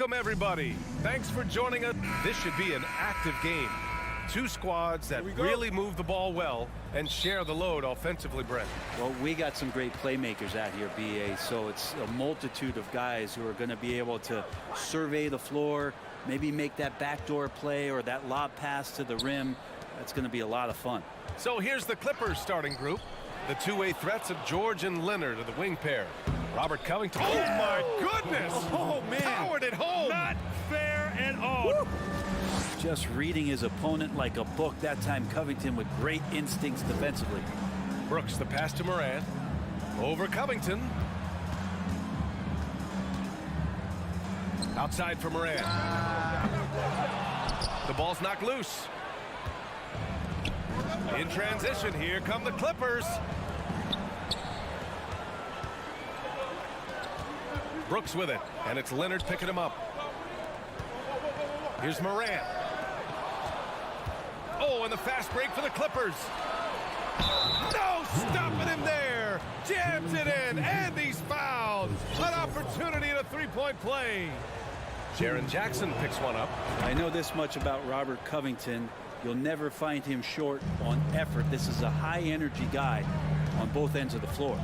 Welcome, everybody. Thanks for joining us. This should be an active game. Two squads that really move the ball well and share the load offensively, Brent. Well, we got some great playmakers out here, BA, so it's a multitude of guys who are going to be able to survey the floor, maybe make that backdoor play or that lob pass to the rim. That's going to be a lot of fun. So here's the Clippers starting group. The two-way threats of George and Leonard are the wing pair. Robert Covington. Oh, my goodness. Oh, man. Powered it home. Not fair at all. Woo! Just reading his opponent like a book. That time Covington with great instincts defensively. Brooks, the pass to Moran. Over Covington. Outside for Moran. The ball's knocked loose. In transition, here come the Clippers. Brooks with it, and it's Leonard picking him up. Here's Moran. Oh, and the fast break for the Clippers. No stopping him there. Jams it in, and he's fouled. An opportunity in a three-point play. Jaren Jackson picks one up. I know this much about Robert Covington. You'll never find him short on effort. This is a high-energy guy on both ends of the floor.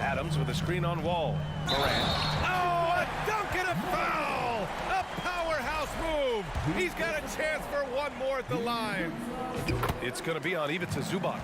Adams with a screen on Wall. Moran. Oh, a dunk and a foul! A powerhouse move. He's got a chance for one more at the line. It's going to be on Ivica Zubac.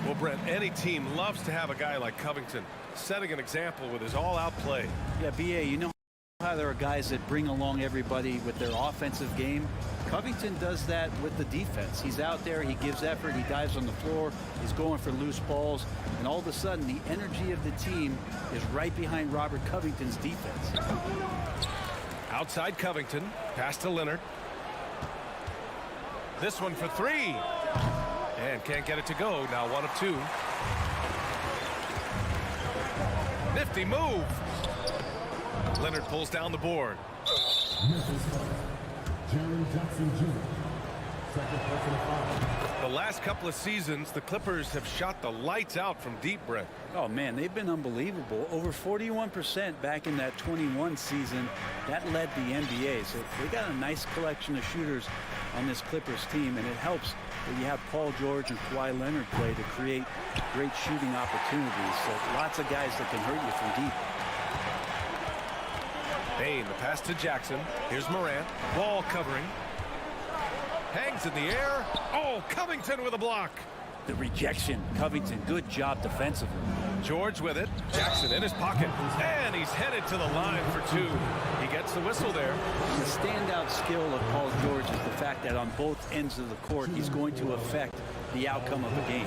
Well, Brent, any team loves to have a guy like Covington setting an example with his all-out play. Yeah, BA, you know how there are guys that bring along everybody with their offensive game. Covington does that with the defense. He's out there, he gives effort, he dives on the floor, he's going for loose balls, and all of a sudden the energy of the team is right behind Robert Covington's defense. Outside Covington, pass to Leonard. This one for three. And can't get it to go. Now 1 of 2. Nifty move. Leonard pulls down the board. The last couple of seasons, the Clippers have shot the lights out from deep, Brent. Oh, man, they've been unbelievable. Over 41% back in that 21 season. That led the NBA. So they got a nice collection of shooters on this Clippers team, and it helps that you have Paul George and Kawhi Leonard play to create great shooting opportunities. So lots of guys that can hurt you from deep. Bain, the pass to Jackson. Here's Morant. Ball covering. Hangs in the air. Oh, Covington with a block. The rejection. Covington, good job defensively. George with it. Jackson in his pocket. And he's headed to the line for 2. He gets the whistle there. The standout skill of Paul George is the fact that on both ends of the court, he's going to affect the outcome of the game.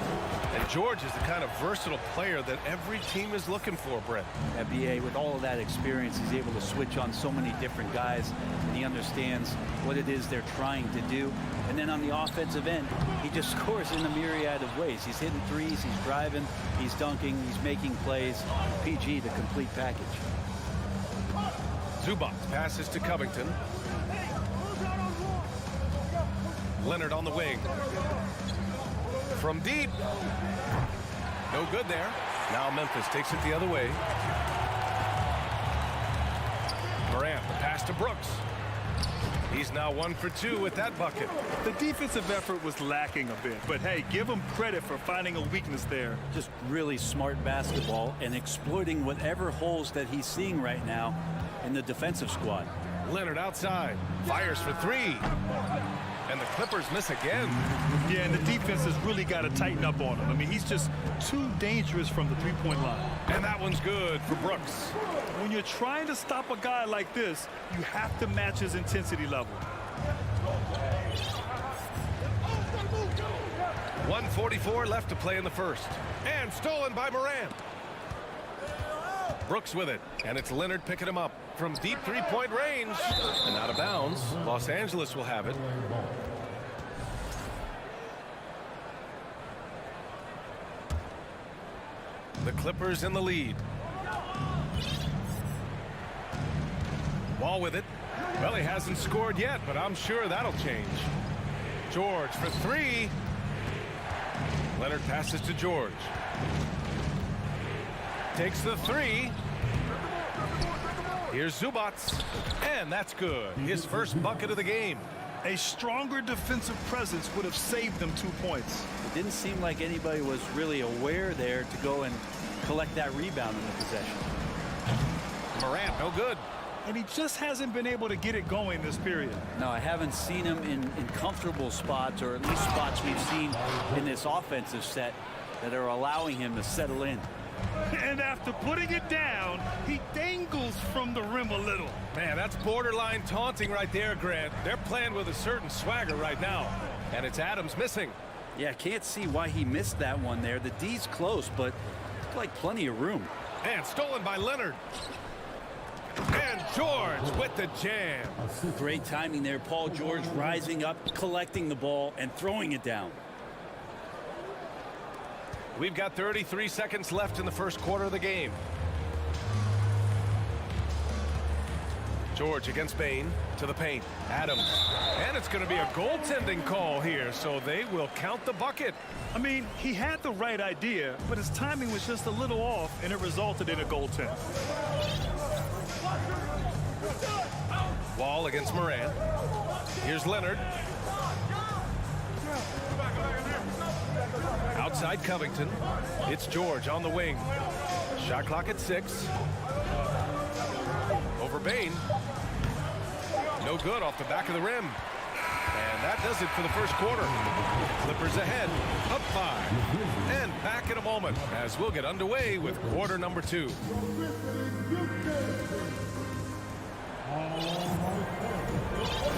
And George is the kind of versatile player that every team is looking for, Brett. At BA, with all of that experience, he's able to switch on so many different guys, and he understands what it is they're trying to do. And then on the offensive end, he just scores in a myriad of ways. He's hitting threes, he's driving, he's dunking, he's making plays. PG, the complete package. Zubac passes to Covington. Leonard on the wing. From deep. No good there. Now Memphis takes it the other way. Morant, the pass to Brooks. He's now 1 for 2 with that bucket. The defensive effort was lacking a bit, but hey, give him credit for finding a weakness there. Just really smart basketball and exploiting whatever holes that he's seeing right now in the defensive squad. Leonard outside. Fires for 3. And the Clippers miss again. Yeah, and the defense has really got to tighten up on him. I mean, he's just too dangerous from the three-point line. And that one's good for Brooks. When you're trying to stop a guy like this, you have to match his intensity level. 1:44 left to play in the first. And stolen by Morant. Brooks with it, and it's Leonard picking him up from deep three-point range. And out of bounds. Los Angeles will have it. The Clippers in the lead. Ball with it. Well, he hasn't scored yet, but I'm sure that'll change. George for 3. Leonard passes to George. Takes the 3. Here's Zubats, and that's good. His first bucket of the game. A stronger defensive presence would have saved them 2 points. It didn't seem like anybody was really aware there to go and collect that rebound in the possession. Morant, no good. And he just hasn't been able to get it going this period. No, I haven't seen him in comfortable spots, or at least spots we've seen in this offensive set that are allowing him to settle in. And after putting it down, he dangles from the rim a little. Man, that's borderline taunting right there, Grant. They're playing with a certain swagger right now. And it's Adams missing. Yeah, I can't see why he missed that one there. The D's close, but it's like plenty of room. And stolen by Leonard. And George with the jam. Great timing there. Paul George rising up, collecting the ball, and throwing it down. We've got 33 seconds left in the first quarter of the game. George against Bain to the paint. Adams. And it's going to be a goaltending call here, so they will count the bucket. I mean, he had the right idea, but his timing was just a little off, and it resulted in a goaltend. Wall against Morant. Here's Leonard. Outside Covington. It's George on the wing. Shot clock at 6. Over Bain. No good off the back of the rim. And that does it for the first quarter. Clippers ahead, up 5. And back in a moment as we'll get underway with quarter number 2.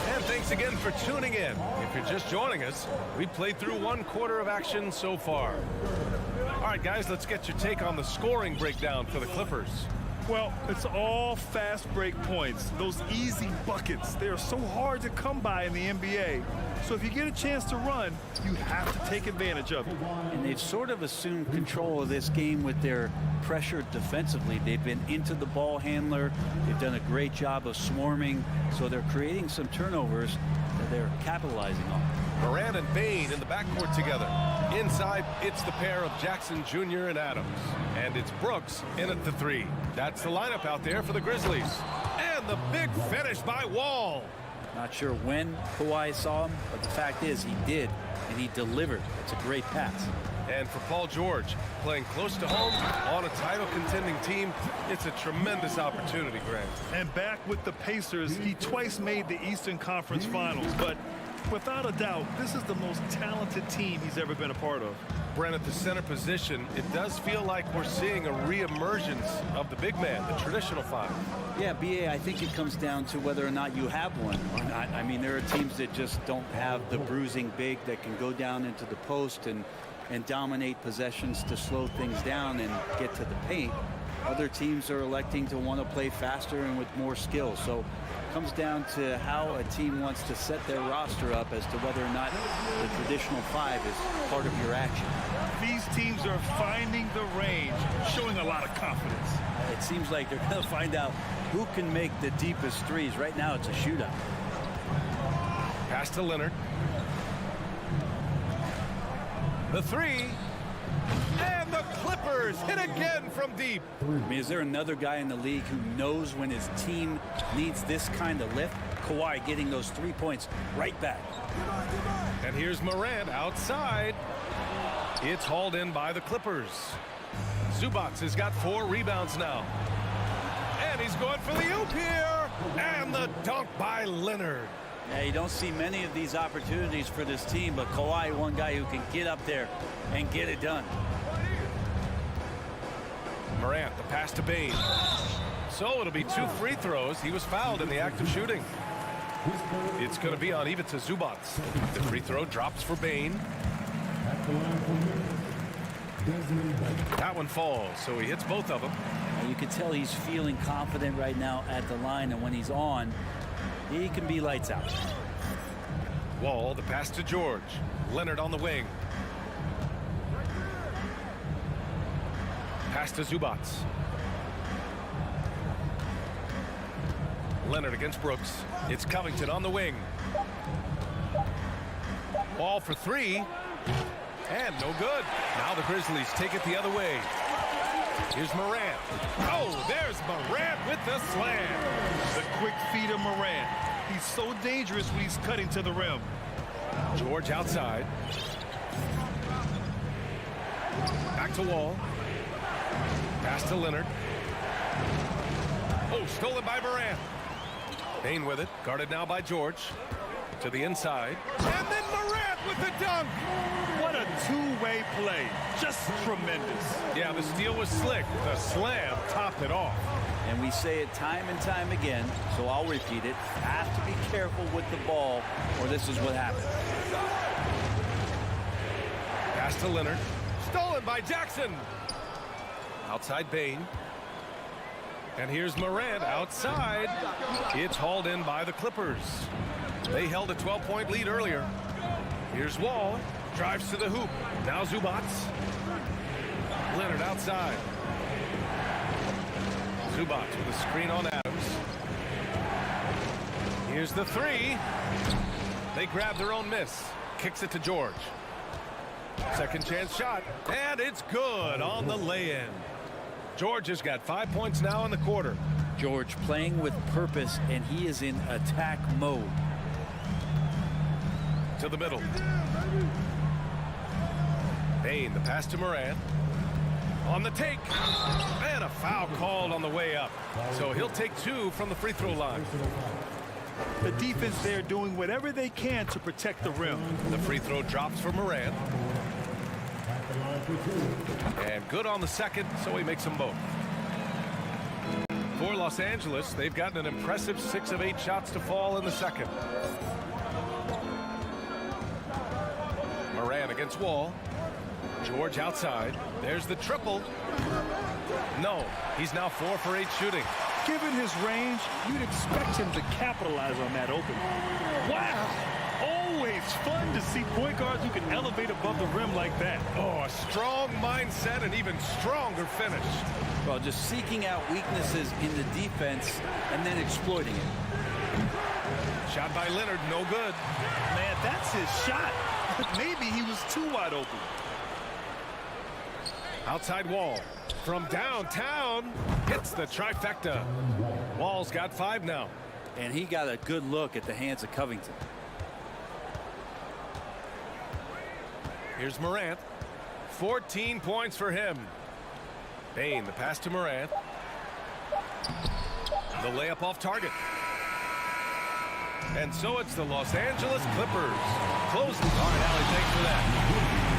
And thanks again for tuning in. If you're just joining us, we played through 1 quarter of action so far. All right, guys, let's get your take on the scoring breakdown for the Clippers. Well, it's all fast break points. Those easy buckets, they are so hard to come by in the NBA. So if you get a chance to run, you have to take advantage of it. And they've sort of assumed control of this game with their pressure defensively. They've been into the ball handler. They've done a great job of swarming. So they're creating some turnovers that they're capitalizing on. Morant and Bain in the backcourt together. Inside, it's the pair of Jackson Jr. and Adams. And it's Brooks in at the 3. That's the lineup out there for the Grizzlies. And the big finish by Wall. Not sure when Kawhi saw him, but the fact is he did, and he delivered. It's a great pass. And for Paul George, playing close to home on a title contending team, it's a tremendous opportunity, Grant. And back with the Pacers, he twice made the Eastern Conference Finals, but without a doubt, this is the most talented team he's ever been a part of. Brent, at the center position, it does feel like we're seeing a reemergence of the big man, the traditional 5. Yeah, BA, I think it comes down to whether or not you have one or not. I mean, there are teams that just don't have the bruising big that can go down into the post and dominate possessions to slow things down and get to the paint. Other teams are electing to want to play faster and with more skill. So it comes down to how a team wants to set their roster up as to whether or not the traditional 5 is part of your action. These teams are finding the range, showing a lot of confidence. It seems like they're going to find out who can make the deepest threes. Right now, it's a shootout. Pass to Leonard. The 3. And the Clippers hit again from deep. I mean, is there another guy in the league who knows when his team needs this kind of lift? Kawhi getting those 3 points right back. And here's Morant outside. It's hauled in by the Clippers. Zubats has got 4 rebounds now. And he's going for the oop here. And the dunk by Leonard. Yeah, you don't see many of these opportunities for this team, but Kawhi, one guy who can get up there and get it done. Morant, the pass to Bain. So it'll be 2 free throws. He was fouled in the act of shooting. It's going to be on Ivica Zubats. The free throw drops for Bain. That one falls, so he hits both of them. And you can tell he's feeling confident right now at the line, and when he's on, he can be lights out. Wall, the pass to George. Leonard on the wing. Pass to Zubats. Leonard against Brooks. It's Covington on the wing. Ball for 3. And no good. Now the Grizzlies take it the other way. Here's Morant. Oh, there's Morant with the slam. The quick feet of Morant. He's so dangerous when he's cutting to the rim. George outside. Back to Wall. Pass to Leonard. Oh, stolen by Morant. Payne with it. Guarded now by George. To the inside. And then Morant with the dunk. What a two-way play. Just tremendous. Yeah, the steal was slick. The slam topped it off. And we say it time and time again, so I'll repeat it. Have to be careful with the ball, or this is what happens. Pass to Leonard. Stolen by Jackson. Outside Payne. And here's Morant outside. It's hauled in by the Clippers. They held a 12-point lead earlier. Here's Wall. Drives to the hoop. Now Zubac. Leonard outside. Zubac with a screen on Adams. Here's the three. They grab their own miss. Kicks it to George. Second chance shot. And it's good on the lay-in. George has got 5 points now in the quarter. George playing with purpose, and he is in attack mode. To the middle. Payne, the pass to Morant. On the take. And a foul called on the way up. So he'll take two from the free throw line. The defense there doing whatever they can to protect the rim. The free throw drops for Morant. And good on the second, so he makes them both. For Los Angeles, they've gotten an impressive 6 of 8 shots to fall in the second. Morant against Wall. George outside. There's the triple. No, he's now 4 for 8 shooting. Given his range, you'd expect him to capitalize on that open. Wow! Always fun to see point guards who can elevate above the rim like that. Oh, a strong mindset and even stronger finish. Well, just seeking out weaknesses in the defense and then exploiting it. Shot by Leonard, no good. Man, that's his shot. Maybe he was too wide open. Outside Wall. From downtown, hits the trifecta. Wall's got 5 now. And he got a good look at the hands of Covington. Here's Morant. 14 points for him. Payne, the pass to Morant. The layup off target. And so it's the Los Angeles Clippers. Closes. All right, Allie, thanks for that.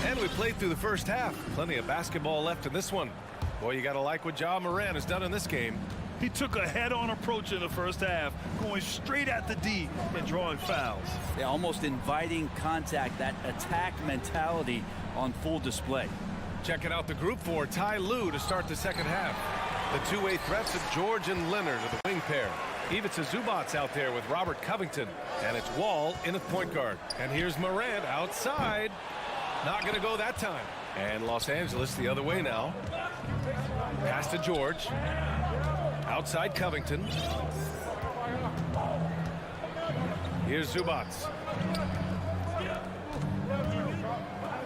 And we played through the first half. Plenty of basketball left in this one. Boy, you got to like what Ja Morant has done in this game. He took a head-on approach in the first half, going straight at the D and drawing fouls. Yeah, almost inviting contact, that attack mentality on full display. Checking out the group for Ty Lue to start the second half. The two-way threats of George and Leonard are the wing pair. Ivica Zubac's out there with Robert Covington. And it's Wall in at point guard. And here's Morant outside. Not going to go that time. And Los Angeles the other way now. Pass to George. Outside Covington. Here's Zubac.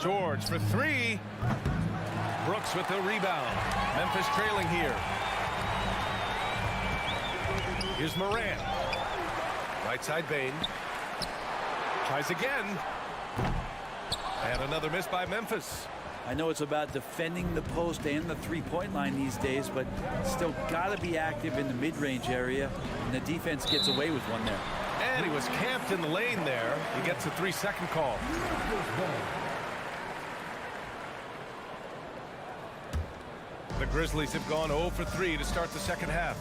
George for 3. Brooks with the rebound. Memphis trailing here. Here's Morant. Right side Payne. Tries again. And another miss by Memphis. I know it's about defending the post and the three-point line these days, but still got to be active in the mid-range area, and the defense gets away with one there. And he was camped in the lane there. He gets a 3-second call. The Grizzlies have gone 0 for 3 to start the second half.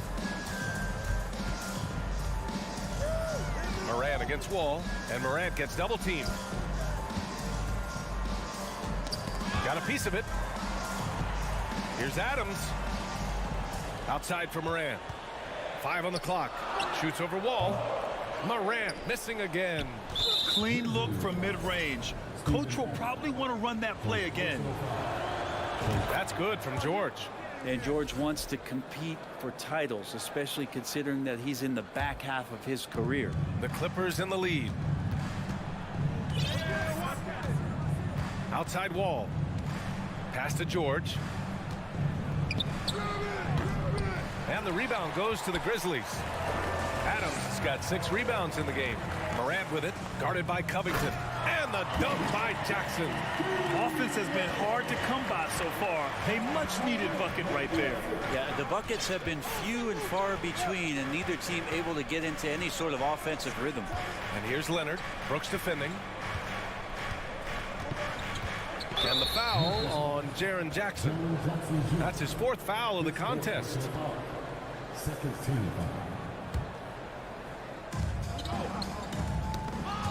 Morant against Wall, and Morant gets double teamed. Got a piece of it. Here's Adams. Outside for Morant. 5 on the clock. Shoots over Wall. Morant missing again. Clean look from mid-range. Coach will probably want to run that play again. That's good from George. And George wants to compete for titles, especially considering that he's in the back half of his career. The Clippers in the lead. Outside Wall. Pass to George. And the rebound goes to the Grizzlies. Adams has got 6 rebounds in the game. Morant with it, guarded by Covington. And the dunk by Jackson. Offense has been hard to come by so far. A much-needed bucket right there. Yeah, the buckets have been few and far between, and neither team able to get into any sort of offensive rhythm. And here's Leonard. Brooks defending. And the foul on Jaren Jackson. That's his 4th foul of the contest.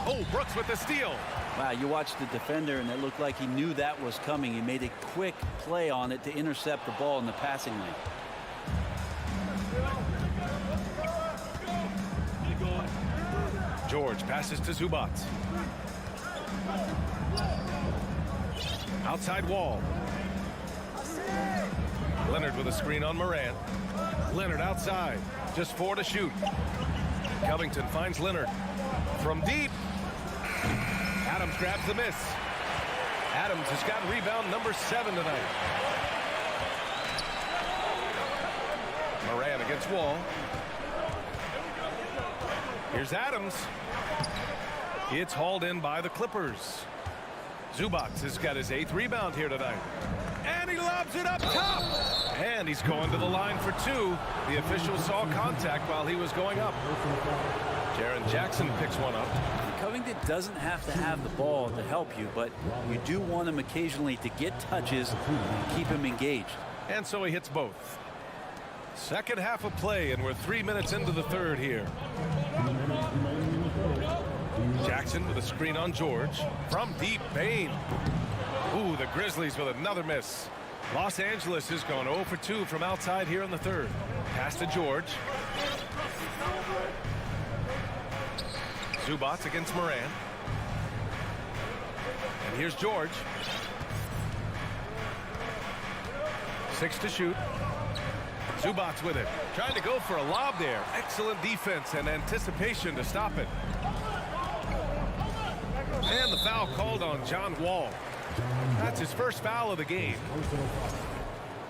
Oh, Brooks with the steal. Wow, you watched the defender, and it looked like he knew that was coming. He made a quick play on it to intercept the ball in the passing lane. George passes to Zubac. Outside Wall. Leonard with a screen on Morant. Leonard outside. Just 4 to shoot. Covington finds Leonard. From deep. Adams grabs the miss. Adams has got rebound number 7 tonight. Morant against Wall. Here's Adams. It's hauled in by the Clippers. Zubac has got his 8th rebound here tonight. And he lobs it up top. And he's going to the line for 2. The official saw contact while he was going up. Jaren Jackson picks one up. Covington doesn't have to have the ball to help you, but you do want him occasionally to get touches and keep him engaged. And so he hits both. Second half of play, and we're 3 minutes into the third here. Jackson with a screen on George. From deep, Bain. Ooh, the Grizzlies with another miss. Los Angeles is going 0 for 2 from outside here in the third. Pass to George. Zubac against Morant. And here's George. 6 to shoot. Zubac with it. Trying to go for a lob there. Excellent defense and anticipation to stop it. And the foul called on John Wall. That's his first foul of the game.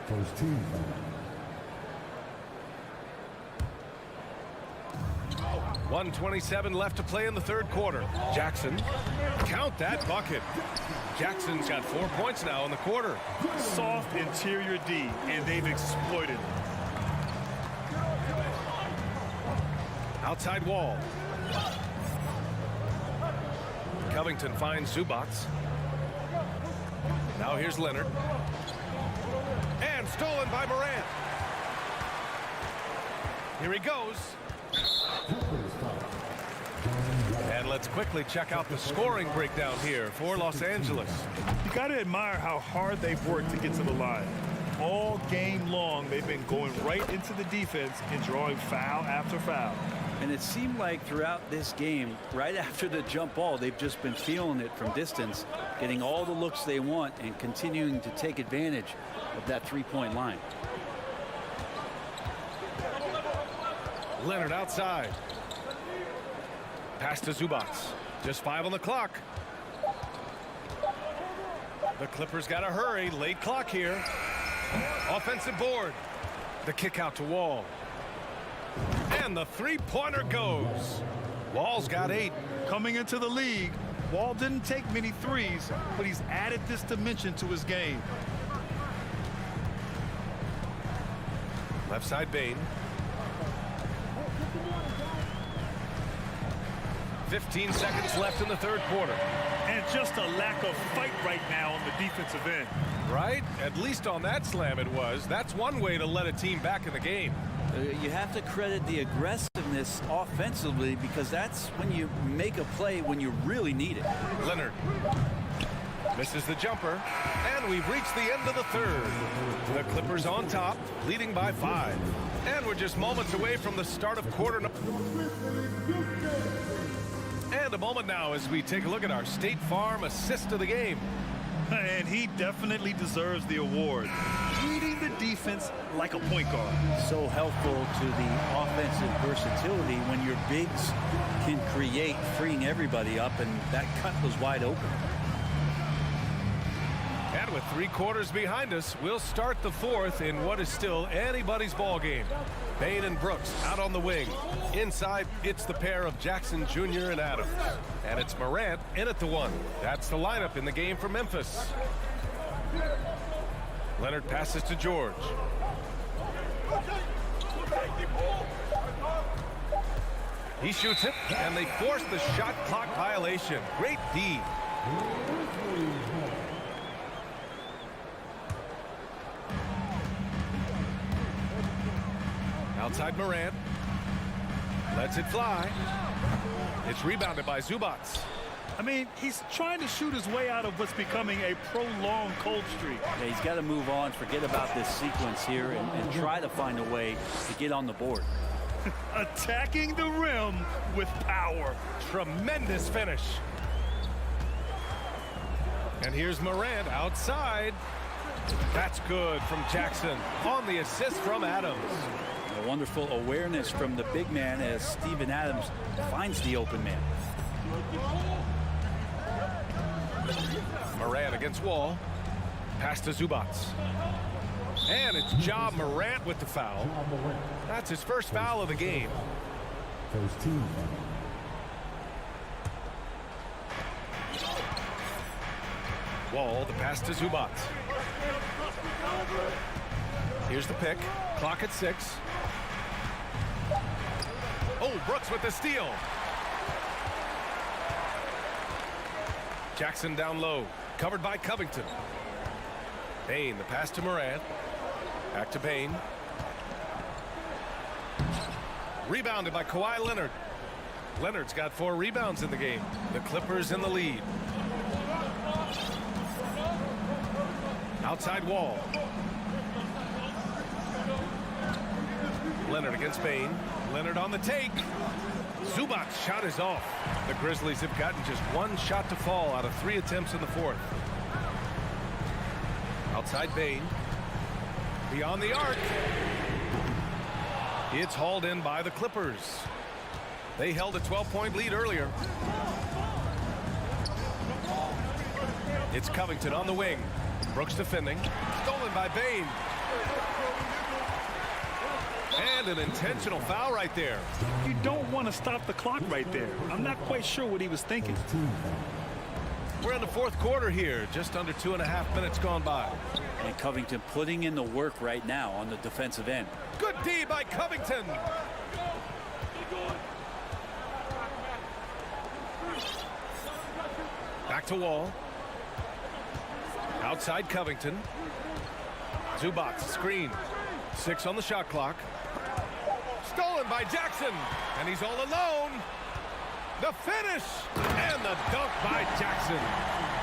First team. 1:27 left to play in the third quarter. Jackson, count that bucket. Jackson's got 4 points now in the quarter. Soft interior D, and they've exploited. Outside Wall. Covington finds Zubac. Now here's Leonard. And stolen by Morant. Here he goes. And let's quickly check out the scoring breakdown here for Los Angeles. You got to admire how hard they've worked to get to the line. All game long, they've been going right into the defense and drawing foul after foul. And it seemed like throughout this game, right after the jump ball, they've just been feeling it from distance, getting all the looks they want and continuing to take advantage of that three-point line. Leonard outside. Pass to Zubac. Just 5 on the clock. The Clippers got to hurry. Late clock here. Offensive board. The kick out to Wall. And the three-pointer goes. Wall's got 8. Coming into the league, Wall didn't take many threes, but he's added this dimension to his game. Left side Bain. 15 seconds left in the third quarter. And just a lack of fight right now on the defensive end. Right? At least on that slam it was. That's one way to let a team back in the game. You have to credit the aggressiveness offensively, because that's when you make a play when you really need it. Leonard misses the jumper, and we've reached the end of the third. The Clippers on top, leading by 5. And we're just moments away from the start of quarter. And a moment now as we take a look at our State Farm assist of the game. And he definitely deserves the award. Reading the defense like a point guard. So helpful to the offensive versatility when your bigs can create, freeing everybody up, and that cut was wide open. And with 3 quarters behind us, we'll start the 4th in what is still anybody's ball game. Bain and Brooks out on the wing. Inside, it's the pair of Jackson Jr. and Adams. And it's Morant in at the 1. That's the lineup in the game for Memphis. Leonard passes to George. He shoots it, and they force the shot clock violation. Great D. Outside Morant. Lets it fly. It's rebounded by Zubac. I mean, he's trying to shoot his way out of what's becoming a prolonged cold streak. Yeah, he's got to move on, forget about this sequence here, and try to find a way to get on the board. Attacking the rim with power. Tremendous finish. And here's Morant outside. That's good from Jackson on the assist from Adams. A wonderful awareness from the big man as Steven Adams finds the open man. Morant against Wall. Pass to Zubac. And it's Ja Morant with the foul. That's his first foul of the game. First team. Wall, the pass to Zubac. Here's the pick. Clock at 6. Oh, Brooks with the steal. Jackson down low. Covered by Covington. Bain, the pass to Morant. Back to Bain. Rebounded by Kawhi Leonard. Leonard's got 4 rebounds in the game. The Clippers in the lead. Outside Wall. Leonard against Bain. Leonard on the take. Zubac's shot is off. The Grizzlies have gotten just 1 shot to fall out of 3 attempts in the 4th. Outside Bain. Beyond the arc. It's hauled in by the Clippers. They held a 12-point lead earlier. It's Covington on the wing. Brooks defending. Stolen by Bain. And an intentional foul right there. You don't want to stop the clock right there. I'm not quite sure what he was thinking. We're in the 4th quarter here. Just under 2.5 minutes gone by. And Covington putting in the work right now on the defensive end. Good D by Covington. Back to Wall. Outside Covington. Zubac screen. 6 on the shot clock. Stolen by Jackson. And he's all alone. The finish. And the dunk by Jackson.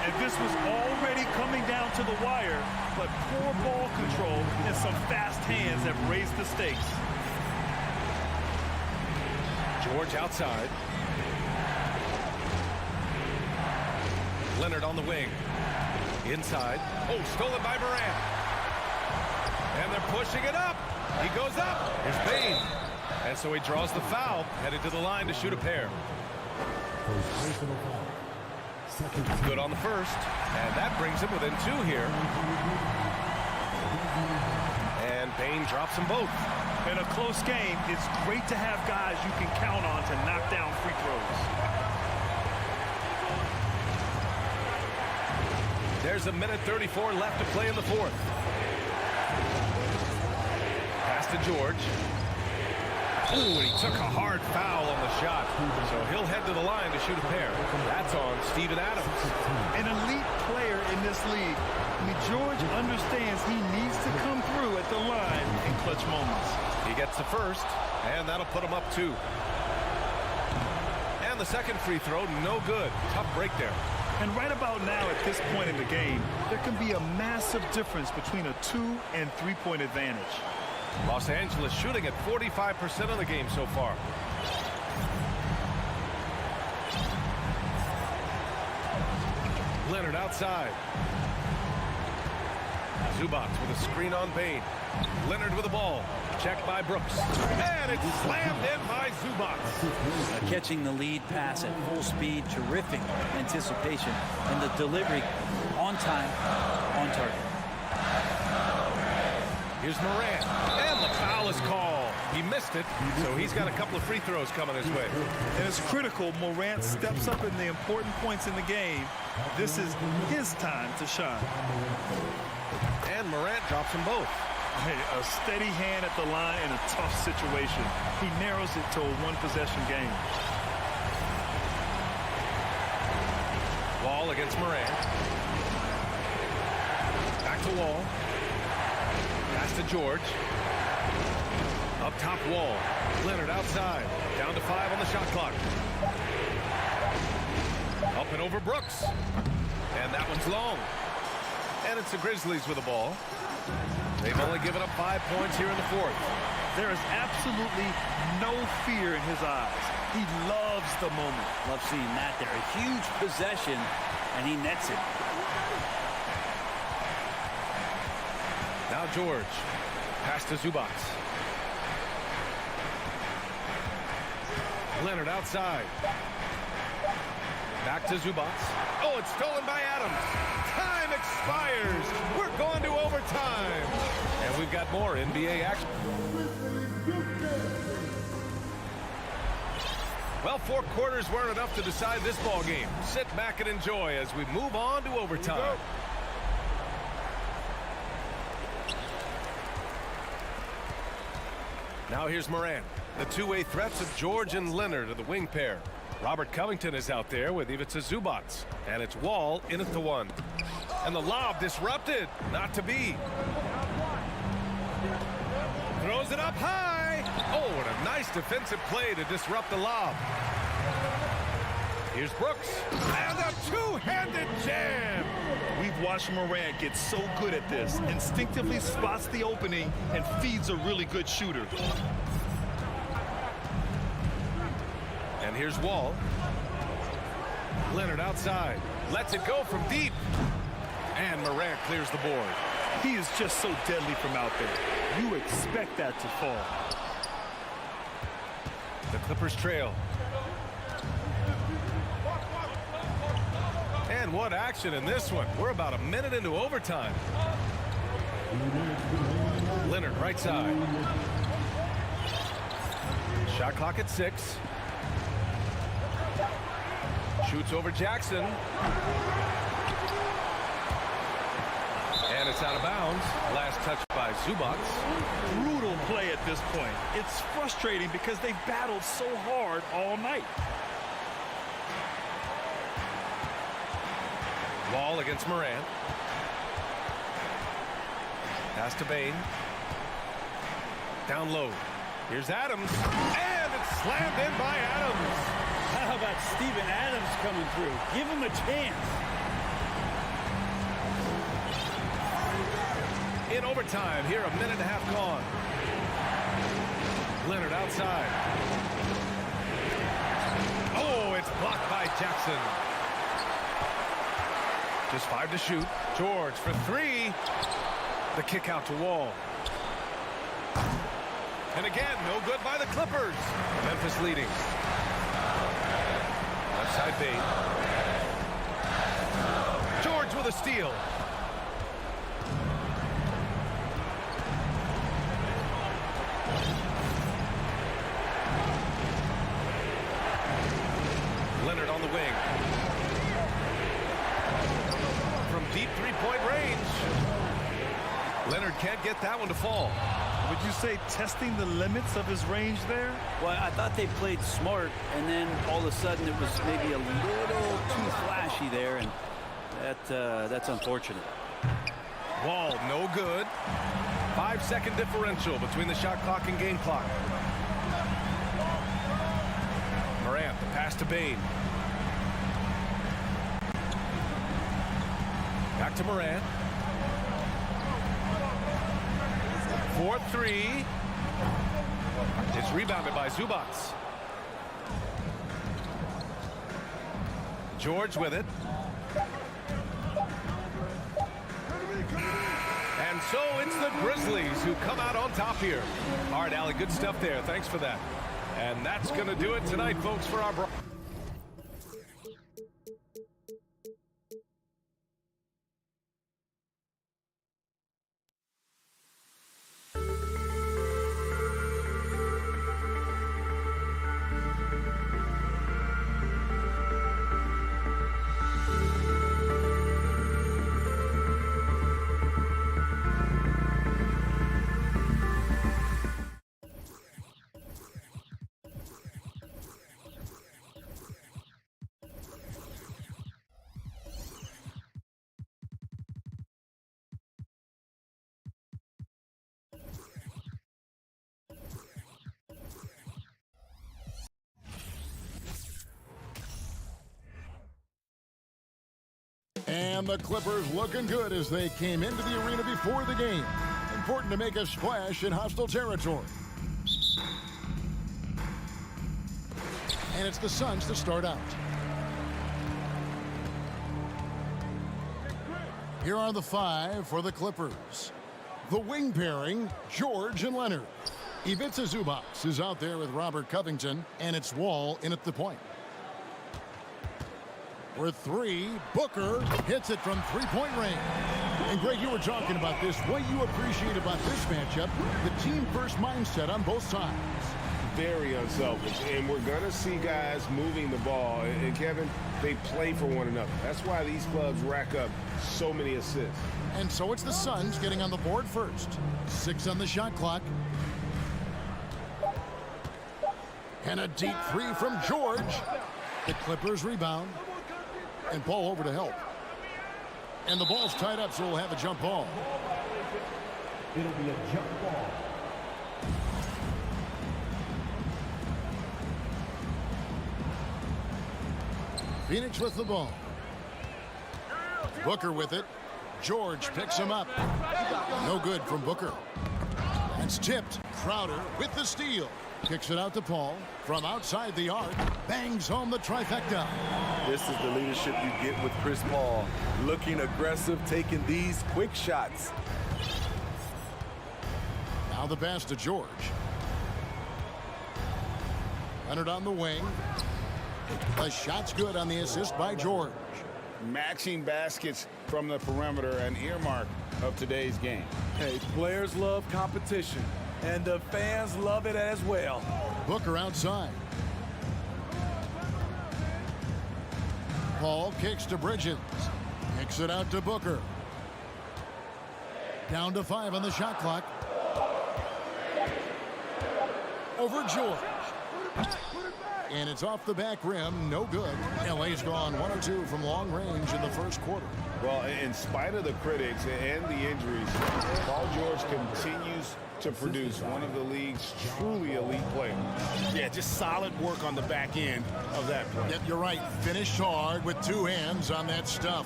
And this was already coming down to the wire, but poor ball control and some fast hands have raised the stakes. George outside. Leonard on the wing. Inside. Oh, stolen by Morant. And they're pushing it up. He goes up. Here's Bain. And so he draws the foul, headed to the line to shoot a pair. Good on the first. And that brings him within 2 here. And Bain drops them both. In a close game, it's great to have guys you can count on to knock down free throws. There's 1:34 left to play in the 4th. Pass to George. Ooh, and he took a hard foul on the shot. So he'll head to the line to shoot a pair. That's on Steven Adams. An elite player in this league. I mean, George understands he needs to come through at the line in clutch moments. He gets the first, and that'll put him up 2. And the second free throw, no good. Tough break there. And right about now, at this point in the game, there can be a massive difference between a 2- and 3-point advantage. Los Angeles shooting at 45% of the game so far. Leonard outside. Zubac with a screen on Bain. Leonard with the ball. Checked by Brooks. And it's slammed in by Zubac. Catching the lead pass at full speed. Terrific anticipation. And the delivery on time, on target. Here's Morant. And the foul is called. He missed it, so he's got a couple of free throws coming his way. And it's critical Morant steps up in the important points in the game. This is his time to shine. And Morant drops them both. Hey, a steady hand at the line in a tough situation. He narrows it to a one-possession game. Wall against Morant. Back to Wall. Pass to George. Up top, Wall. Leonard outside. Down to 5 on the shot clock. Up and over Brooks. And that one's long. And it's the Grizzlies with the ball. They've only given up 5 points here in the fourth. There is absolutely no fear in his eyes. He loves the moment. Love seeing that there. A huge possession, and he nets it. Now George. Pass to Zubac. Leonard outside. Back to Zubac. Oh, it's stolen by Adams. Time expires. We're going to overtime. And we've got more NBA action. Well, 4 quarters weren't enough to decide this ball game. Sit back and enjoy as we move on to overtime. Now here's Morant. The two-way threats of George and Leonard are the wing pair. Robert Covington is out there with Ivica Zubac. And it's Wall in at the 1. And the lob disrupted. Not to be. Throws it up high. Oh, what a nice defensive play to disrupt the lob. Here's Brooks. And a two-handed jam. We've watched Morant get so good at this. Instinctively spots the opening and feeds a really good shooter. And here's Wall. Leonard outside. Lets it go from deep. And Morant clears the board. He is just so deadly from out there. You expect that to fall. The Clippers trail. And what action in this one. We're about a minute into overtime. Leonard right side. Shot clock at 6. Shoots over Jackson. And it's out of bounds. Last touch by Zubac. Brutal play at this point. It's frustrating because they've battled so hard all night. Wall against Morant. Pass to Bain. Down low. Here's Adams. And it's slammed in by Adams. How about Steven Adams coming through? Give him a chance. In overtime, here a minute and a half gone. Leonard outside. Oh, it's blocked by Jackson. Just 5 to shoot. George for 3. The kick out to Wall. And again, no good by the Clippers. Memphis leading. Left side Bain. George with a steal. Leonard on the wing. From deep three-point range. Leonard can't get that one to fall. Would you say testing the limits of his range there? Well, I thought they played smart, and then all of a sudden it was maybe a little too flashy there, and that's unfortunate. Wall, no good. 5-second differential between the shot clock and game clock. Morant, the pass to Bain. Back to Morant. 4-3. It's rebounded by Zubac. George with it. And so it's the Grizzlies who come out on top here. All right, Allie, good stuff there. Thanks for that. And that's going to do it tonight, folks, for our... And the Clippers looking good as they came into the arena before the game. Important to make a splash in hostile territory. And it's the Suns to start out. Here are the five for the Clippers. The wing pairing, George and Leonard. Ivica Zubac is out there with Robert Covington, and it's Wall in at the point. For three, Booker hits it from three-point range. And Greg, you were talking about this. What you appreciate about this matchup, the team-first mindset on both sides. Very unselfish, and we're going to see guys moving the ball. And Kevin, they play for one another. That's why these clubs rack up so many assists. And so it's the Suns getting on the board first. 6 on the shot clock. And a deep three from George. The Clippers rebound. And Paul over to help. And the ball's tied up, so we'll have a jump ball. It'll be a jump ball. Phoenix with the ball. Booker with it. George picks him up. No good from Booker. That's tipped. Crowder with the steal. Kicks it out to Paul. From outside the arc, bangs home the trifecta. This is the leadership you get with Chris Paul. Looking aggressive, taking these quick shots. Now the pass to George. Leonard on the wing. The shot's good on the assist by George. Matching baskets from the perimeter, an earmark of today's game. Hey, players love competition, and the fans love it as well. Booker outside. Paul kicks to Bridges. Kicks it out to Booker. Down to 5 on the shot clock. Over George. And it's off the back rim. No good. LA's gone 1 or 2 from long range in the first quarter. Well, in spite of the critics and the injuries, Paul George continues to produce one of the league's truly elite players. Yeah, just solid work on the back end of that play. Yep, you're right. Finished hard with 2 hands on that stuff.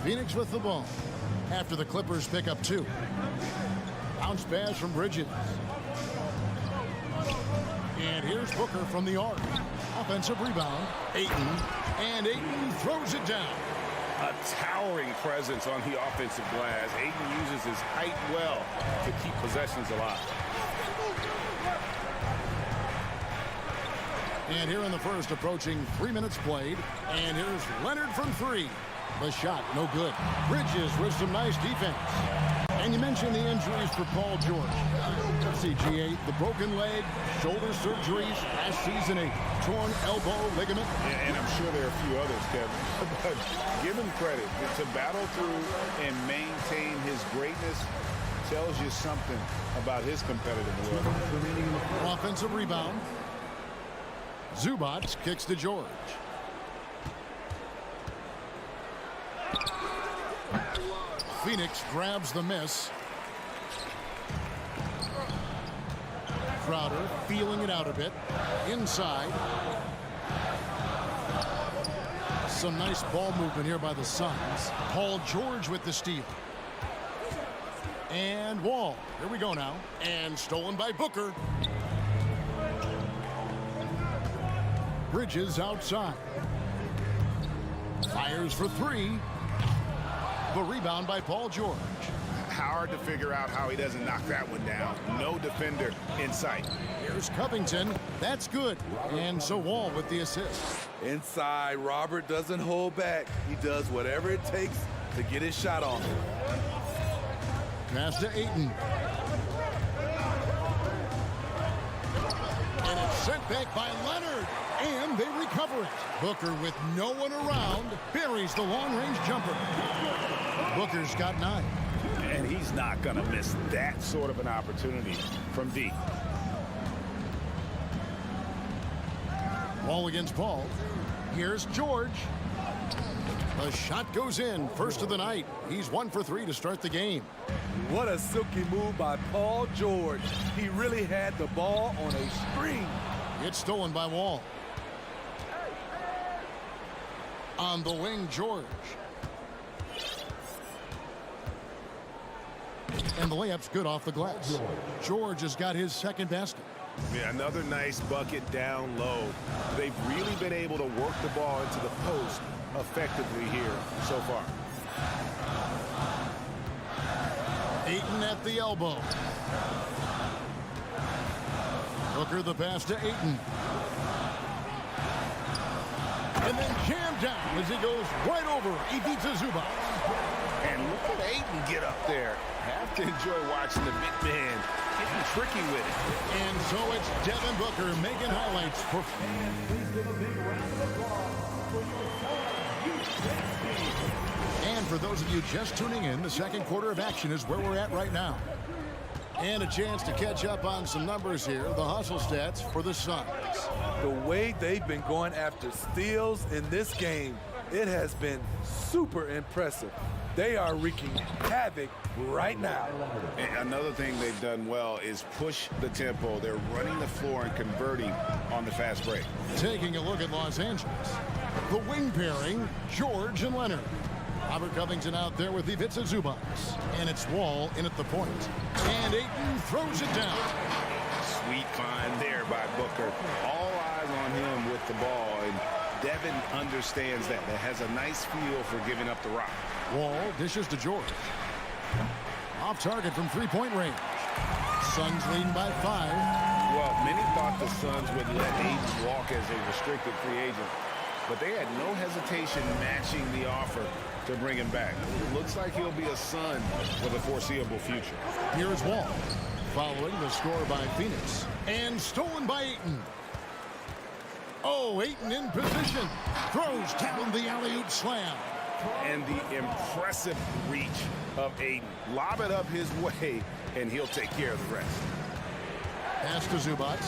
Phoenix with the ball. After the Clippers pick up 2. Bounce pass from Bridges. And here's Booker from the arc. Offensive rebound. Ayton. And Ayton throws it down. A towering presence on the offensive glass. Ayton uses his height well to keep possessions alive. And here in the first, approaching 3 minutes played. And here's Leonard from 3. The shot, no good. Bridges with some nice defense. And you mentioned the injuries for Paul George. Let's see, G8, the broken leg, shoulder surgeries, last season a torn elbow ligament. And I'm sure there are a few others, Kevin. But give him credit. To battle through and maintain his greatness tells you something about his competitive level. Offensive rebound. Zubac kicks to George. Phoenix grabs the miss. Crowder feeling it out a bit. Inside. Some nice ball movement here by the Suns. Paul George with the steal. And Wall. Here we go now. And stolen by Booker. Bridges outside. Fires for 3. The rebound by Paul George. hard to figure out how he doesn't knock that one down. No defender in sight. Here's Covington. That's good. And so Wall with the assist. Inside, Robert doesn't hold back. He does whatever it takes to get his shot off. Pass to Ayton. And it's sent back by Leonard. And they recover it. Booker with no one around buries the long-range jumper. Booker's got 9. And he's not going to miss that sort of an opportunity from deep. Wall against Paul. Here's George. The shot goes in. First of the night. He's 1 for 3 to start the game. What a silky move by Paul George. He really had the ball on a string. It's stolen by Wall. On the wing, George. And the layup's good off the glass. George has got his second basket. Yeah, another nice bucket down low. They've really been able to work the ball into the post effectively here so far. Ayton at the elbow. Booker the pass to Ayton. And then jammed down as he goes right over Ivica Zubac. And look at Ayton get up there. Have to enjoy watching the big man getting tricky with it. And so it's Devin Booker making highlights for... Please give a big round of applause for your son, And for those of you just tuning in, the second quarter of action is where we're at right now. And a chance to catch up on some numbers here, the hustle stats for the Suns. The way they've been going after steals in this game, it has been super impressive. They are wreaking havoc right now. And another thing they've done well is push the tempo. They're running the floor and converting on the fast break. Taking a look at Los Angeles. The wing pairing, George and Leonard. Robert Covington out there with Ivica Zubac. And it's Wall in at the point. And Ayton throws it down. Sweet find there by Booker. All eyes on him with the ball. And Devin understands that. That has a nice feel for giving up the rock. Wall dishes to George. Off target from three-point range. Suns leading by 5. Well, many thought the Suns would let Ayton walk as a restricted free agent, but they had no hesitation matching the offer to bring him back. It looks like he'll be a Sun for the foreseeable future. Here's Wall, following the score by Phoenix. And stolen by Ayton. Oh, Ayton in position. Throws down the alley-oop slam. And the impressive reach of Ayton. Lob it up his way, and he'll take care of the rest. Pass to Zubac.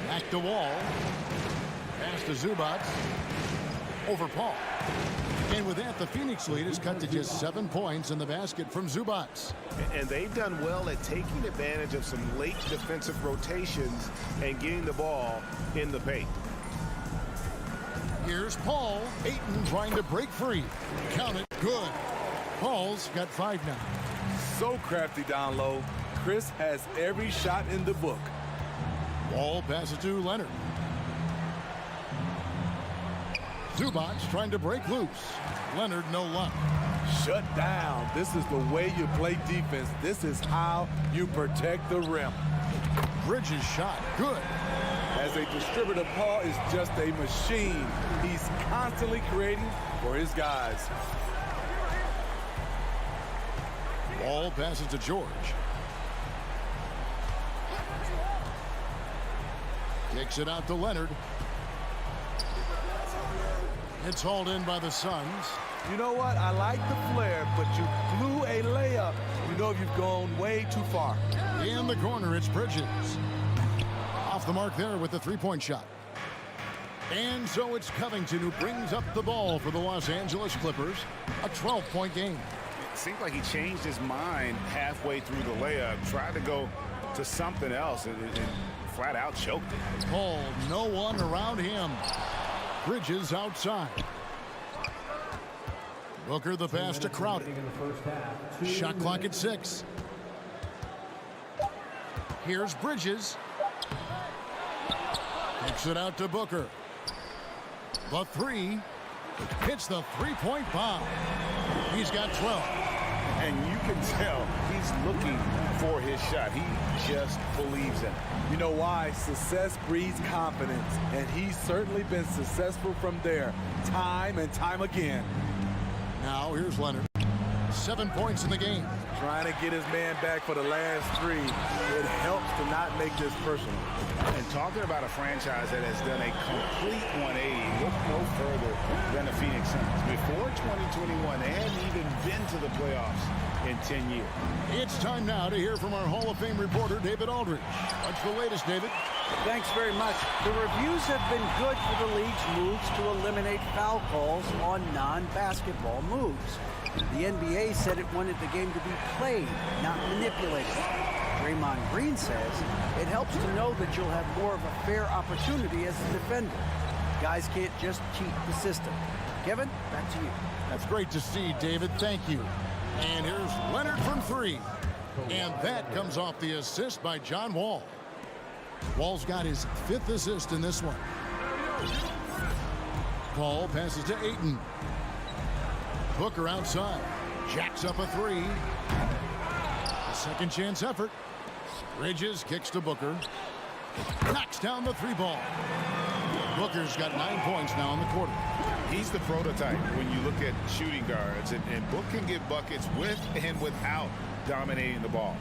Back to Wall. Pass to Zubac. Over Paul. And with that, the Phoenix lead is cut to just 7 points in the basket from Zubac. And they've done well at taking advantage of some late defensive rotations and getting the ball in the paint. Here's Paul. Ayton trying to break free. Count it. Good. Paul's got 5 now. So crafty down low. Chris has every shot in the book. Wall passes to Leonard. Zubac trying to break loose. Leonard no luck. Shut down. This is the way you play defense. This is how you protect the rim. Bridges shot. Good. As a distributor, Paul is just a machine. He's constantly creating for his guys. Wall passes to George. Kicks it out to Leonard. It's hauled in by the Suns. You know what? I like the flair, but you blew a layup. You know you've gone way too far. In the corner, it's Bridges. Off the mark there with the three-point shot. And so it's Covington who brings up the ball for the Los Angeles Clippers. A 12-point game. It seemed like he changed his mind halfway through the layup, tried to go to something else, and flat out choked it. Paul, no one around him. Bridges outside. Booker the pass to Crowder. Shot clock at 6. Here's Bridges. Kicks it out to Booker. The 3 hits the three-point bomb. He's got 12. And you can tell he's looking for his shot. He just believes in it. You know why? Success breeds confidence, and he's certainly been successful from there, time and time again. Now here's Leonard. 7 points in the game. Trying to get his man back for the last 3. It helps to not make this personal. And talking about a franchise that has done a complete 180, look no further than the Phoenix Suns. Before 2021, they hadn't even been to the playoffs in 10 years. It's time now to hear from our Hall of Fame reporter, David Aldridge. What's the latest, David? Thanks very much. The reviews have been good for the league's moves to eliminate foul calls on non-basketball moves. The NBA said it wanted the game to be played, not manipulated. Draymond Green says it helps to know that you'll have more of a fair opportunity as a defender. Guys can't just cheat the system. Kevin, back to you. That's great to see, David. Thank you. And here's Leonard from 3. And that comes off the assist by John Wall. Wall's got his 5th assist in this one. Paul passes to Ayton. Booker outside. Jacks up a 3. A second chance effort. Bridges kicks to Booker. Knocks down the 3 ball. Booker's got 9 points now in the quarter. He's the prototype when you look at shooting guards, and Book can get buckets with and without dominating the ball.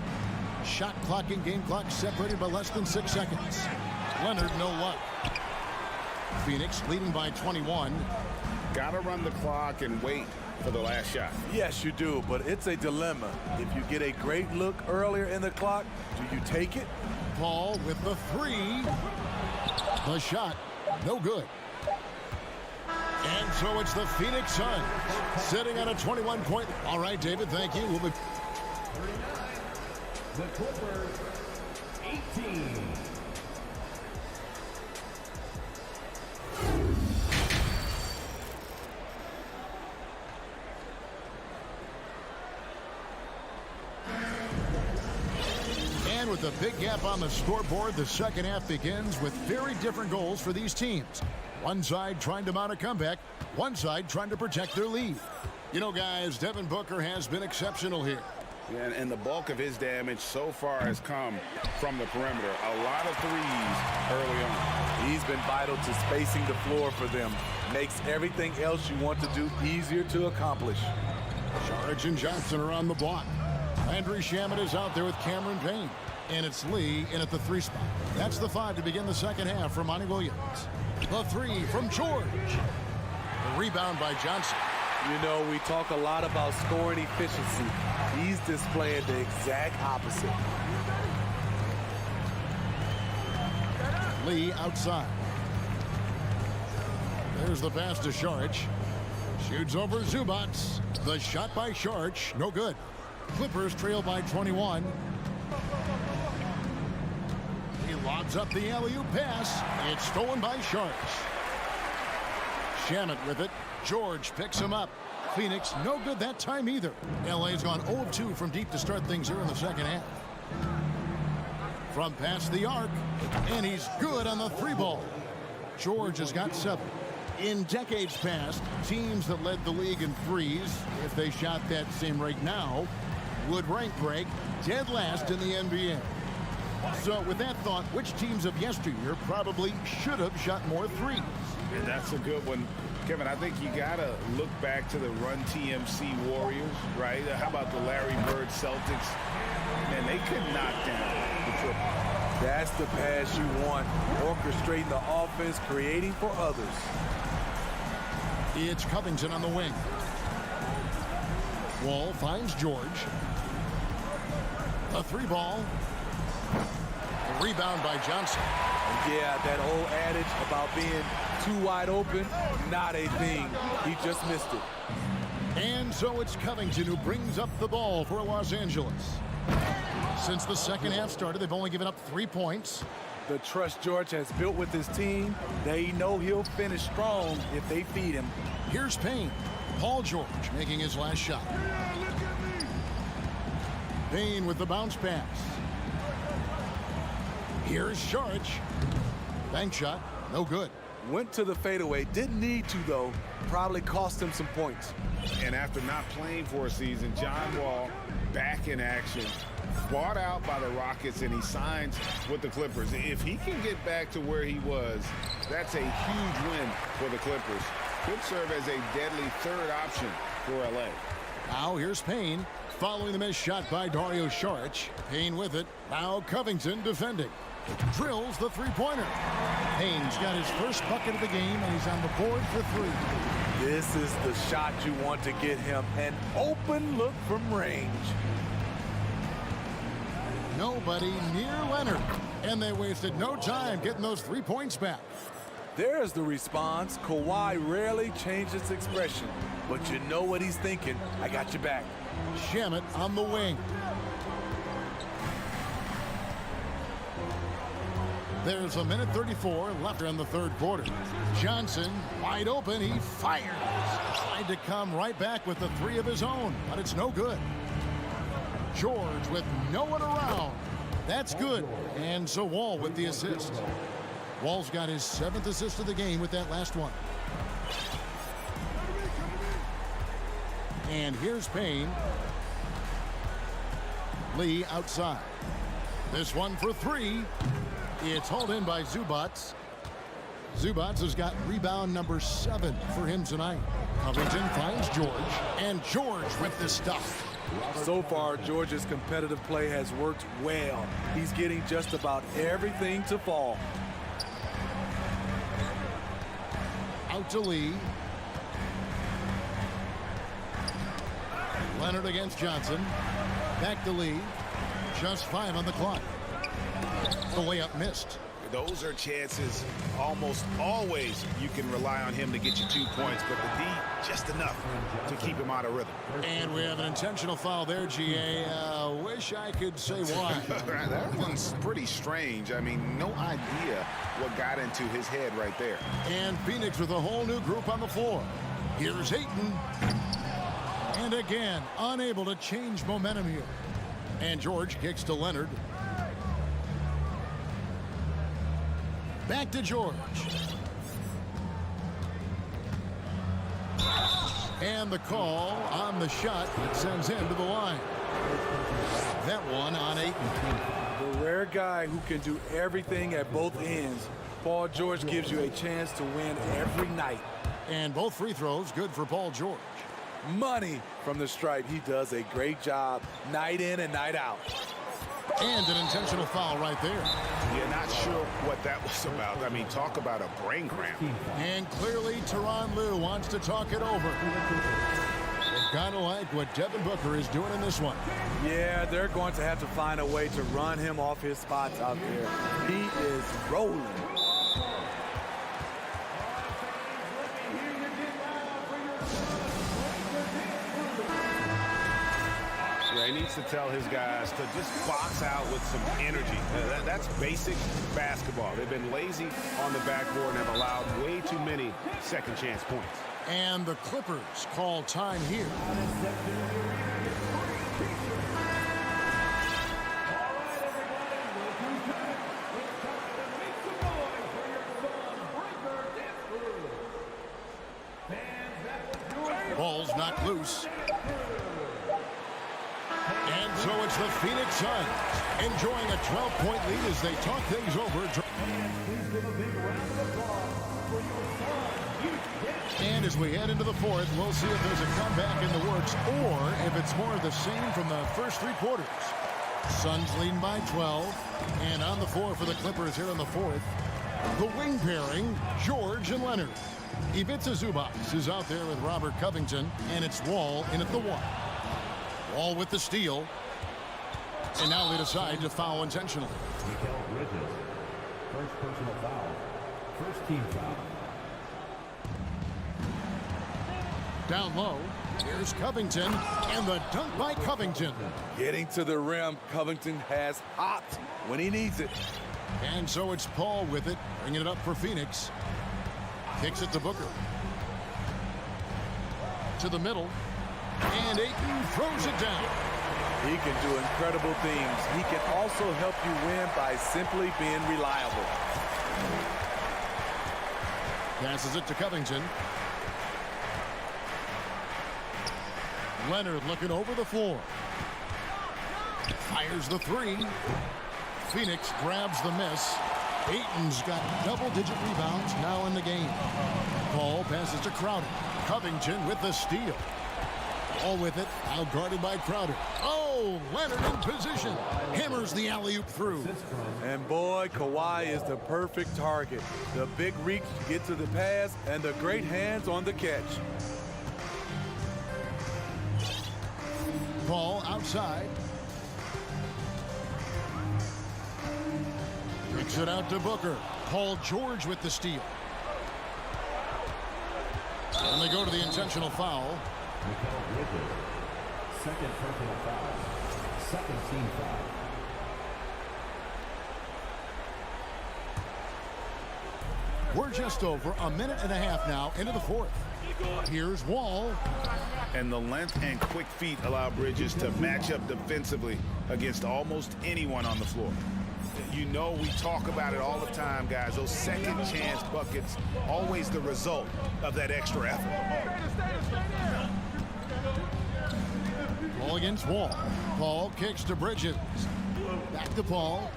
Shot clock and game clock separated by less than 6 seconds. Leonard, no luck. Phoenix leading by 21. Got to run the clock and wait for the last shot. Yes, you do, but it's a dilemma. If you get a great look earlier in the clock, do you take it? Paul with the 3. The shot, no good. And so it's the Phoenix Suns sitting on a 21-point. All right, David, thank you. We'll be... The Clippers, 18. And with a big gap on the scoreboard, the second half begins with very different goals for these teams. One side trying to mount a comeback, one side trying to protect their lead. You know, guys, Devin Booker has been exceptional here. And the bulk of his damage so far has come from the perimeter. A lot of threes early on. He's been vital to spacing the floor for them. Makes everything else you want to do easier to accomplish. Saric and Johnson are on the block. Landry Shamet is out there with Cameron Payne. And it's Lee in at the 3 spot. That's the 5 to begin the second half for Monty Williams. The 3 from George. The rebound by Johnson. You know, we talk a lot about scoring efficiency. He's displaying the exact opposite. Lee outside. There's the pass to Saric. Shoots over Zubac. The shot by Saric, no good. Clippers trail by 21. He lobs up the alley-oop pass. It's stolen by Saric. Shamet with it. George picks him up. Phoenix, no good that time either. LA's gone 0-2 from deep to start things here in the second half. From past the arc, and he's good on the 3 ball. George has got 7. In decades past, teams that led the league in threes, if they shot that same rate now, would rank Greg dead last in the NBA. So with that thought, which teams of yesteryear probably should have shot more threes? And that's a good one. Kevin, I think you got to look back to the Run TMC Warriors, right? How about the Larry Bird Celtics? Man, they could knock down the triple. That's the pass you want. Orchestrating the offense, creating for others. It's Covington on the wing. Wall finds George. A 3 ball. A rebound by Johnson. Yeah, that old adage about being too wide open, not a thing. He just missed it. And so it's Covington who brings up the ball for Los Angeles. Since the second half started, they've only given up 3 points. The trust George has built with his team, they know he'll finish strong if they feed him. Here's Payne. Paul George making his last shot. Payne with the bounce pass. Here's Saric. Bank shot, no good. Went to the fadeaway. Didn't need to, though. Probably cost him some points. And after not playing for a season, John Wall back in action. Bought out by the Rockets, and he signs with the Clippers. If he can get back to where he was, that's a huge win for the Clippers. Could serve as a deadly third option for LA. Now here's Payne following the missed shot by Dario Saric. Payne with it. Now Covington defending. Drills the three-pointer. Payne's got his first bucket of the game, and he's on the board for three. This is the shot you want to get him. An open look from range. Nobody near Leonard. And they wasted no time getting those 3 points back. There's the response. Kawhi rarely changes expression, but you know what he's thinking. I got your back. Shamet on the wing. There's a minute 34 left in the third quarter. Johnson wide open. He fires. Tried to come right back with the three of his own, but it's no good. George with no one around. That's good. And so Wall with the assist. Wall's got his 7th assist of the game with that last one. And here's Payne. Lee outside. This one for three. It's hauled in by Zubats. Zubats has got rebound number 7 for him tonight. Covington finds George, and George with the stop. So far, George's competitive play has worked well. He's getting just about everything to fall. Out to Lee. Leonard against Johnson. Back to Lee. Just 5 on the clock. The layup missed. Those are chances almost always you can rely on him to get you 2 points, but the D just enough to keep him out of rhythm. And we have an intentional foul there, GA. Wish I could say why. That one's pretty strange. I mean, no idea what got into his head right there. And Phoenix with a whole new group on the floor. Here's Ayton. And again, unable to change momentum here. And George kicks to Leonard. Back to George. And the call on the shot that sends him to the line. That one on Ayton. The rare guy who can do everything at both ends. Paul George gives you a chance to win every night. And both free throws good for Paul George. Money from the stripe. He does a great job night in and night out. And an intentional foul right there. You're not sure what that was about. I mean, talk about a brain cramp. And clearly, Tyronn Lue wants to talk it over. Kind of like what Devin Booker is doing in this one. Yeah, they're going to have to find a way to run him off his spots out there. He is rolling. Yeah, he needs to tell his guys to just box out with some energy. That's basic basketball. They've been lazy on the backboard and have allowed way too many second chance points. And the Clippers call time here. Ball's knocked loose. And so it's the Phoenix Suns enjoying a 12-point lead as they talk things over. And as we head into the fourth, we'll see if there's a comeback in the works or if it's more of the same from the first 3 quarters. Suns leading by 12. And on the floor for the Clippers here in the fourth, the wing pairing, George and Leonard. Ivica Zubac is out there with Robert Covington, and it's Wall in at the 1. Wall with the steal. And now they decide to foul intentionally. First personal foul. First team foul. Down low, here's Covington, and the dunk by Covington. Getting to the rim, Covington has hopped when he needs it. And so it's Paul with it, bringing it up for Phoenix. Kicks it to Booker. To the middle, and Ayton throws it down. He can do incredible things. He can also help you win by simply being reliable. Passes it to Covington. Leonard looking over the floor. Fires the three. Phoenix grabs the miss. Ayton's got double-digit rebounds now in the game. Paul passes to Crowder. Covington with the steal. All with it, out guarded by Crowder. Oh, Leonard in position. Hammers the alley-oop through. And boy, Kawhi is the perfect target. The big reach to get to the pass and the great hands on the catch. Paul outside. Kicks it out to Booker. Paul George with the steal. And they go to the intentional foul. Second personal foul. Second team foul. We're just over a minute and a half now into the fourth. Here's Wall. And the length and quick feet allow Bridges to match up defensively against almost anyone on the floor. You know, we talk about it all the time, guys. Those second chance buckets, always the result of that extra effort. Ball against Wall. Paul kicks to Bridges. Back to Paul.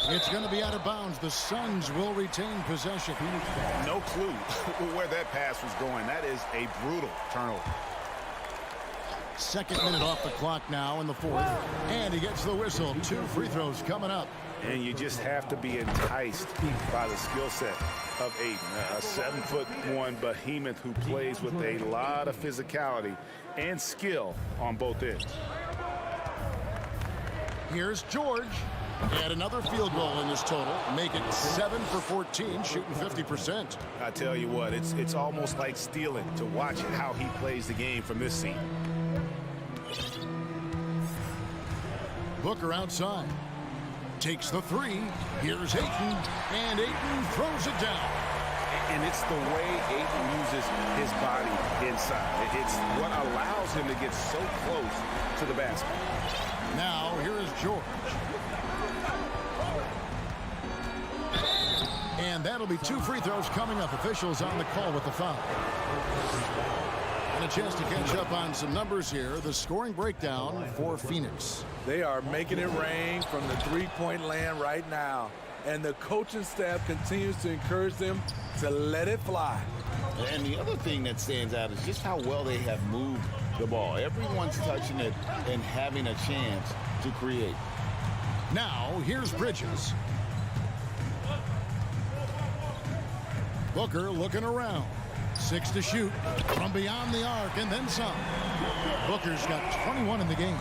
It's going to be out of bounds. The Suns will retain possession. No clue where that pass was going. That is a brutal turnover. Second minute off the clock now in the fourth. And he gets the whistle. 2 free throws coming up. And you just have to be enticed by the skill set of Ayton, a 7'1" behemoth who plays with a lot of physicality and skill on both ends. Here's George. And another field goal in this total. Make it 7 for 14, shooting 50%. I tell you what, it's almost like stealing to watch how he plays the game from this seat. Booker outside. Takes the three. Here's Ayton. And Ayton throws it down. And it's the way Ayton uses his body inside. It's what allows him to get so close to the basket. Now, here is George. And that'll be 2 free throws coming up. Officials on the call with the foul. And a chance to catch up on some numbers here. The scoring breakdown for Phoenix. They are making it rain from the three-point land right now. And the coaching staff continues to encourage them to let it fly. And the other thing that stands out is just how well they have moved the ball. Everyone's touching it and having a chance to create. Now, here's Bridges. Booker looking around. 6 to shoot from beyond the arc and then some. Booker's got 21 in the game.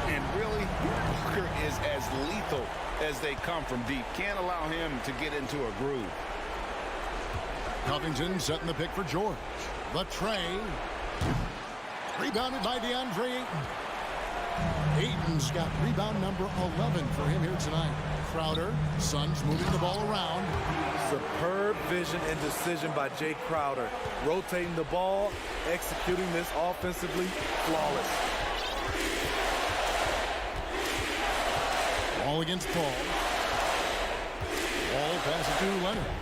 And really, Booker is as lethal as they come from deep. Can't allow him to get into a groove. Covington setting the pick for George. The tray. Rebounded by DeAndre Ayton. Ayton's got rebound number 11 for him here tonight. Crowder, Suns moving the ball around. Superb vision and decision by Jay Crowder. Rotating the ball, executing this offensively flawless. Ball against Paul. Ball passes to Leonard.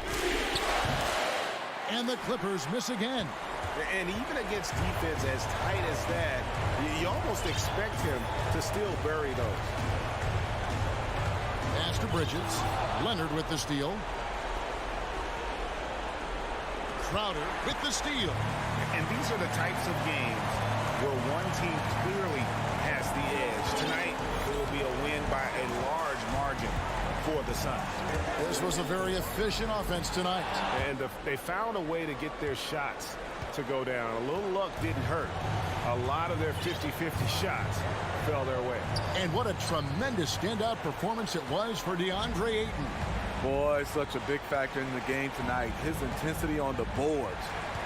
And the Clippers miss again. And even against defense as tight as that, you almost expect him to still bury those. Pass to Bridges. Leonard with the steal. Crowder with the steal. And these are the types of games where one team clearly has the edge. Tonight, it will be a win by a large margin for the Suns. This was a very efficient offense tonight. And they found a way to get their shots to go down. A little luck didn't hurt. A lot of their 50-50 shots fell their way. And what a tremendous standout performance it was for DeAndre Ayton. Boy, such a big factor in the game tonight. His intensity on the boards.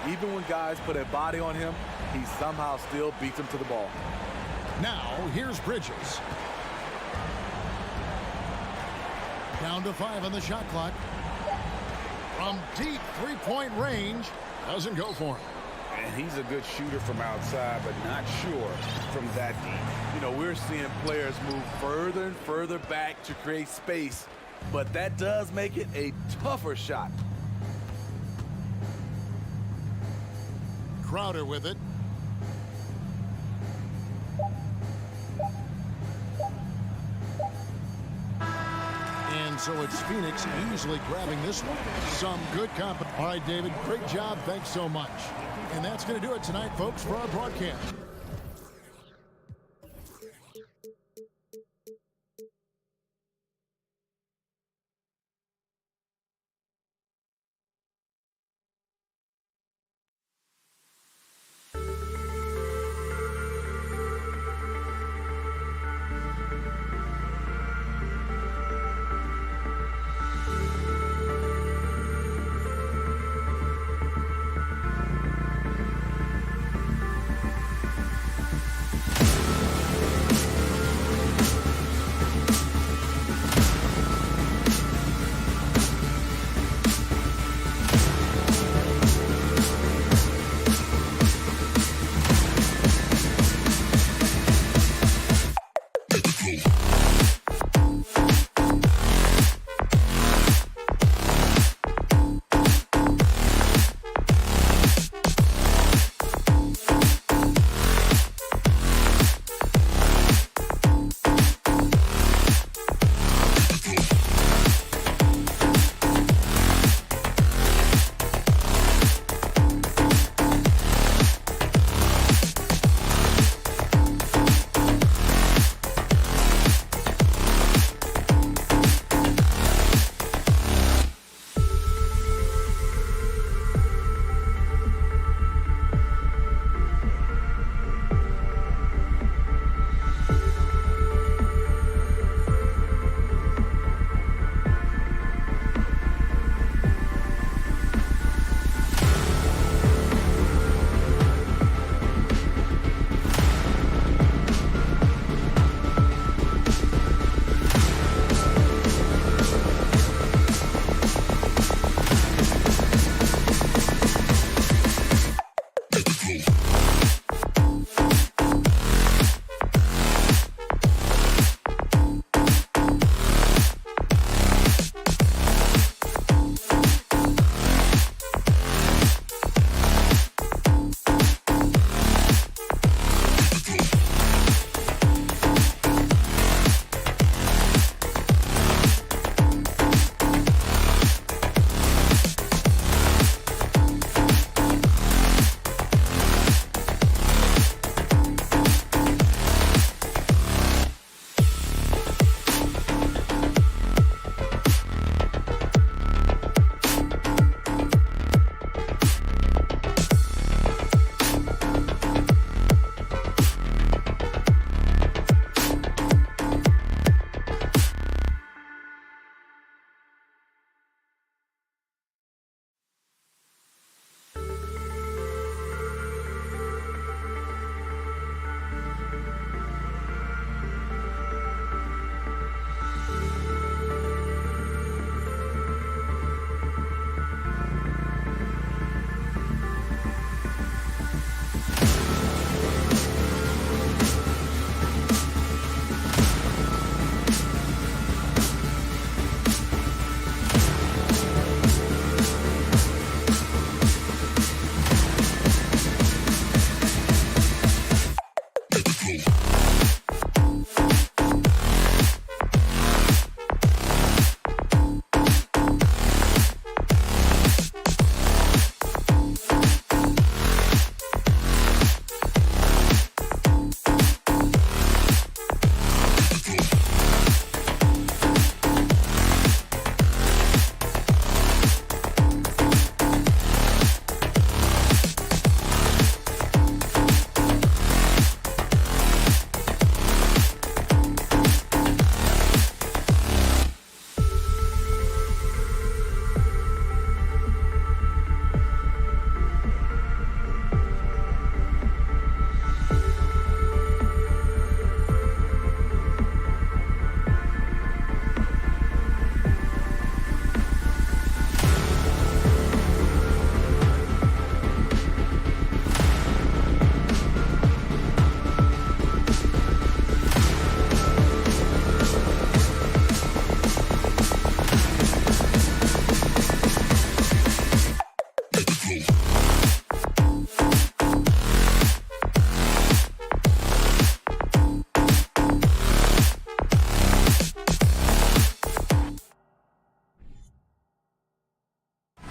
Even when guys put a body on him, he somehow still beats them to the ball. Now, here's Bridges. Down to 5 on the shot clock. From deep three-point range, doesn't go for him. And he's a good shooter from outside, but not sure from that deep. You know, we're seeing players move further and further back to create space, but that does make it a tougher shot. Crowder with it. And so it's Phoenix easily grabbing this one. Some good comp. All right, David, great job. Thanks so much. And that's going to do it tonight, folks, for our broadcast.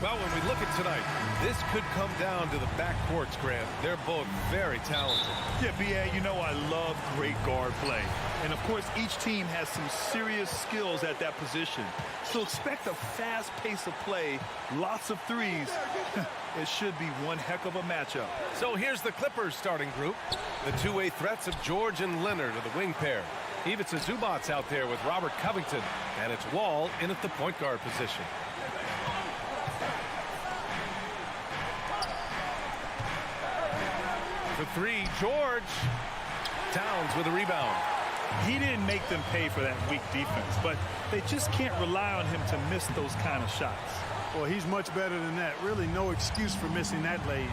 Well, when we look at tonight, this could come down to the backcourts, Grant. They're both very talented. Yeah, B.A., you know I love great guard play. And, of course, each team has some serious skills at that position. So expect a fast pace of play, lots of threes. It should be one heck of a matchup. So here's the Clippers starting group. The two-way threats of George and Leonard are the wing pair. Ivica Zubac's out there with Robert Covington. And it's Wall in at the point guard position. For three, George. Towns with a rebound. He didn't make them pay for that weak defense, but they just can't rely on him to miss those kind of shots. Well, he's much better than that. Really no excuse for missing that lay.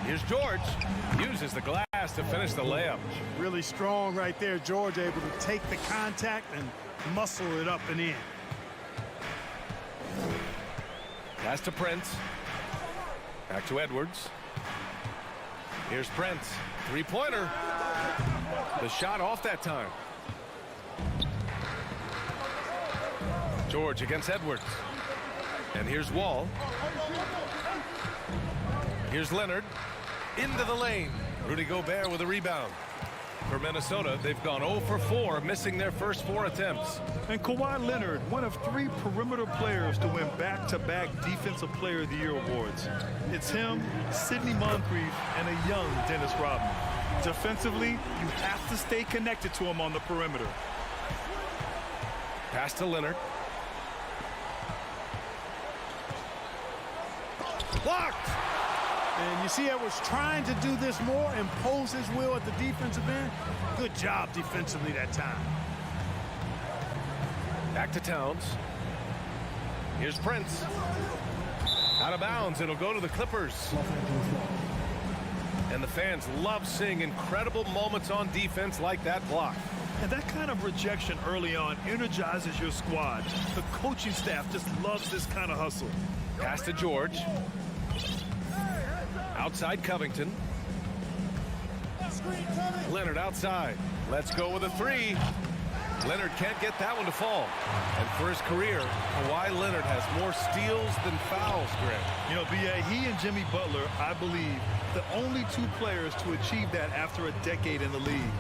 Here's George. Uses the glass to finish the layup. Really strong right there. George able to take the contact and muscle it up and in. Pass to Prince. Back to Edwards. Here's Prince. Three-pointer. The shot off that time. George against Edwards. And here's Wall. Here's Leonard. Into the lane. Rudy Gobert with a rebound. For Minnesota, they've gone 0 for 4, missing their first 4 attempts. And Kawhi Leonard, one of 3 perimeter players to win back-to-back Defensive Player of the Year awards. It's him, Sidney Moncrief, and a young Dennis Rodman. Defensively, you have to stay connected to him on the perimeter. Pass to Leonard. Blocked! And you see Edwards trying to do this more, impose his will at the defensive end. Good job defensively that time. Back to Towns. Here's Prince. Out of bounds. It'll go to the Clippers. And the fans love seeing incredible moments on defense like that block. And that kind of rejection early on energizes your squad. The coaching staff just loves this kind of hustle. Pass to George. Outside Covington. Leonard outside. Let's go with a 3. Leonard can't get that one to fall. And for his career, Kawhi Leonard has more steals than fouls, Greg. You know, B.A., he and Jimmy Butler, I believe, the only 2 players to achieve that after a decade in the league.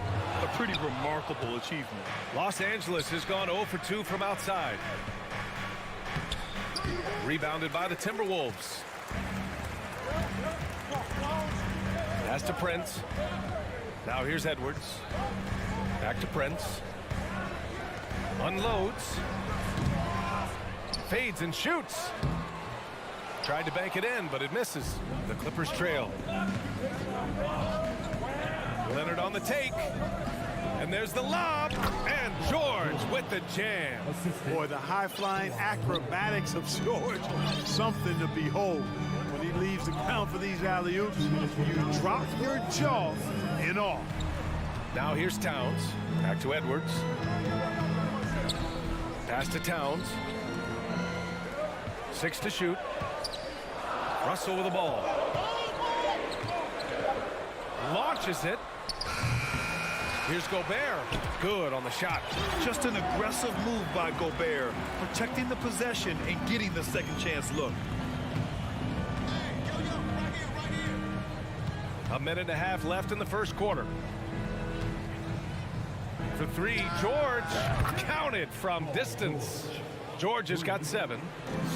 A pretty remarkable achievement. Los Angeles has gone 0 for 2 from outside. Rebounded by the Timberwolves. Pass to Prince. Now here's Edwards. Back to Prince. Unloads. Fades and shoots. Tried to bank it in, but it misses. The Clippers trail. Leonard on the take. And there's the lob. And George with the jam. Boy, the high-flying acrobatics of George. Something to behold. When he leaves the ground for these alley-oops, you drop your jaw in awe. Now here's Towns. Back to Edwards. Pass to Towns. 6 to shoot. Russell with the ball. Launches it. Here's Gobert. Good on the shot. Just an aggressive move by Gobert, protecting the possession and getting the second chance look. A minute and a half left in the first quarter. For 3, George counted from distance. George has got 7.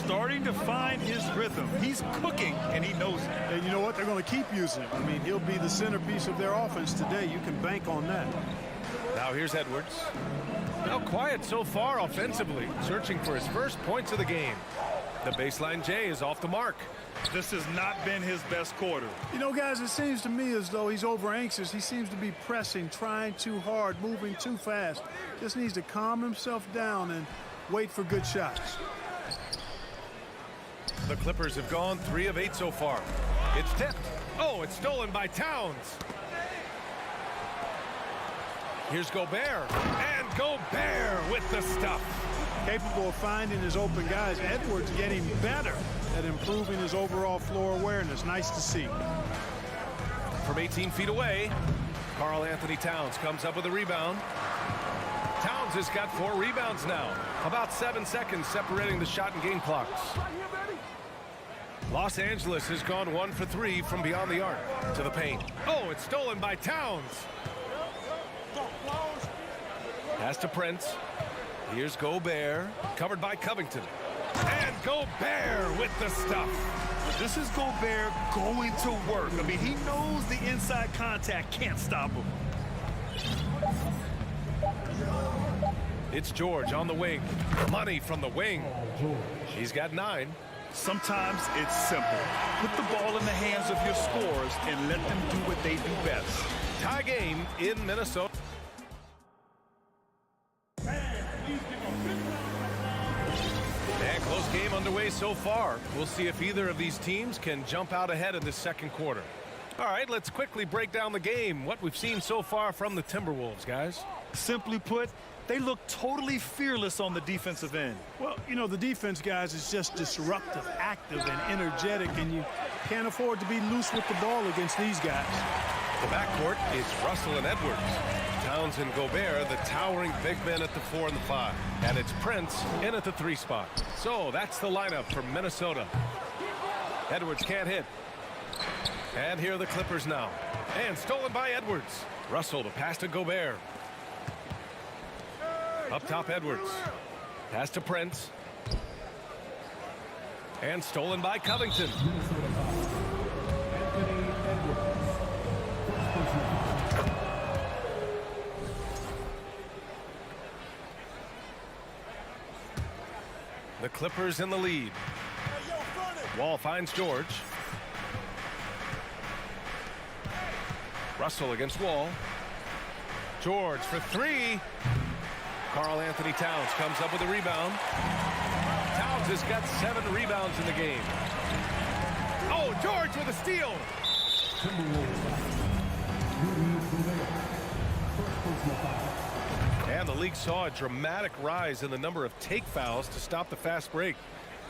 Starting to find his rhythm. He's cooking, and he knows it. And you know what? They're going to keep using him. I mean, he'll be the centerpiece of their offense today. You can bank on that. Now here's Edwards. Now quiet so far offensively, searching for his first points of the game. The baseline J is off the mark. This has not been his best quarter. You know, guys, it seems to me as though he's over anxious. He seems to be pressing, trying too hard, moving too fast. Just needs to calm himself down and wait for good shots. The Clippers have gone 3 of 8 so far. It's tipped. Oh, it's stolen by Towns. Here's Gobert. And Gobert with the stuff. Capable of finding his open guys. Edwards getting better at improving his overall floor awareness. Nice to see. From 18 feet away, Karl Anthony Towns comes up with a rebound. Towns Towns has got 4 rebounds now. About 7 seconds separating the shot and game clocks. Los Angeles has gone 1 for 3 from beyond the arc to the paint. Oh, it's stolen by Towns. Pass to Prince. Here's Gobert, covered by Covington. And Gobert with the stuff. This is Gobert going to work. I mean, he knows the inside contact can't stop him. It's George on the wing. Money from the wing. He's got 9. Sometimes it's simple. Put the ball in the hands of your scorers and let them do what they do best. Tie game in Minnesota. And close game underway so far. We'll see if either of these teams can jump out ahead in this second quarter. All right, let's quickly break down the game. What we've seen so far from the Timberwolves, guys. Simply put, they look totally fearless on the defensive end. Well, you know, the defense, guys, is just disruptive, active, and energetic, and you can't afford to be loose with the ball against these guys. The backcourt is Russell and Edwards. Towns and Gobert, the towering big men at the 4 and the 5. And it's Prince in at the 3 spot. So that's the lineup for Minnesota. Edwards can't hit. And here are the Clippers now. And stolen by Edwards. Russell to pass to Gobert. Up top, Edwards. Pass to Prince. And stolen by Covington. The Clippers in the lead. Wall finds George. Russell against Wall. George for 3. Karl Anthony Towns comes up with a rebound. Towns has got 7 rebounds in the game. Oh, George with a steal. And the league saw a dramatic rise in the number of take fouls to stop the fast break.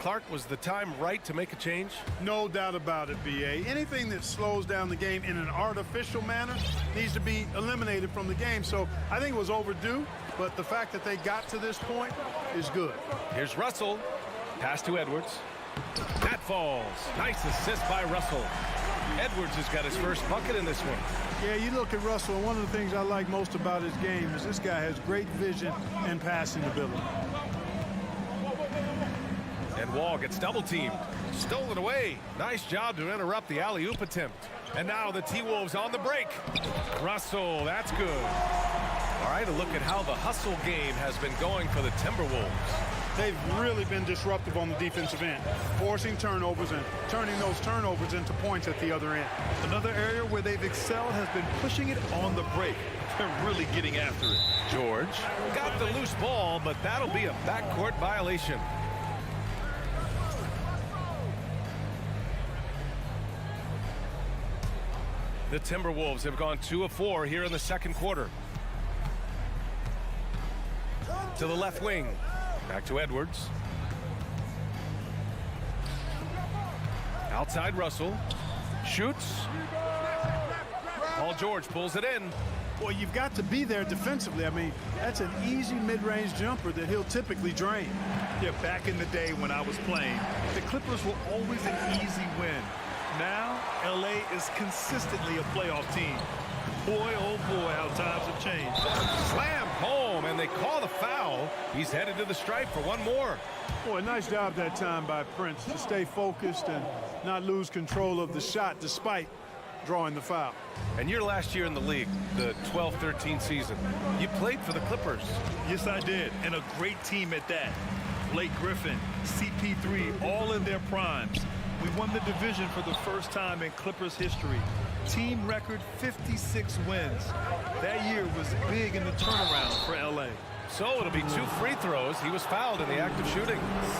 Clark, was the time right to make a change? No doubt about it, B.A. Anything that slows down the game in an artificial manner needs to be eliminated from the game. So I think it was overdue, but the fact that they got to this point is good. Here's Russell. Pass to Edwards. That falls. Nice assist by Russell. Edwards has got his first bucket in this one. Yeah, you look at Russell, and one of the things I like most about his game is this guy has great vision and passing ability. And Wall gets double-teamed. Stolen away. Nice job to interrupt the alley-oop attempt. And now the T-Wolves on the break. Russell, that's good. All right, a look at how the hustle game has been going for the Timberwolves. They've really been disruptive on the defensive end, forcing turnovers and turning those turnovers into points at the other end. Another area where they've excelled has been pushing it on the break. They're really getting after it. George got the loose ball, but that'll be a backcourt violation. The Timberwolves have gone 2 of 4 here in the second quarter. To the left wing. Back to Edwards. Outside Russell. Shoots. Paul George pulls it in. Well, you've got to be there defensively. I mean, that's an easy mid-range jumper that he'll typically drain. Yeah, back in the day when I was playing, the Clippers were always an easy win. Now, LA is consistently a playoff team. Boy, oh boy, how times have changed. Slam home, and they call the foul. He's headed to the stripe for one more. Boy, nice job that time by Prince to stay focused and not lose control of the shot despite drawing the foul. And your last year in the league, the 12-13 season, you played for the Clippers. Yes, I did, and a great team at that. Blake Griffin, CP3, all in their primes. We won the division for the first time in Clippers history. Team record 56 wins. That year was big in the turnaround for LA. So it'll be 2 free throws. He was fouled in the act of shooting.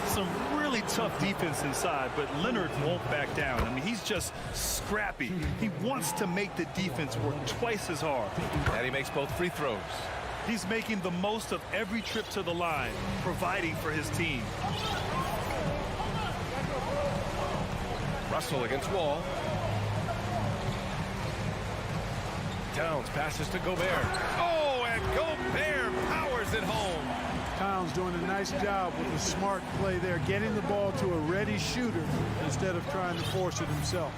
Some really tough defense inside, but Leonard won't back down. I mean, he's just scrappy. He wants to make the defense work twice as hard. And he makes both free throws. He's making the most of every trip to the line, providing for his team. Russell against Wall. Towns passes to Gobert. Oh, and Gobert powers it home. Towns doing a nice job with the smart play there, getting the ball to a ready shooter instead of trying to force it himself.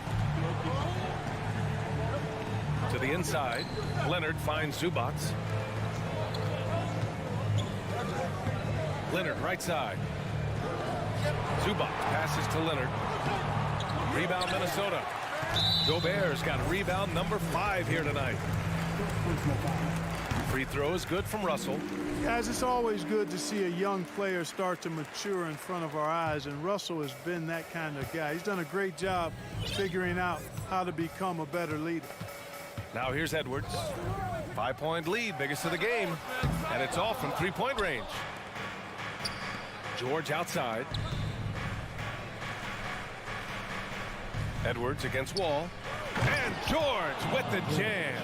To the inside, Leonard finds Zubac. Leonard right side. Zubac passes to Leonard. Rebound Minnesota. Gobert's got rebound number 5 here tonight. Free throw is good from Russell. Guys, it's always good to see a young player start to mature in front of our eyes, and Russell has been that kind of guy. He's done a great job figuring out how to become a better leader. Now here's Edwards. 5-point lead, biggest of the game, and it's all from 3-point range. George outside. Edwards against Wall. And George with the jam.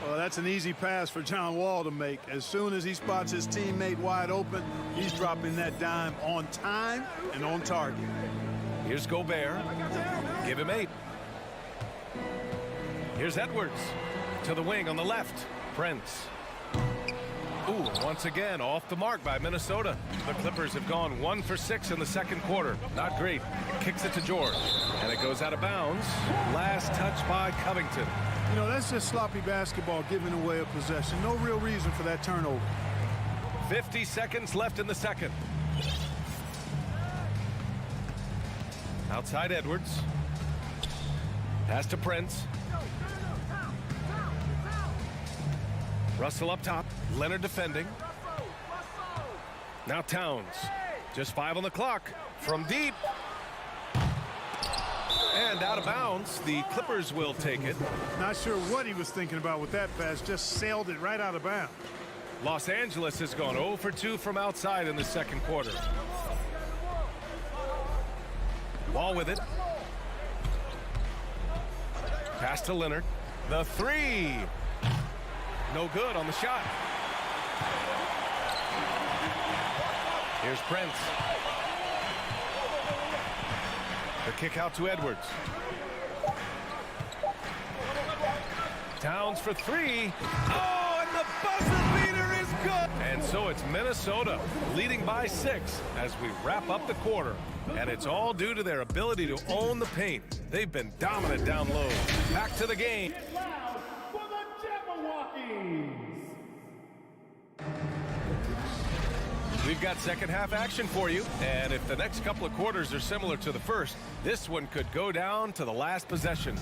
Well, that's an easy pass for John Wall to make. As soon as he spots his teammate wide open, he's dropping that dime on time and on target. Here's Gobert. Give him 8. Here's Edwards. To the wing on the left. Prince. Ooh, once again, off the mark by Minnesota. The Clippers have gone 1 for 6 in the second quarter. Not great. Kicks it to George. And it goes out of bounds. Last touch by Covington. You know, that's just sloppy basketball, giving away a possession. No real reason for that turnover. 50 seconds left in the second. Outside Edwards. Pass to Prince. Russell up top. Leonard defending. Now Towns. Just 5 on the clock. From deep. And out of bounds. The Clippers will take it. Not sure what he was thinking about with that pass. Just sailed it right out of bounds. Los Angeles has gone 0 for 2 from outside in the second quarter. Ball with it. Pass to Leonard. The 3. No good on the shot. Here's Prince. The kick out to Edwards. Towns for 3. Oh, and the buzzer beater is good. And so it's Minnesota leading by 6 as we wrap up the quarter. And it's all due to their ability to own the paint. They've been dominant down low. Back to the game. We've got second half action for you, and if the next couple of quarters are similar to the first, this one could go down to the last possession.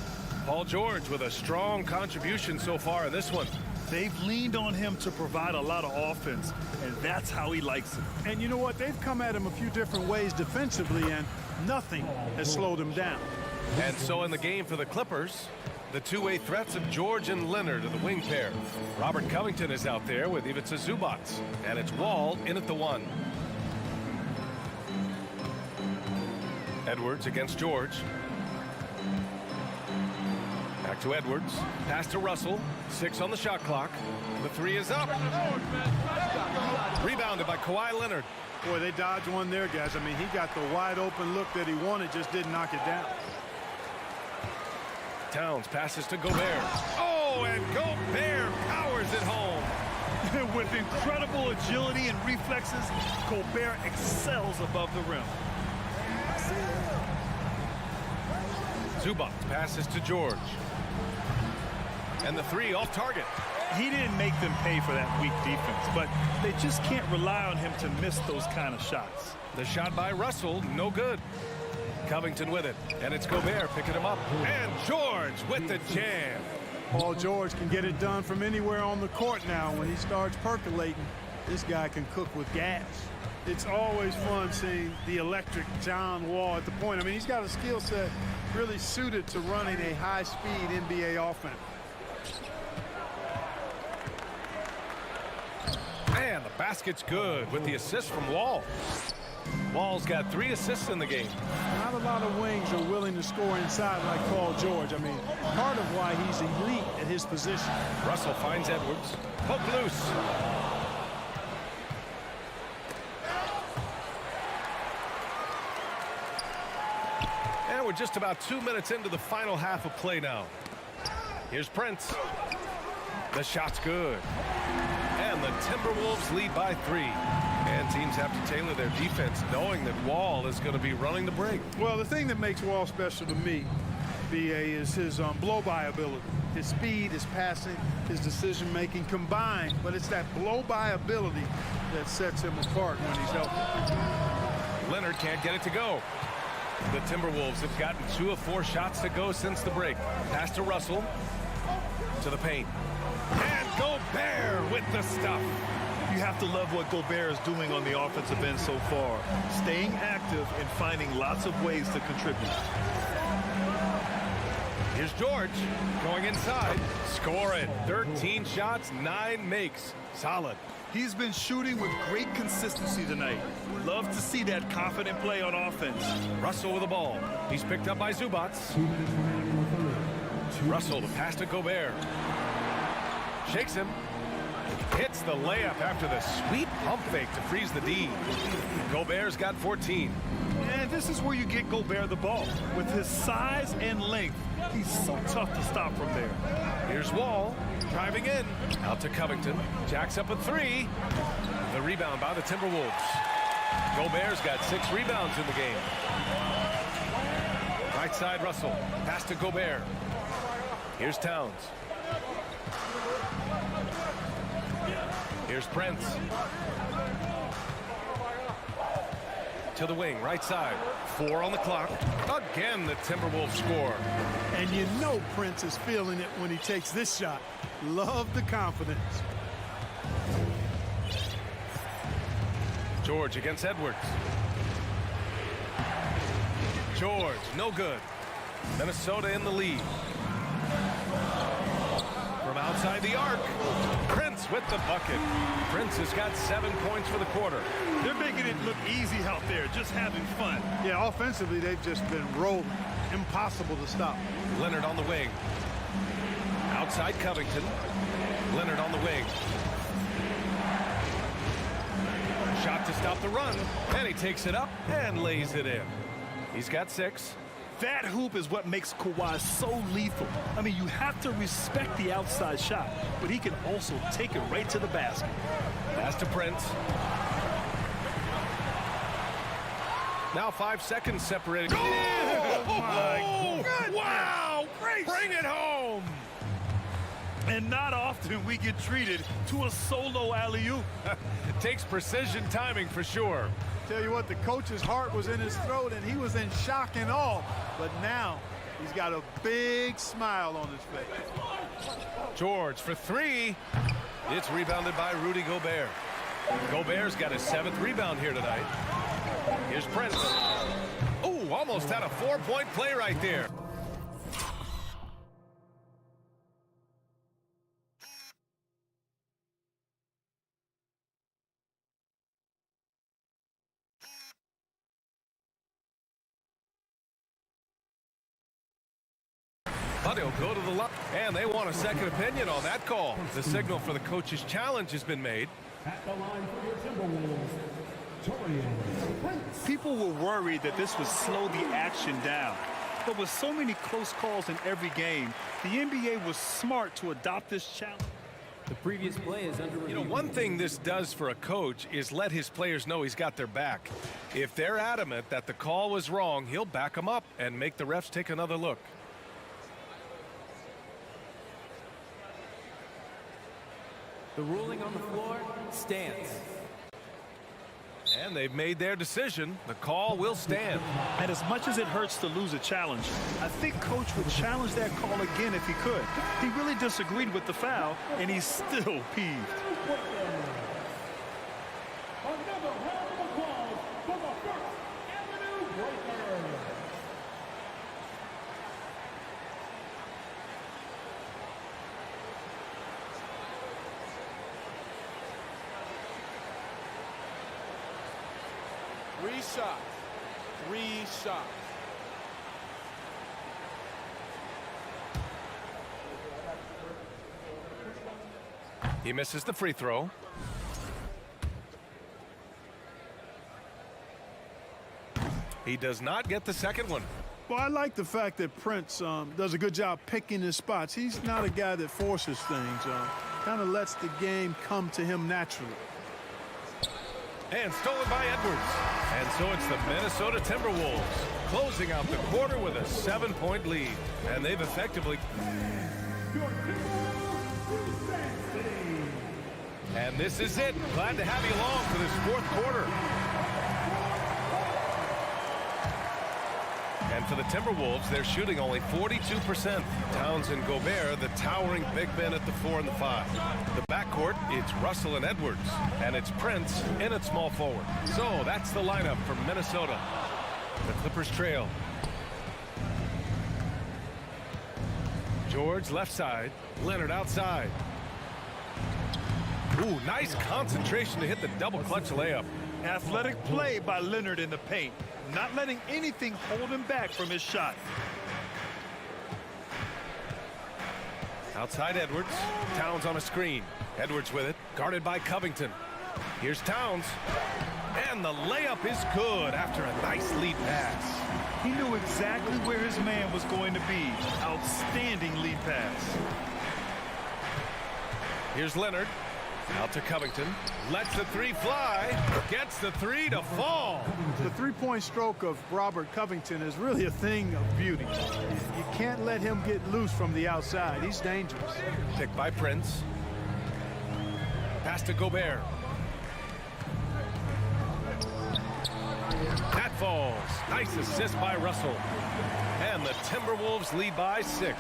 Paul George with a strong contribution so far in this one. They've leaned on him to provide a lot of offense, and that's how he likes it. And you know what? They've come at him a few different ways defensively, and nothing has slowed him down. And so in the game for the Clippers, the two-way threats of George and Leonard are the wing pair. Robert Covington is out there with Ivica Zubac, and it's Wall in at the 1. Edwards against George. Back to Edwards. Pass to Russell. 6 on the shot clock. The 3 is up. Rebounded by Kawhi Leonard. Boy, they dodged one there, guys. I mean, he got the wide open look that he wanted, just didn't knock it down. Towns passes to Gobert. Oh, and Gobert powers it home. With incredible agility and reflexes, Gobert excels above the rim. Zubac passes to George. And the 3 off target. He didn't make them pay for that weak defense, but they just can't rely on him to miss those kind of shots. The shot by Russell, no good. Covington with it, and it's Gobert picking him up. And George with the jam. Paul George can get it done from anywhere on the court now. When he starts percolating, this guy can cook with gas. It's always fun seeing the electric John Wall at the point. I mean, he's got a skill set really suited to running a high-speed NBA offense. And the basket's good with the assist from Wall. Wall's got 3 assists in the game. Not a lot of wings are willing to score inside like Paul George. I mean, part of why he's elite at his position. Russell finds Edwards. Poke loose. And we're just about 2 minutes into the final half of play now. Here's Prince. The shot's good. And the Timberwolves lead by 3. And teams have to tailor their defense knowing that Wall is going to be running the break. Well, the thing that makes Wall special to me, BA, is his blow-by ability. His speed, his passing, his decision-making combined, but it's that blow-by ability that sets him apart when he's healthy. Leonard can't get it to go. The Timberwolves have gotten 2 of 4 shots to go since the break. Pass to Russell. To the paint. And Gobert with the stuff. You have to love what Gobert is doing on the offensive end so far. Staying active and finding lots of ways to contribute. Here's George going inside. Score it. 13 shots, 9 makes. Solid. He's been shooting with great consistency tonight. Love to see that confident play on offense. Russell with the ball. He's picked up by Zubats. Russell to pass to Gobert. Shakes him. Hits the layup after the sweet pump fake to freeze the D. Gobert's got 14. And this is where you get Gobert the ball. With his size and length, he's so tough to stop from there. Here's Wall driving in. Out to Covington. Jacks up a 3. The rebound by the Timberwolves. Gobert's got 6 rebounds in the game. Right side Russell. Pass to Gobert. Here's Towns. Here's Prince. To the wing, right side. 4 on the clock. Again, the Timberwolves score. And you know Prince is feeling it when he takes this shot. Love the confidence. George against Edwards. George, no good. Minnesota in the lead. From outside the arc, Prince with the bucket. Prince has got 7 points for the quarter. They're making it look easy out there, just having fun. Yeah, offensively, they've just been rolling. Impossible to stop. Leonard on the wing. Outside Covington. Leonard on the wing. Shot to stop the run. And he takes it up and lays it in. He's got 6. That hoop is what makes Kawhi so lethal. I mean, you have to respect the outside shot, but he can also take it right to the basket. Pass to Prince. Now 5 seconds separated. Oh, my goodness. Wow! Bring it home! And not often we get treated to a solo alley-oop. Takes precision timing for sure. Tell you what, the coach's heart was in his throat and he was in shock and awe. But now he's got a big smile on his face. George for 3. It's rebounded by Rudy Gobert. Gobert's got his 7th rebound here tonight. Here's Prince. Oh, almost had a 4-point play right there. But he'll go to the line, and they want a second opinion on that call. The signal for the coach's challenge has been made. At the line for your Timberwolves, Torian Prince. People were worried that this would slow the action down. But with so many close calls in every game, the NBA was smart to adopt this challenge. The previous play is under review. You know, one thing this does for a coach is let his players know he's got their back. If they're adamant that the call was wrong, he'll back them up and make the refs take another look. The ruling on the floor stands. And they've made their decision. The call will stand. And as much as it hurts to lose a challenge, I think Coach would challenge that call again if he could. He really disagreed with the foul, and he's still peeved. Another round of applause for the First Avenue Breaker. Three shots. He misses the free throw. He does not get the second one. Well, I like the fact that Prince does a good job picking his spots. He's not a guy that forces things. kind of lets the game come to him naturally. And stolen by Edwards. And so it's the Minnesota Timberwolves closing out the quarter with a 7-point lead. And they've effectively... And this is it. Glad to have you along for this fourth quarter. And for the Timberwolves, they're shooting only 42%. Towns and Gobert, the towering big men at the 4 and the 5. The backcourt, it's Russell and Edwards. And it's Prince in at small forward. So that's the lineup for Minnesota. The Clippers trail. George left side. Leonard outside. Ooh, nice concentration to hit the double clutch layup. Athletic play by Leonard in the paint, not letting anything hold him back from his shot. Outside Edwards. Towns on a screen. Edwards with it, guarded by Covington. Here's Towns. And the layup is good after a nice lead pass. He knew exactly where his man was going to be. Outstanding lead pass. Here's Leonard. Out to Covington. Lets the three fly. Gets the three to fall. The three-point stroke of Robert Covington is really a thing of beauty. You can't let him get loose from the outside. He's dangerous. Picked by Prince. Pass to Gobert. That falls. Nice assist by Russell. And the Timberwolves lead by 6.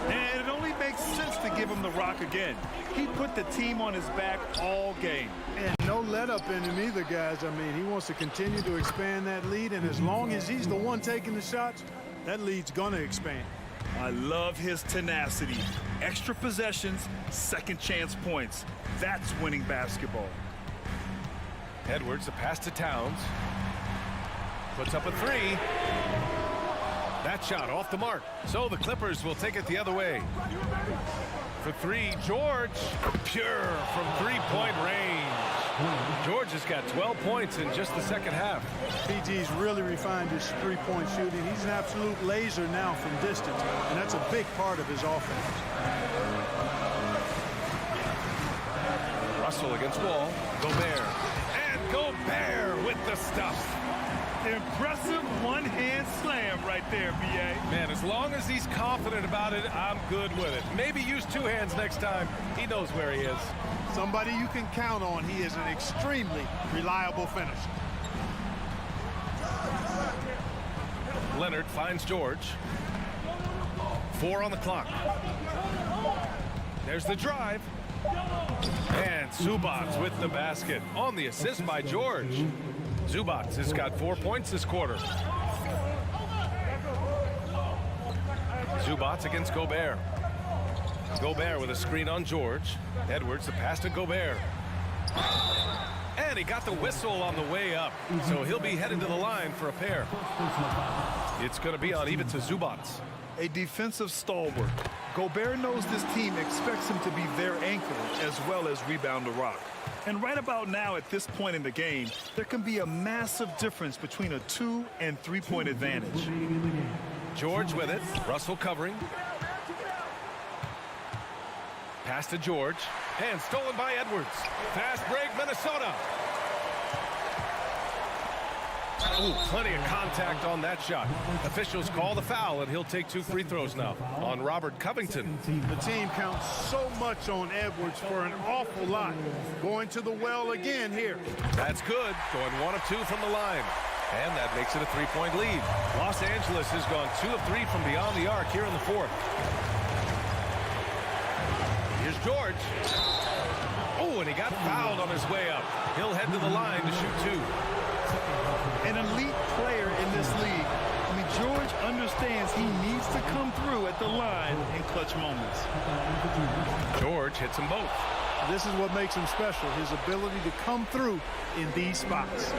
And it only makes sense to give him the rock again. He put the team on his back all game. And no let up in him either, guys. I mean, he wants to continue to expand that lead, and as long as he's the one taking the shots, that lead's gonna expand. I love his tenacity. Extra possessions, second chance points. That's winning basketball. Edwards, the pass to Towns. Puts up a three. That shot off the mark. So the Clippers will take it the other way. For three, George. Pure from three-point range. George has got 12 points in just the second half. PG's really refined his three-point shooting. He's an absolute laser now from distance, and that's a big part of his offense. Russell against Wall. Gobert. And Gobert with the stuff. Impressive one-hand slam right there, B.A. Man, as long as he's confident about it, I'm good with it. Maybe use two hands next time. He knows where he is. Somebody you can count on. He is an extremely reliable finisher. Leonard finds George. 4 on the clock. There's the drive. And Zubac with the basket on the assist by George. Zubac has got 4 points this quarter. Zubac against Gobert. Gobert with a screen on George. Edwards, the pass to Gobert. And he got the whistle on the way up. So he'll be headed to the line for a pair. It's going to be on Ivica Zubac. A defensive stalwart. Gobert knows this team expects him to be their anchor as well as rebound the rock. And right about now at this point in the game, there can be a massive difference between a 2- and 3-point advantage. George with it. Russell covering. Pass to George. And stolen by Edwards. Fast break, Minnesota. Ooh, plenty of contact on that shot. Officials call the foul, and he'll take 2 free throws now on Robert Covington. The team counts so much on Edwards for an awful lot. Going to the well again here. That's good. Going 1 of 2 from the line. And that makes it a 3-point lead. Los Angeles has gone 2 of 3 from beyond the arc here in the 4th. Here's George. Oh, and he got fouled on his way up. He'll head to the line to shoot 2. An elite player in this league. I mean, George understands he needs to come through at the line in clutch moments. George hits them both. This is what makes him special, his ability to come through in these spots.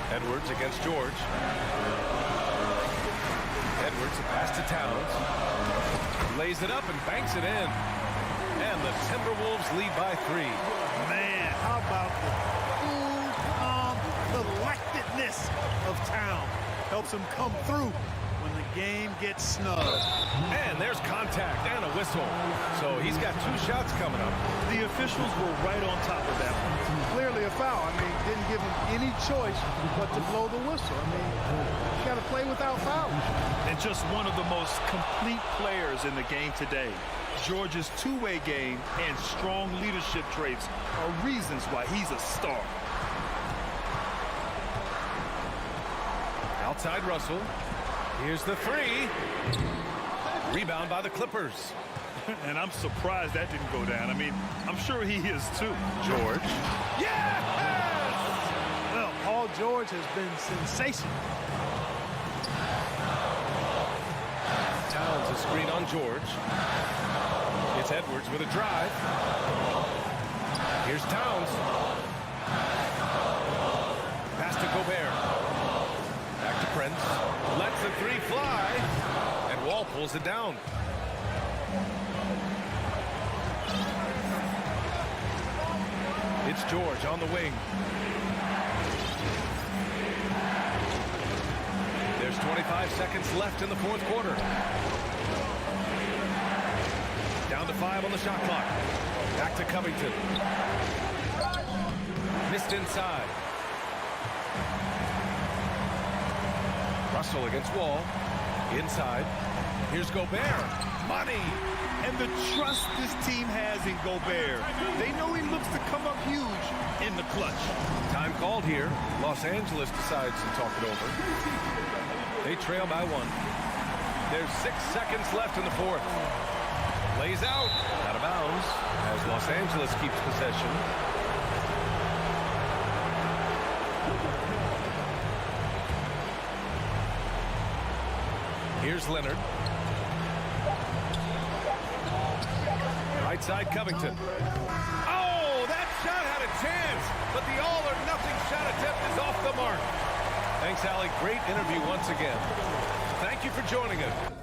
Edwards against George. Edwards, a pass to Towns. Lays it up and banks it in. And the Timberwolves lead by 3. Man, how about the cool, calm, collectedness of Town. Helps him come through when the game gets snug. And there's contact and a whistle. So he's got 2 shots coming up. The officials were right on top of that one. Clearly a foul. I mean, didn't give him any choice but to blow the whistle. I mean, you got to play without fouling. And just one of the most complete players in the game today. George's two-way game and strong leadership traits are reasons why he's a star. Outside Russell. Here's the 3. Rebound by the Clippers. And I'm surprised that didn't go down. I mean, I'm sure he is too. George. Yes! Well, Paul George has been sensational. Towns a screen on George. It's Edwards with a drive. Here's Towns. Pass to Gobert. Back to Prince. Lets the 3 fly. And Wall pulls it down. It's George on the wing. There's 25 seconds left in the 4th quarter. Down to 5 on the shot clock. Back to Covington. Missed inside. Russell against Wall. Inside. Here's Gobert. Money. And the trust this team has in Gobert. They know he looks to come up huge in the clutch. Time called here. Los Angeles decides to talk it over. They trail by 1. There's 6 seconds left in the 4th. Lays out of bounds as Los Angeles keeps possession. Here's Leonard. Right side, Covington. Oh, that shot had a chance, but the all-or-nothing shot attempt is off the mark. Thanks, Allie. Great interview once again. Thank you for joining us.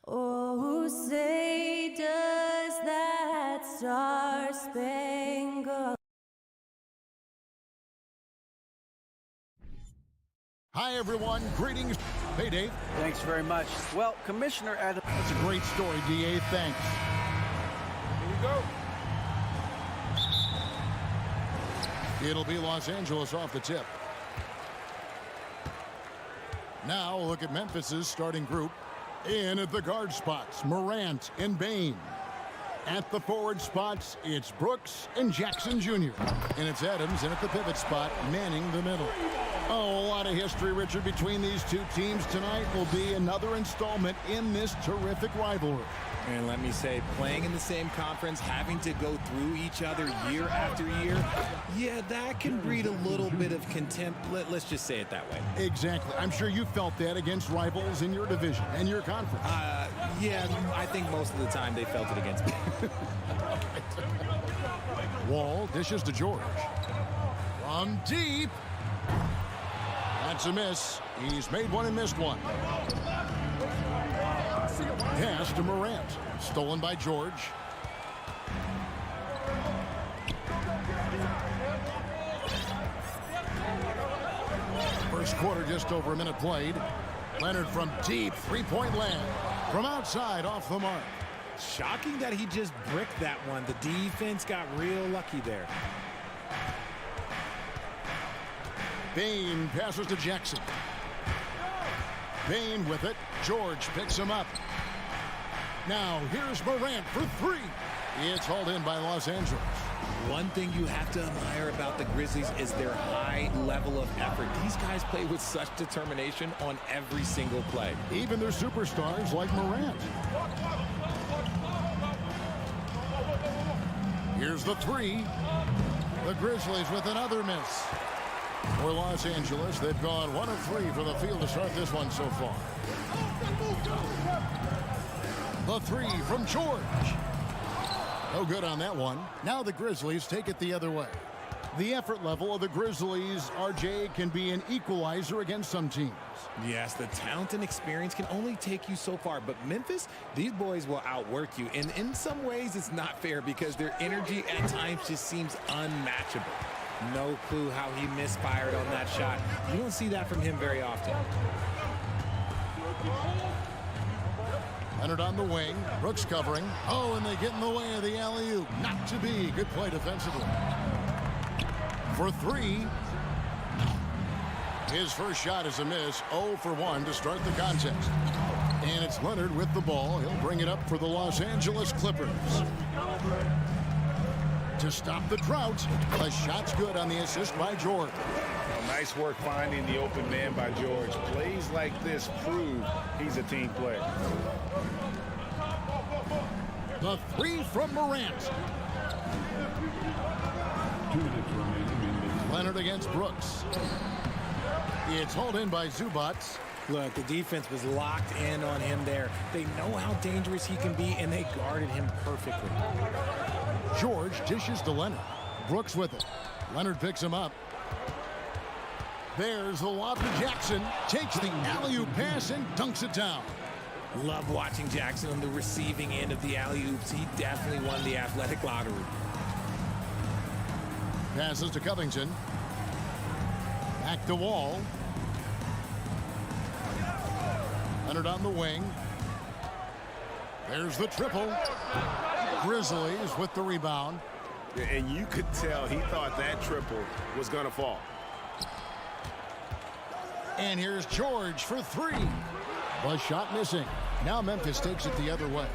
Oh, say does that star-spangled... Hi, everyone. Greetings. Hey, Dave. Thanks very much. Well, Commissioner Adam... That's a great story, D.A. Thanks. Here we go. It'll be Los Angeles off the tip. Now look at Memphis's starting group. In at the guard spots, Morant and Bane. At the forward spots, it's Brooks and Jackson Jr. And it's Adams in at the pivot spot, manning the middle. Oh, a lot of history, Richard, between these two teams tonight will be another installment in this terrific rivalry. And let me say, playing in the same conference, having to go through each other year after year, yeah, that can breed a little bit of contempt. Let's just say it that way. Exactly. I'm sure you felt that against rivals in your division and your conference. Yeah, I think most of the time they felt it against me. Wall dishes to George. From deep. That's a miss. He's made one and missed one. Pass to Morant. Stolen by George. First quarter, just over a minute played. Leonard from deep, three-point land. From outside, off the mark. Shocking that he just bricked that one. The defense got real lucky there. Bane passes to Jackson. Bane with it. George picks him up. Now here's Morant for three. It's hauled in by Los Angeles. One thing you have to admire about the Grizzlies is their high level of effort. These guys play with such determination on every single play. Even their superstars like Morant. Here's the three. The Grizzlies with another miss. For Los Angeles, they've gone 1 of 3 from the field to start this one so far. The three from George. No good on that one. Now the Grizzlies take it the other way. The effort level of the Grizzlies, RJ, can be an equalizer against some teams. Yes, the talent and experience can only take you so far. But Memphis, these boys will outwork you. And in some ways, it's not fair because their energy at times just seems unmatchable. No clue how he misfired on that shot. You don't see that from him very often. Leonard on the wing. Brooks covering. Oh, and they get in the way of the alley-oop. Not to be. Good play defensively. For three. His first shot is a miss. 0 for 1 to start the contest. And it's Leonard with the ball. He'll bring it up for the Los Angeles Clippers. To stop the drought. The shot's good on the assist by George. Well, nice work finding the open man by George. Plays like this prove he's a team player. The three from Morant. Leonard against Brooks. It's hauled in by Zubats. Look, the defense was locked in on him there. They know how dangerous he can be, and they guarded him perfectly. George dishes to Leonard. Brooks with it. Leonard picks him up. There's the lob to Jackson. Takes the alley-oop pass and dunks it down. Love watching Jackson on the receiving end of the alley-oops. He definitely won the athletic lottery. Passes to Covington. Back to Wall. Leonard on the wing. There's the triple. Grizzlies with the rebound. And you could tell he thought that triple was going to fall. And here's George for three. The shot missing. Now Memphis takes it the other way.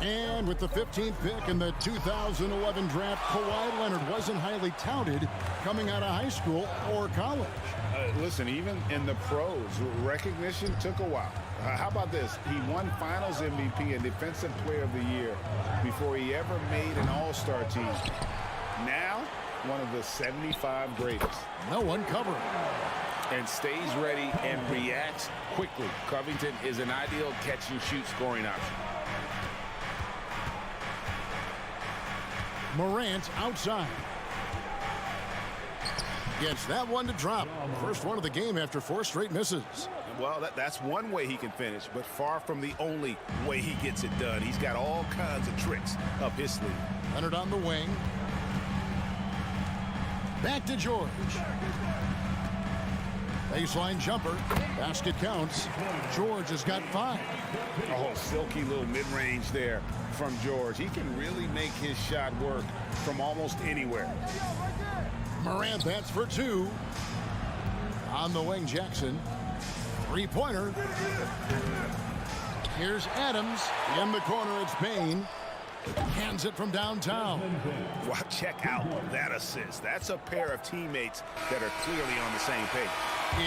And with the 15th pick in the 2011 draft, Kawhi Leonard wasn't highly touted coming out of high school or college. Listen, even in the pros, recognition took a while. How about this? He won Finals MVP and Defensive Player of the Year before he ever made an All-Star team. Now, one of the 75 greatest. No one covering. And stays ready and reacts quickly. Covington is an ideal catch-and-shoot scoring option. Morant outside. Gets that one to drop. First one of the game after 4 straight misses. Well, that's one way he can finish, but far from the only way he gets it done. He's got all kinds of tricks up his sleeve. Leonard on the wing. Back to George. Baseline jumper. Basket counts. George has got 5. Oh, silky little mid-range there from George. He can really make his shot work from almost anywhere. Morant, that's for 2. On the wing, Jackson. 3-pointer. Here's Adams. In the corner, it's Payne. Hands it from downtown. Wow, check out that assist. That's a pair of teammates that are clearly on the same page.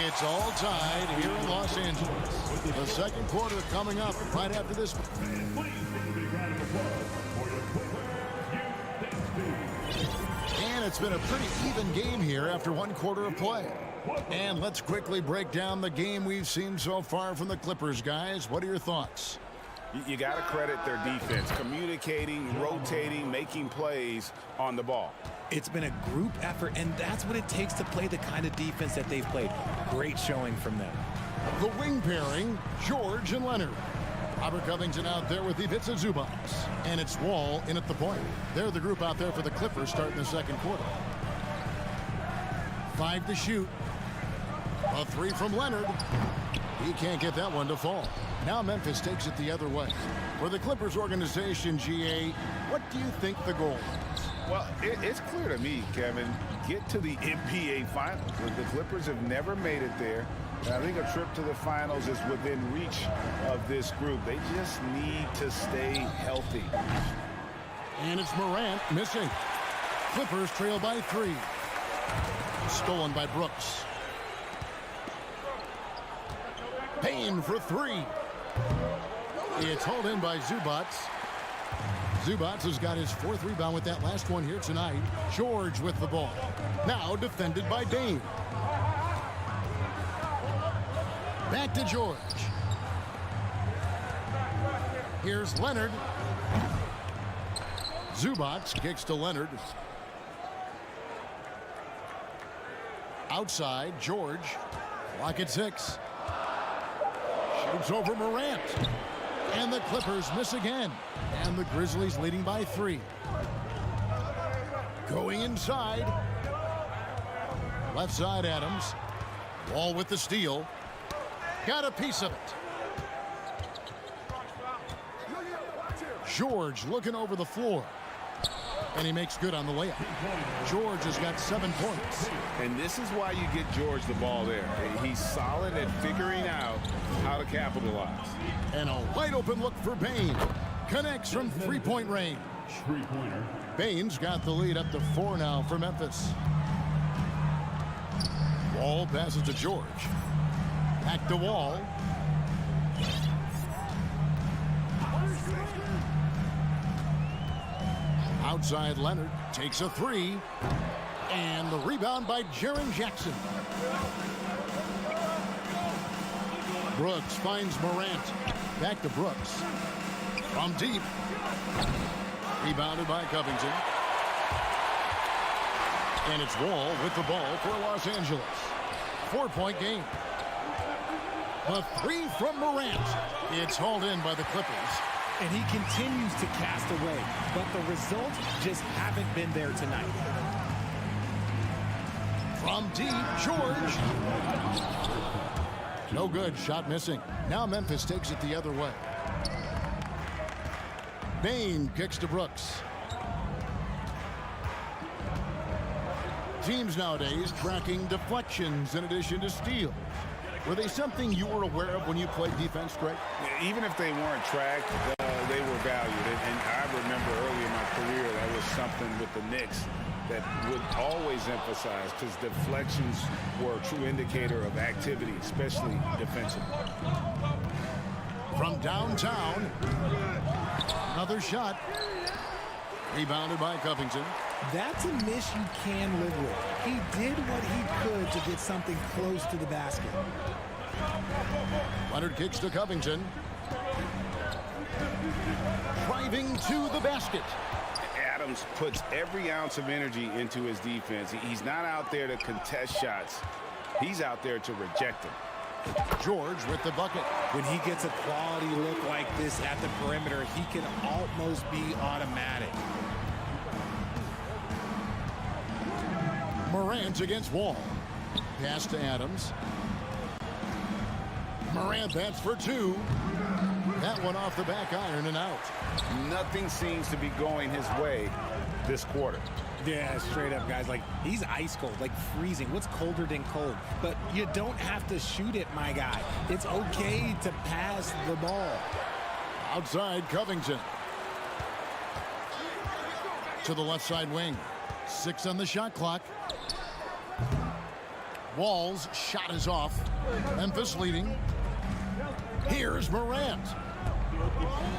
It's all tied here in Los Angeles. The second quarter coming up right after this. And it's been a pretty even game here after 1 quarter of play. And let's quickly break down the game we've seen so far from the Clippers, guys. What are your thoughts? You got to credit their defense, communicating, rotating, making plays on the ball. It's been a group effort, and that's what it takes to play the kind of defense that they've played. Great showing from them. The wing pairing, George and Leonard. Robert Covington out there with Ivica Zubac. And it's Wall in at the point. They're the group out there for the Clippers starting the second quarter. 5 to shoot. A 3 from Leonard. He can't get that one to fall. Now Memphis takes it the other way. For the Clippers organization, GA, what do you think the goal is? Well, it's clear to me, Kevin, get to the NBA Finals. The Clippers have never made it there. And I think a trip to the finals is within reach of this group. They just need to stay healthy. And it's Morant missing. Clippers trail by 3. Stolen by Brooks. Payne for 3. It's hauled in by Zubac. Zubac has got his 4th rebound with that last one here tonight. George with the ball. Now defended by Dane. Back to George. Here's Leonard. Zubac kicks to Leonard. Outside, George. Clock at 6. Shoots over Morant. And the Clippers miss again. And the Grizzlies leading by 3. Going inside. Left side, Adams. Wall with the steal. Got a piece of it. George looking over the floor. And he makes good on the layup. George has got 7 points. And this is why you get George the ball there. He's solid at figuring out how to capitalize. And a wide open look for Payne. Connects from 3-point range. Payne's got the lead up to 4 now for Memphis. Wall passes to George. Back to Wall. Outside, Leonard takes a 3. And the rebound by Jaren Jackson. Brooks finds Morant. Back to Brooks. From deep. Rebounded by Covington. And it's Wall with the ball for Los Angeles. 4-point game. A 3 from Morant. It's hauled in by the Clippers. And he continues to cast away, but the results just haven't been there tonight. From deep, George. No good, shot missing. Now Memphis takes it the other way. Payne kicks to Brooks. Teams nowadays tracking deflections in addition to steals. Were they something you were aware of when you played defense, Greg? Even if they weren't tracked, they were valued. And I remember early in my career, that was something with the Knicks that would always emphasize, because deflections were a true indicator of activity, especially defensively. From downtown, another shot. Rebounded by Covington. That's a miss you can live with. He did what he could to get something close to the basket. Leonard kicks to Covington. Driving to the basket. Adams puts every ounce of energy into his defense. He's not out there to contest shots. He's out there to reject them. George with the bucket. When he gets a quality look like this at the perimeter, he can almost be automatic. Morant against Wall. Pass to Adams. Morant, that's for two. That one off the back iron and out. Nothing seems to be going his way this quarter. Yeah, straight up, guys. Like, he's ice cold, like freezing. What's colder than cold? But you don't have to shoot it, my guy. It's okay to pass the ball. Outside, Covington. To the left side wing. 6 on the shot clock. Wall's shot is off. Memphis leading. Here's Morant.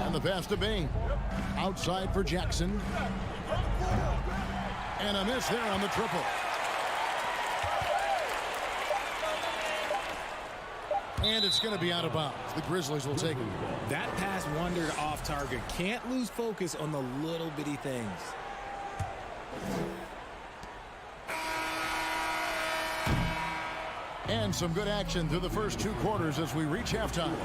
And the pass to Bain. Outside for Jackson. And a miss there on the triple. And it's going to be out of bounds. The Grizzlies will take it. That pass wandered off target. Can't lose focus on the little bitty things. And some good action through the first 2 quarters as we reach halftime.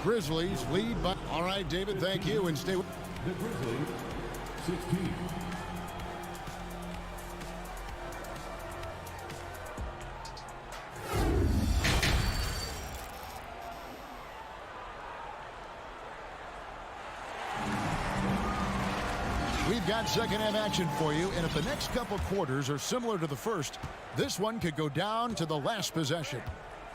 Grizzlies lead by... All right, David, thank you, and stay with... The Grizzlies, 16. We've got second half action for you, and if the next couple quarters are similar to the first, this one could go down to the last possession.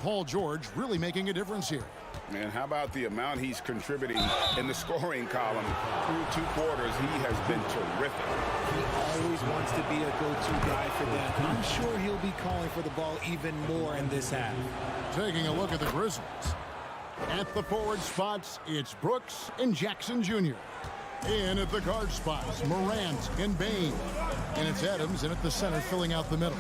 Paul George really making a difference here. And how about the amount he's contributing in the scoring column through 2 quarters? He has been terrific. He always wants to be a go-to guy for them. I'm sure he'll be calling for the ball even more in this half. Taking a look at the Grizzlies. At the forward spots, it's Brooks and Jackson Jr. In at the guard spots, Morant and Bain. And it's Adams in at the center filling out the middle.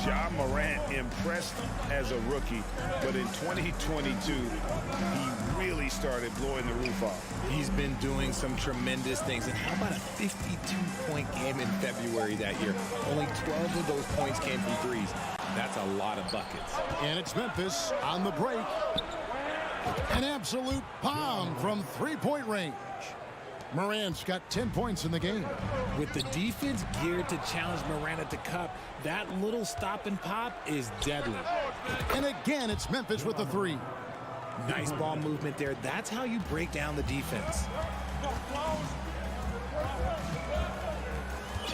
Ja Morant impressed as a rookie, but in 2022, he really started blowing the roof off. He's been doing some tremendous things. And how about a 52-point game in February that year? Only 12 of those points came from threes. That's a lot of buckets. And it's Memphis on the break. An absolute bomb from three-point range. Morant's got 10 points in the game. With the defense geared to challenge Morant at the cup, that little stop and pop is deadly. And again, it's Memphis with the three. Nice ball movement there. That's how you break down the defense.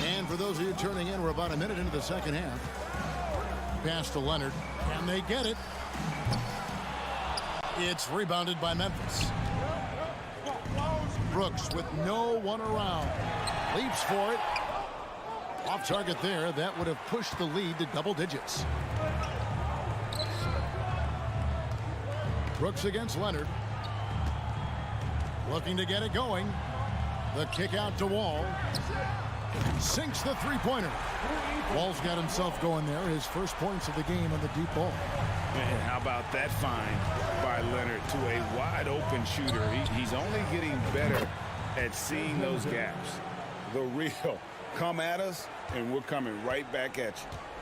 And for those of you turning in, we're about a minute into the second half. Pass to Leonard, and they get it. It's rebounded by Memphis. Brooks with no one around. Leaps for it. Off target there. That would have pushed the lead to double digits. Brooks against Leonard. Looking to get it going. The kick out to Wall. Sinks the three-pointer. Wall's got himself going there. His first points of the game on the deep ball. And how about that find by Leonard to a wide-open shooter? He's only getting better at seeing those gaps. The real come at us, and we're coming right back at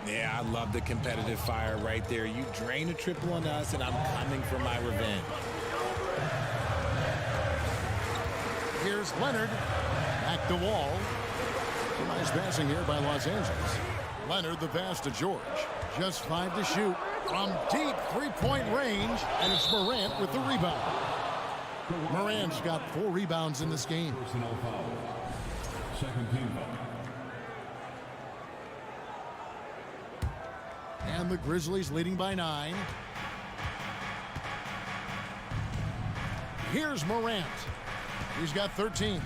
you. Yeah, I love the competitive fire right there. You drain a triple on us, and I'm coming for my revenge. Here's Leonard. Back to Wall. Some nice passing here by Los Angeles. Leonard, the pass to George. Just 5 to shoot from deep three-point range, and it's Morant with the rebound. Morant's got 4 rebounds in this game. Personal foul. Second team foul. And the Grizzlies leading by 9. Here's Morant. He's got 13.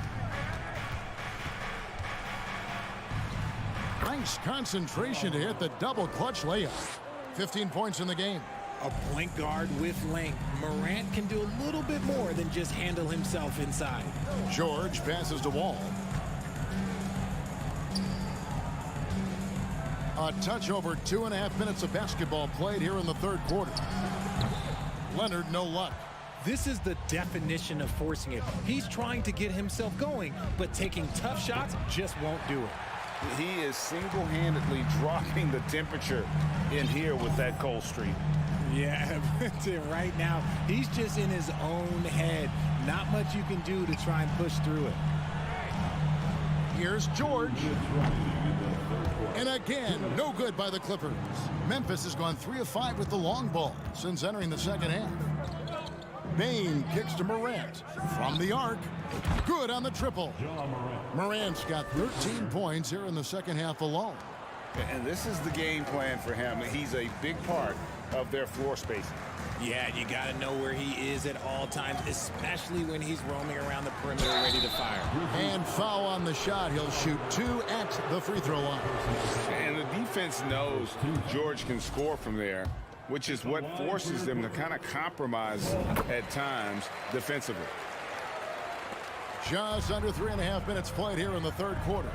Nice concentration to hit the double clutch layup. 15 points in the game. A point guard with length. Morant can do a little bit more than just handle himself inside. George passes to Wall. A touch over 2.5 minutes of basketball played here in the third quarter. Leonard, no luck. This is the definition of forcing it. He's trying to get himself going, but taking tough shots just won't do it. He is single-handedly dropping the temperature in here with that cold streak. Yeah, right now, he's just in his own head. Not much you can do to try and push through it. Here's George. And again, no good by the Clippers. Memphis has gone 3 of 5 with the long ball since entering the second half. Bane kicks to Morant from the arc. Good on the triple. Morant's got 13 points here in the second half alone. And this is the game plan for him. He's a big part of their floor spacing. Yeah, you got to know where he is at all times, especially when he's roaming around the perimeter ready to fire. And foul on the shot. He'll shoot 2 at the free throw line. And the defense knows George can score from there, which is what forces them to kind of compromise at times defensively. Just under 3.5 minutes played here in the third quarter.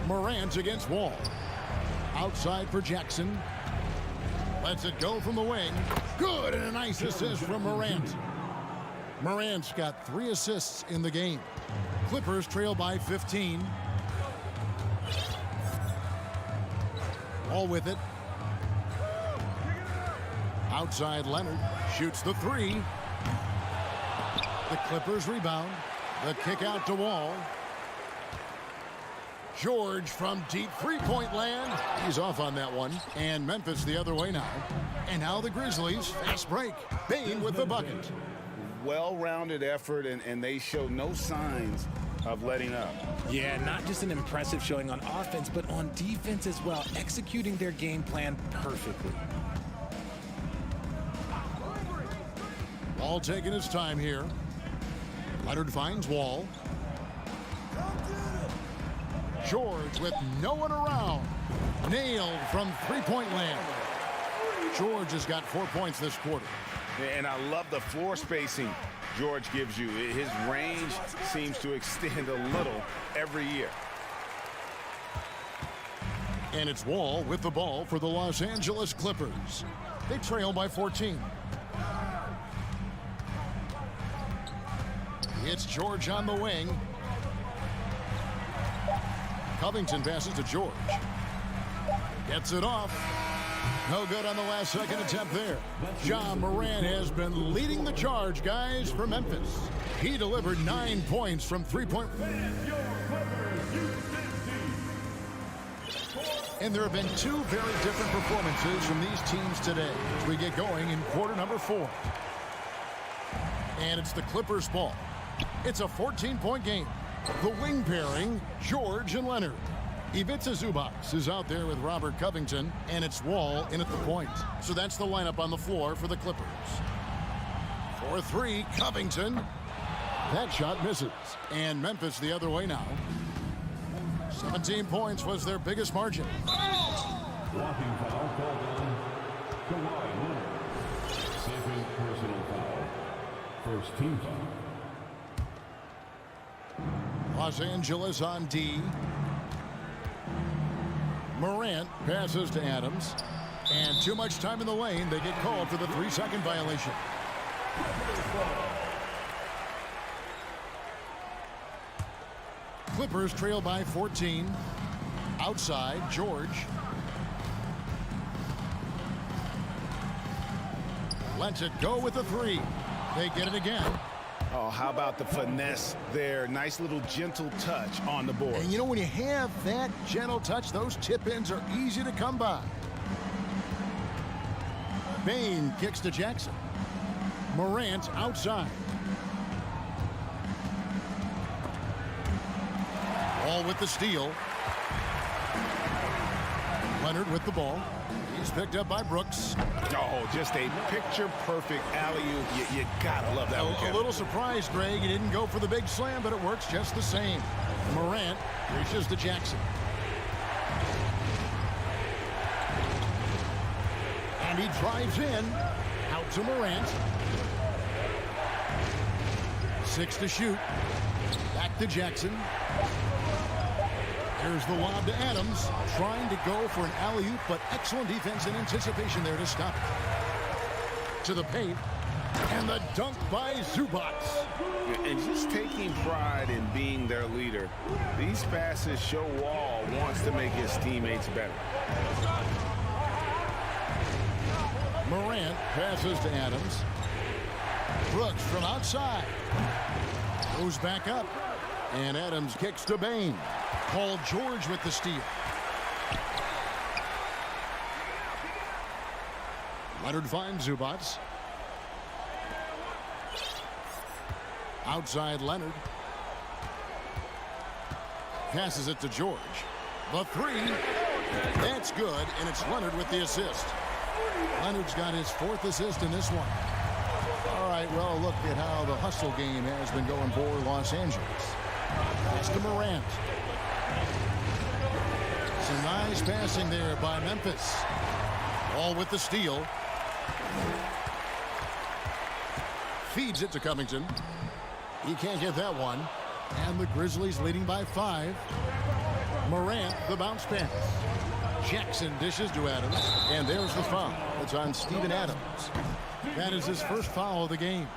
Morant against Wall. Outside for Jackson. Lets it go from the wing. Good, and a nice assist from Morant. Morant's got 3 assists in the game. Clippers trail by 15. All with it. Outside Leonard shoots the 3. The Clippers rebound. The kick out to Wall. George from deep three-point land. He's off on that one. And Memphis the other way now. And now the Grizzlies. Fast break. Bane with the bucket. Well-rounded effort, and they show no signs of letting up. Yeah, not just an impressive showing on offense, but on defense as well, executing their game plan perfectly. Wall taking his time here. Leonard finds Wall. George with no one around. Nailed from three-point land. George has got 4 points this quarter. And I love the floor spacing George gives you. His range seems to extend a little every year. And it's Wall with the ball for the Los Angeles Clippers. They trail by 14. It's George on the wing. Covington passes to George. Gets it off. No good on the last second attempt there. John Morant has been leading the charge, guys, for Memphis. He delivered 9 points from three-point. And there have been 2 very different performances from these teams today as we get going in quarter number 4. And it's the Clippers' ball. It's a 14-point game. The wing pairing, George and Leonard. Ivica Zubac is out there with Robert Covington, and it's Wall in at the point. So that's the lineup on the floor for the Clippers. 4-3, Covington. That shot misses. And Memphis the other way now. 17 points was their biggest margin. Blocking foul called on Kawhi Leonard. Second personal foul. First team foul. Los Angeles on D. Morant passes to Adams. And too much time in the lane. They get called for the 3-second violation. Clippers trail by 14. Outside, George. Lets it go with the 3. They get it again. Oh, how about the finesse there? Nice little gentle touch on the board. And you know, when you have that gentle touch, those tip-ins are easy to come by. Bane kicks to Jackson. Morant outside. Wall with the steal. Leonard with the ball. He's picked up by Brooks. Oh, just a picture-perfect alley-oop. You gotta love that one. A little surprised, Greg. He didn't go for the big slam, but it works just the same. Morant reaches to Jackson. And he drives in. Out to Morant. 6 to shoot. Back to Jackson. Here's the lob to Adams, trying to go for an alley-oop, but excellent defense and anticipation there to stop it. To the paint, and the dunk by Zubac. And just taking pride in being their leader, these passes show Wall wants to make his teammates better. Morant passes to Adams. Brooks from outside. Goes back up. And Adams kicks to Bain. Paul George with the steal. Leonard finds Zubats. Outside Leonard. Passes it to George. The three. That's good, and it's Leonard with the assist. Leonard's got his 4th assist in this one. All right, well, look at how the hustle game has been going for Los Angeles. It's to Morant. Some nice passing there by Memphis. All with the steal. Feeds it to Covington. He can't get that one. And the Grizzlies leading by 5. Morant, the bounce pass. Jackson dishes to Adams. And there's the foul. It's on Steven Adams. That is his first foul of the game.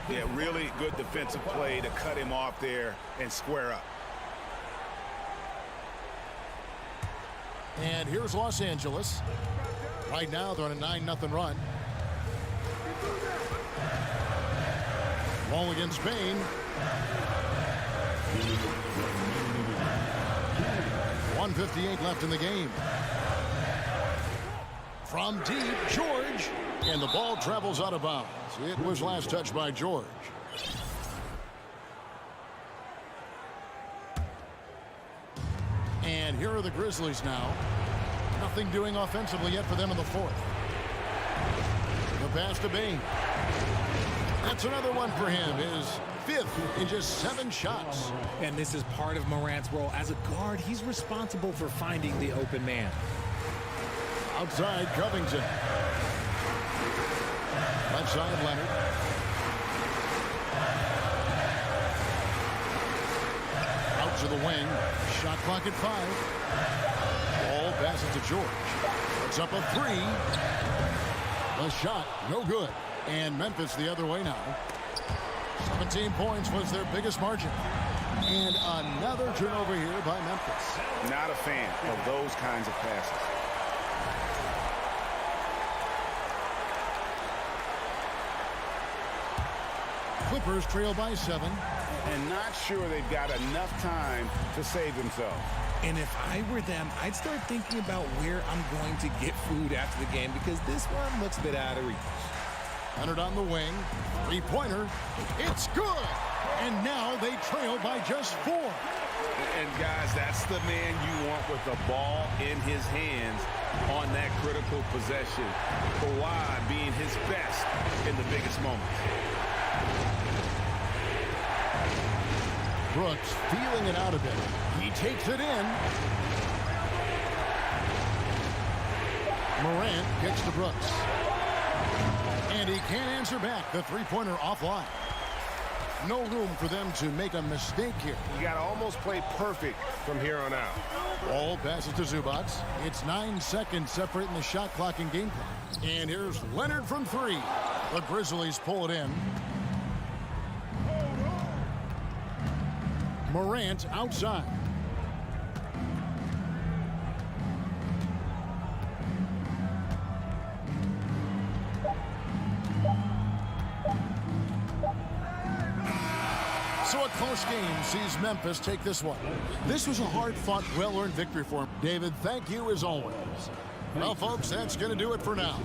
Yeah, really good defensive play to cut him off there and square up. And here's Los Angeles. Right now, they're on a 9-0 run. Ball against Bain. 1:58 left in the game. From deep, George. And the ball travels out of bounds. It was last touched by George. And here are the Grizzlies now. Nothing doing offensively yet for them in the 4th. The pass to Bain. That's another one for him. His 5th in just 7 shots. And this is part of Morant's role. As a guard, he's responsible for finding the open man. Outside Covington. Left side Leonard. Out to the wing. Shot clock at 5. Ball passes to George. It's up a 3. The shot, no good. And Memphis the other way now. 17 points was their biggest margin. And another turnover here by Memphis. Not a fan of those kinds of passes. Clippers trail by 7. And not sure they've got enough time to save themselves. And if I were them, I'd start thinking about where I'm going to get food after the game because this one looks a bit out of reach. Leonard on the wing. 3-pointer. It's good. And now they trail by just 4. And guys, that's the man you want with the ball in his hands on that critical possession. Kawhi being his best in the biggest moments. Brooks feeling it out a bit. He takes it in. Morant kicks to Brooks. And he can't answer back. The 3-pointer offline. No room for them to make a mistake here. You got to almost play perfect from here on out. Ball passes to Zubats. It's 9 seconds separating the shot clock and game clock. And here's Leonard from 3. The Grizzlies pull it in. Morant outside. So a close game sees Memphis take this one. This was a hard-fought, well-earned victory for him. David, thank you as always. Well, folks, that's going to do it for now.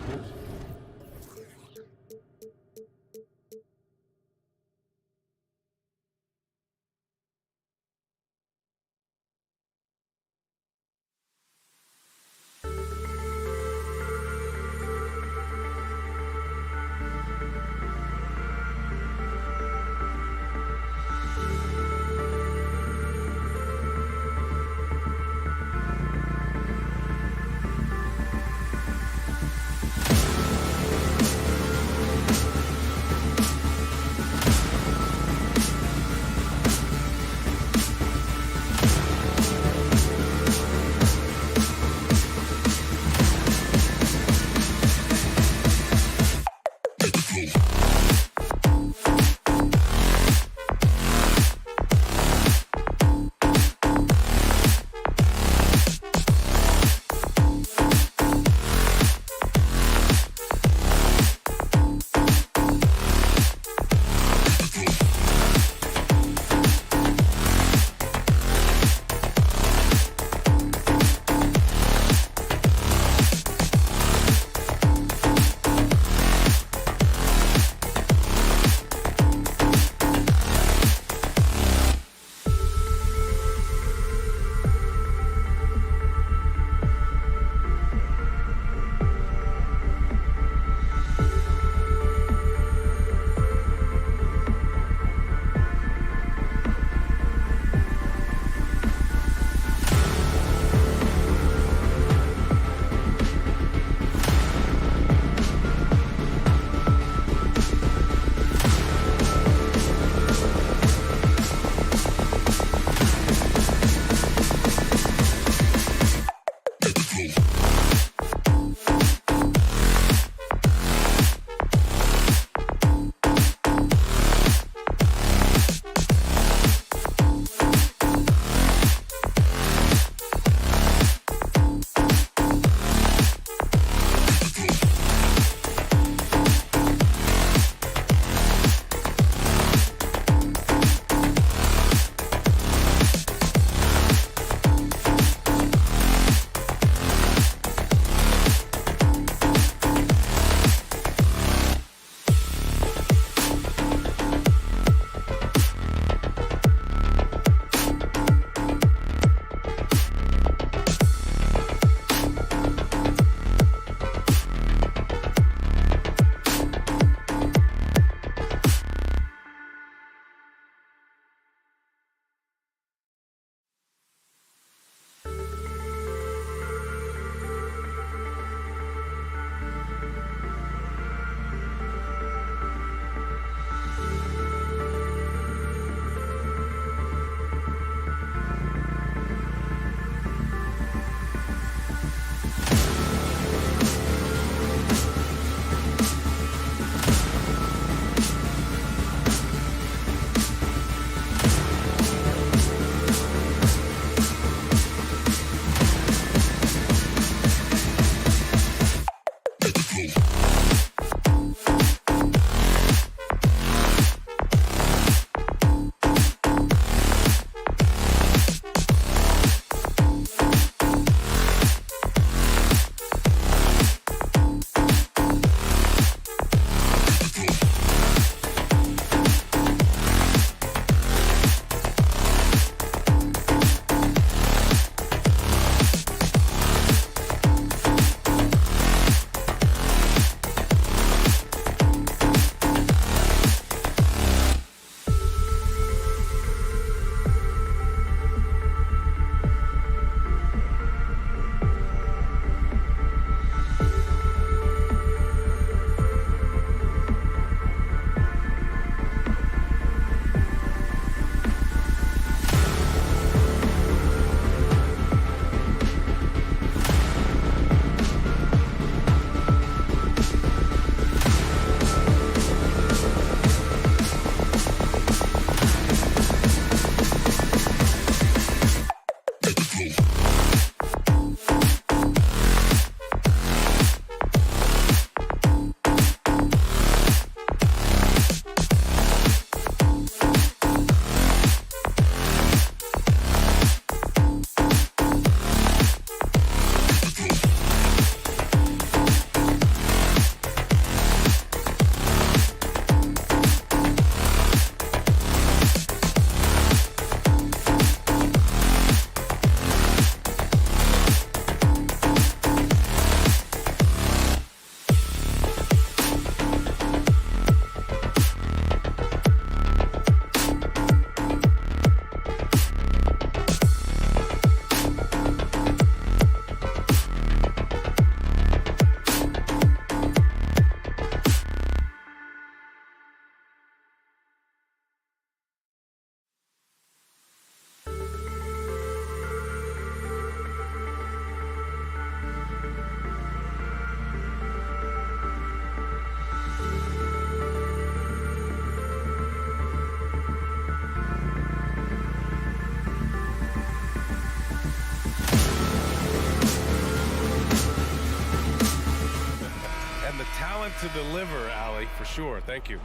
to deliver, Allie, for sure. Thank you.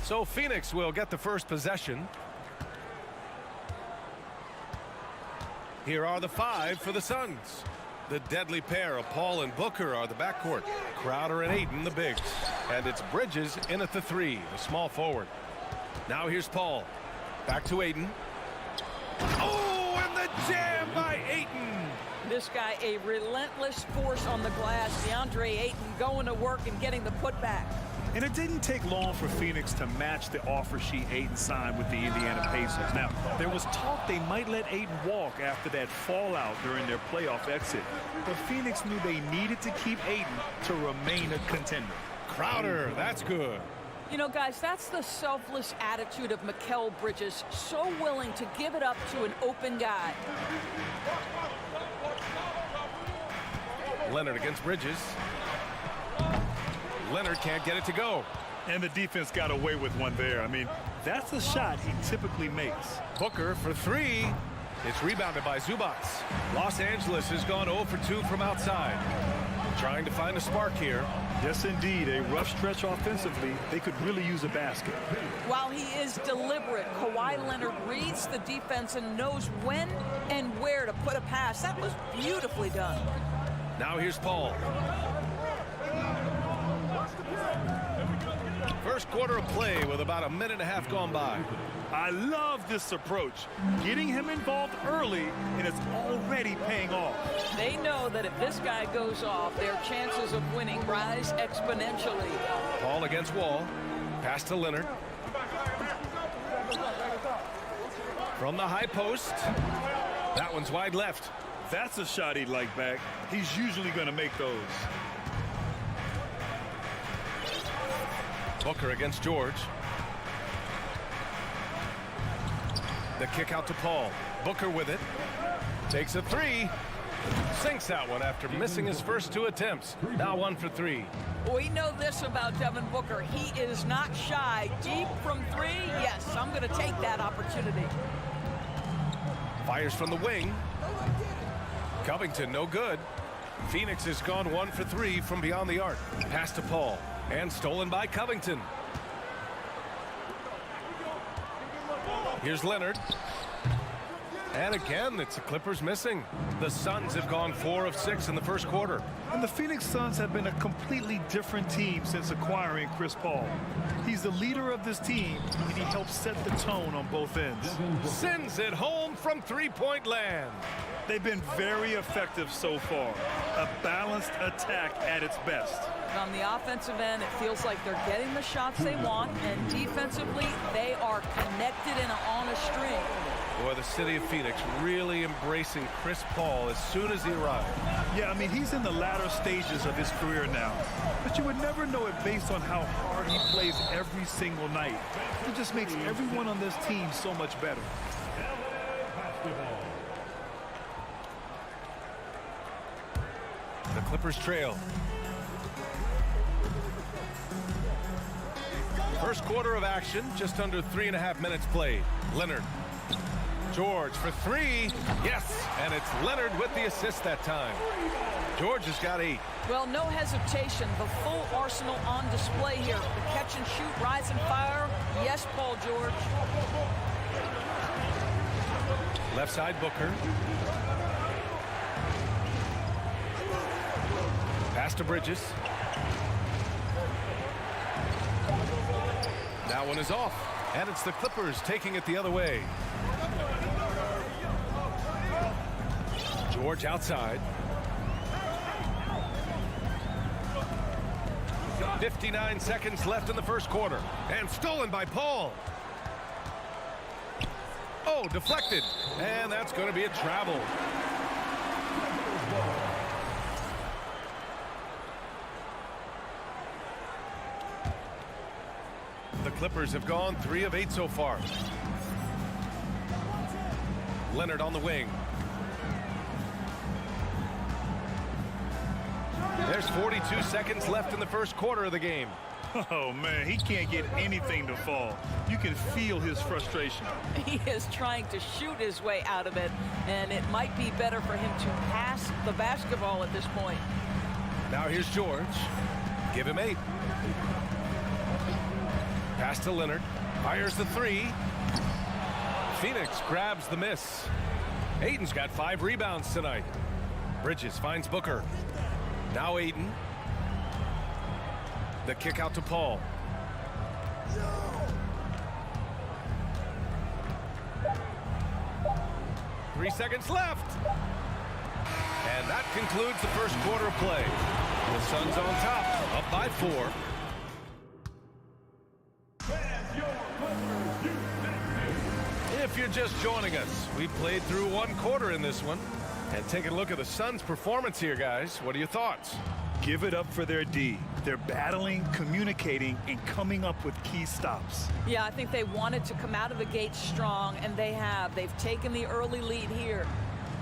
So Phoenix will get the first possession. Here are the 5 for the Suns. The deadly pair of Paul and Booker are the backcourt. Crowder and Ayton, the bigs. And it's Bridges in at the 3, the small forward. Now here's Paul. Back to Ayton. Oh, and the jam by Ayton. This guy, a relentless force on the glass. DeAndre Ayton going to work and getting the putback. And it didn't take long for Phoenix to match the offer sheet Ayton signed with the Indiana Pacers. Now, there was talk they might let Ayton walk after that fallout during their playoff exit. But Phoenix knew they needed to keep Ayton to remain a contender. Crowder, that's good. You know, guys, that's the selfless attitude of Mikal Bridges. So willing to give it up to an open guy. Leonard against Bridges. Leonard can't get it to go. And the defense got away with one there. I mean, that's a shot he typically makes. Booker for 3. It's rebounded by Zubac. Los Angeles has gone 0 for 2 from outside. Trying to find a spark here. Yes, indeed. A rough stretch offensively. They could really use a basket. While he is deliberate, Kawhi Leonard reads the defense and knows when and where to put a pass. That was beautifully done. Now here's Paul. First quarter of play with about a minute and a half gone by. I love this approach. Getting him involved early, and it's already paying off. They know that if this guy goes off, their chances of winning rise exponentially. Paul against Wall. Pass to Leonard. From the high post. That one's wide left. That's a shot he'd like back. He's usually going to make those. Booker against George. The kick out to Paul. Booker with it. Takes a 3. Sinks that one after missing his first 2 attempts. Now 1 for 3. We know this about Devin Booker. He is not shy. Deep from 3, yes, I'm going to take that opportunity. Fires from the wing. Covington, no good. Phoenix has gone 1 for 3 from beyond the arc. Pass to Paul. And stolen by Covington. Here's Leonard. And again, it's the Clippers missing. The Suns have gone 4 of 6 in the first quarter. And the Phoenix Suns have been a completely different team since acquiring Chris Paul. He's the leader of this team, and he helps set the tone on both ends. Sends it home from three-point land. They've been very effective so far. A balanced attack at its best. On the offensive end, it feels like they're getting the shots they want, and defensively, they are connected and on a string. Boy, the city of Phoenix really embracing Chris Paul as soon as he arrived. Yeah, I mean, he's in the latter stages of his career now. But you would never know it based on how hard he plays every single night. It just makes everyone on this team so much better. The Clippers trail. First quarter of action, just under 3.5 minutes played. Leonard. George for 3. Yes, and it's Leonard with the assist that time. George has got 8. Well, no hesitation. The full arsenal on display here. The catch and shoot, rise and fire. Yes, Paul George. Left side, Booker. Pass to Bridges. That one is off, and it's the Clippers taking it the other way. George outside. 59 seconds left in the first quarter, and stolen by Paul. Oh, deflected, and that's going to be a travel. The Clippers have gone 3 of 8 so far. Leonard on the wing. There's 42 seconds left in the first quarter of the game. Oh, man, he can't get anything to fall. You can feel his frustration. He is trying to shoot his way out of it, and it might be better for him to pass the basketball at this point. Now here's George. Give him 8. Pass to Leonard. Fires the 3. Phoenix grabs the miss. Ayton's got 5 rebounds tonight. Bridges finds Booker. Now Ayton. The kick out to Paul. Three seconds left. And that concludes the first quarter of play. The Suns on top, up by 4. If you're just joining us, we played through 1 quarter in this one. And taking a look at the Suns' performance here, guys. What are your thoughts? Give it up for their D. They're battling, communicating, and coming up with key stops. Yeah, I think they wanted to come out of the gate strong, and they have. They've taken the early lead here.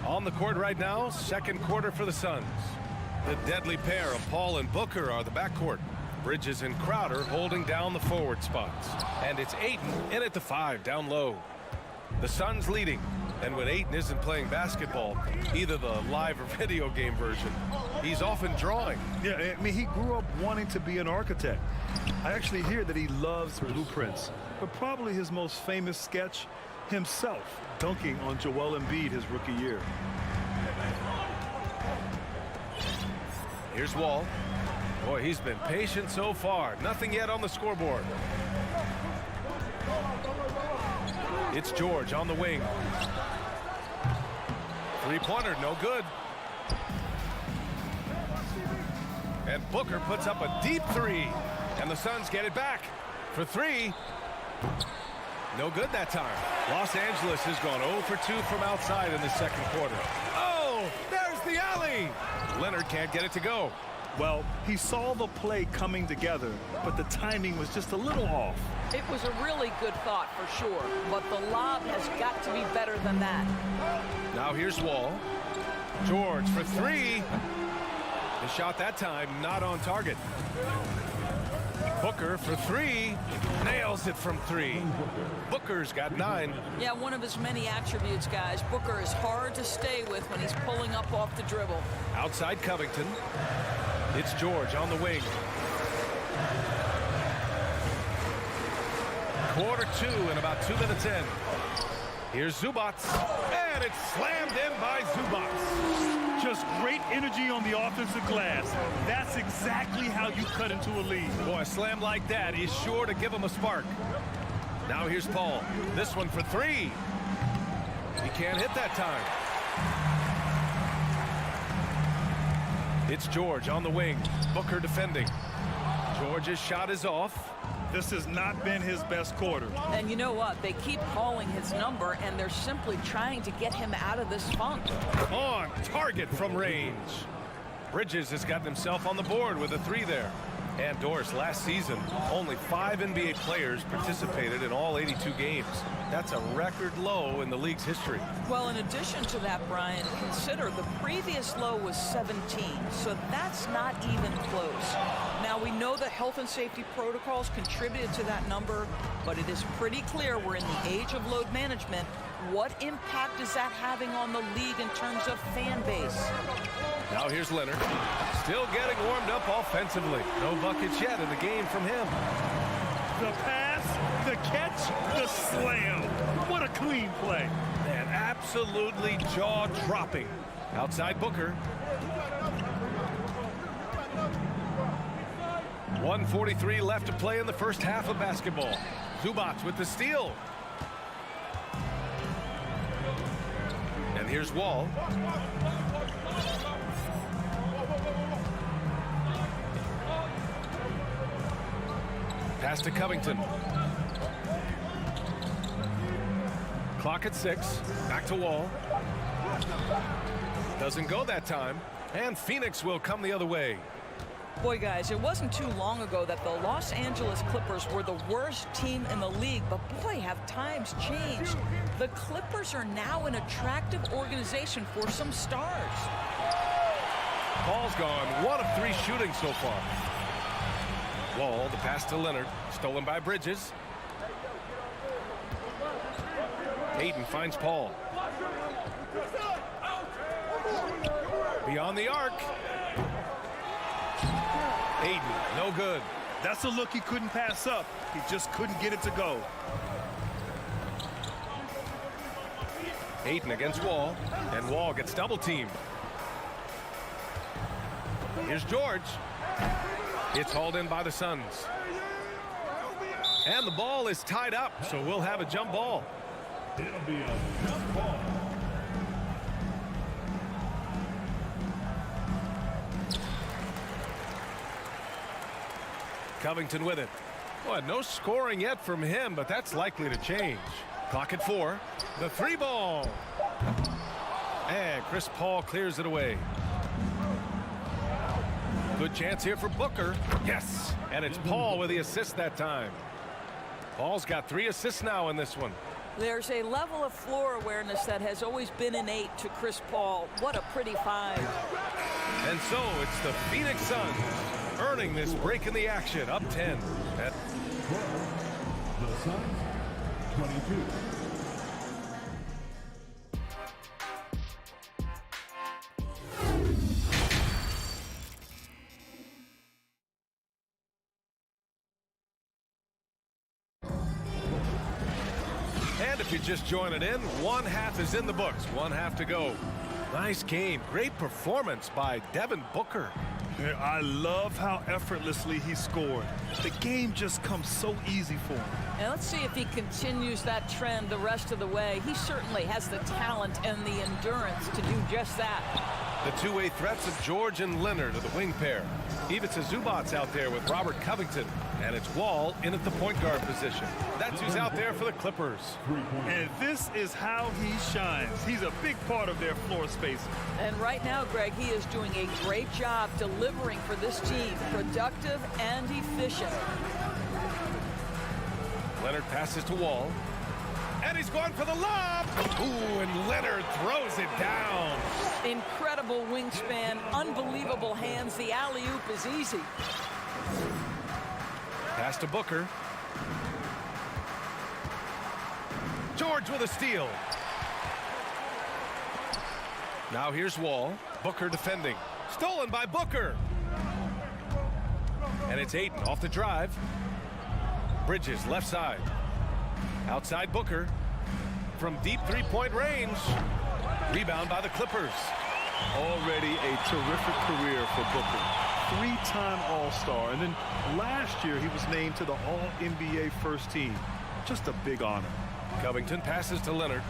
On the court right now, second quarter for the Suns. The deadly pair of Paul and Booker are the backcourt. Bridges and Crowder holding down the forward spots. And it's Ayton in at the 5 down low. The Suns leading. And when Ayton isn't playing basketball, either the live or video game version, he's often drawing. Yeah, I mean, he grew up wanting to be an architect. I actually hear that he loves blueprints. But probably his most famous sketch, himself dunking on Joel Embiid his rookie year. Here's Wall. Boy, he's been patient so far. Nothing yet on the scoreboard. It's George on the wing. Three-pointer, no good. And Booker puts up a deep 3. And the Suns get it back for 3. No good that time. Los Angeles has gone 0 for 2 from outside in the second quarter. Oh, there's the alley. Leonard can't get it to go. Well, he saw the play coming together, but the timing was just a little off. It was a really good thought for sure, but the lob has got to be better than that. Now here's Wall. George for 3. The shot that time not on target. Booker for 3. Nails it from 3. Booker's got 9. Yeah, one of his many attributes, guys. Booker is hard to stay with when he's pulling up off the dribble. Outside Covington. It's George on the wing. Quarter 2 and about 2 minutes in. Here's Zubats. And it's slammed in by Zubats. Just great energy on the offensive glass. That's exactly how you cut into a lead. Boy, a slam like that is sure to give him a spark. Now here's Paul. This one for 3. He can't hit that time. It's George on the wing. Booker defending. George's shot is off. This has not been his best quarter. And you know what? They keep calling his number, and they're simply trying to get him out of this funk. On target from range. Bridges has gotten himself on the board with a 3 there. And Doris, last season, only 5 NBA players participated in all 82 games. That's a record low in the league's history. Well, in addition to that, Brian, consider the previous low was 17, so that's not even close. Now, we know that health and safety protocols contributed to that number, but it is pretty clear we're in the age of load management. What impact is that having on the league in terms of fan base? Now here's Leonard. Still getting warmed up offensively. No buckets yet in the game from him. The pass, the catch, the slam. What a clean play. And absolutely jaw-dropping. Outside Booker. 1:43 left to play in the first half of basketball. Zubats with the steal. And here's Wall. Pass to Covington. Clock at 6. Back to Wall. Doesn't go that time. And Phoenix will come the other way. Boy, guys, it wasn't too long ago that the Los Angeles Clippers were the worst team in the league, but boy, have times changed. The Clippers are now an attractive organization for some stars. Ball's gone. 1 of 3 shooting so far. Wall, the pass to Leonard. Stolen by Bridges. Hayden finds Paul. Beyond the arc. Hayden, no good. That's a look he couldn't pass up. He just couldn't get it to go. Hayden against Wall, and Wall gets double teamed. Here's George. It's hauled in by the Suns. And the ball is tied up, so we'll have a jump ball. It'll be a jump ball. Covington with it. Well, no scoring yet from him, but that's likely to change. Clock at 4. The 3 ball. And Chris Paul clears it away. Good chance here for Booker. Yes. And it's Paul with the assist that time. Paul's got 3 assists now in this one. There's a level of floor awareness that has always been innate to Chris Paul. What a pretty find. And so it's the Phoenix Suns earning this break in the action, up 10. The Suns, 22. And if you're just joining in, 1/2 is in the books. 1/2 to go. Nice game. Great performance by Devin Booker. I love how effortlessly he scored. The game just comes so easy for him. And let's see if he continues that trend the rest of the way. He certainly has the talent and the endurance to do just that. The two-way threats of George and Leonard are the wing pair. Ivica Zubac's out there with Robert Covington. And it's Wall in at the point guard position. That's who's out there for the Clippers. And this is how he shines. He's a big part of their floor space. And right now, Greg, he is doing a great job delivering for this team. Productive and efficient. Leonard passes to Wall. And he's going for the lob. Ooh, and Leonard throws it down. Incredible wingspan, unbelievable hands. The alley-oop is easy. Pass to Booker. George with a steal. Now here's Wall. Booker defending. Stolen by Booker. And it's Ayton off the drive. Bridges left side. Outside Booker. From deep three-point range. Rebound by the Clippers. Already a terrific career for Booker. 3-time All-Star, and then last year he was named to the All-NBA first team. Just a big honor. Covington passes to Leonard.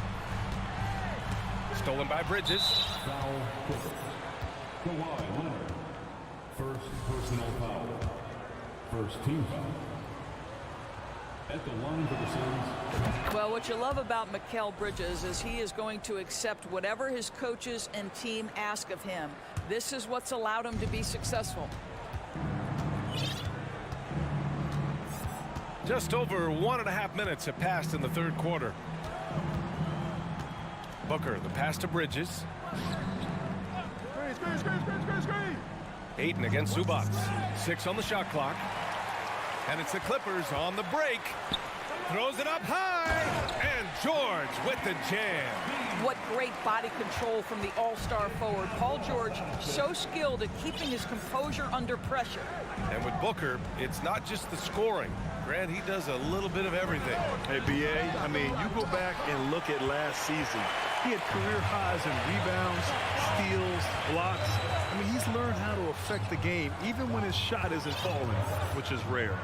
Stolen by Bridges. Foul. Kawhi Leonard. First personal foul. First team foul. At the line for the Suns. Well, what you love about Mikal Bridges is he is going to accept whatever his coaches and team ask of him. This is what's allowed him to be successful. Just over 1.5 minutes have passed in the third quarter. Booker, the pass to Bridges. Ayton against Zubac. 6 on the shot clock. And it's the Clippers on the break. Throws it up high. And George with the jam. What great body control from the all-star forward. Paul George, so skilled at keeping his composure under pressure. And with Booker, it's not just the scoring. Grant, he does a little bit of everything. Hey, B.A., I mean, you go back and look at last season. He had career highs in rebounds, steals, blocks. I mean, he's learned how to affect the game, even when his shot isn't falling, which is rare.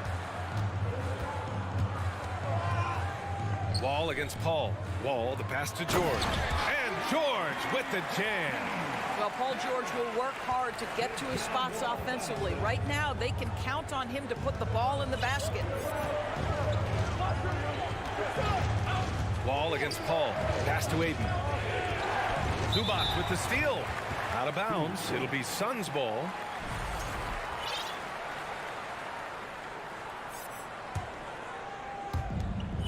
Wall against Paul. Wall, the pass to George. And George with the jam. Well, Paul George will work hard to get to his spots offensively. Right now, they can count on him to put the ball in the basket. Wall against Paul. Pass to Ayton. Zubac with the steal. Out of bounds. It'll be Suns ball.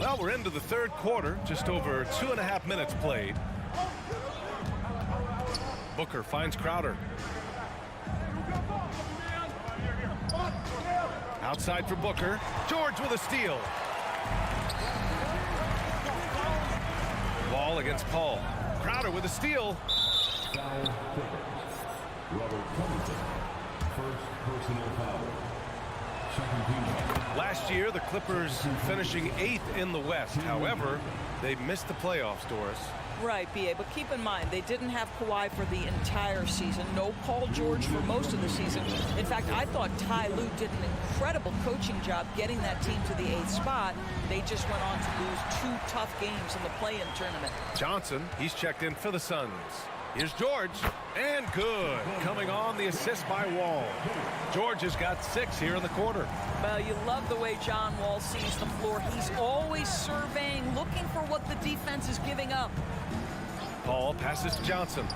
Well, we're into the third quarter. Just over 2.5 minutes played. Booker finds Crowder. Outside for Booker. George with a steal. Wall against Paul. Crowder with a steal. Last year, the Clippers finishing 8th in the West. However, they missed the playoffs, Doris. Right, B.A., but keep in mind, they didn't have Kawhi for the entire season. No Paul George for most of the season. In fact, I thought Ty Lue did an incredible coaching job getting that team to the 8th spot. They just went on to lose 2 tough games in the play-in tournament. Johnson, he's checked in for the Suns. Here's George, and good. Coming on the assist by Wall. George has got 6 here in the quarter. Well, you love the way John Wall sees the floor. He's always surveying, looking for what the defense is giving up. Paul passes to Johnson.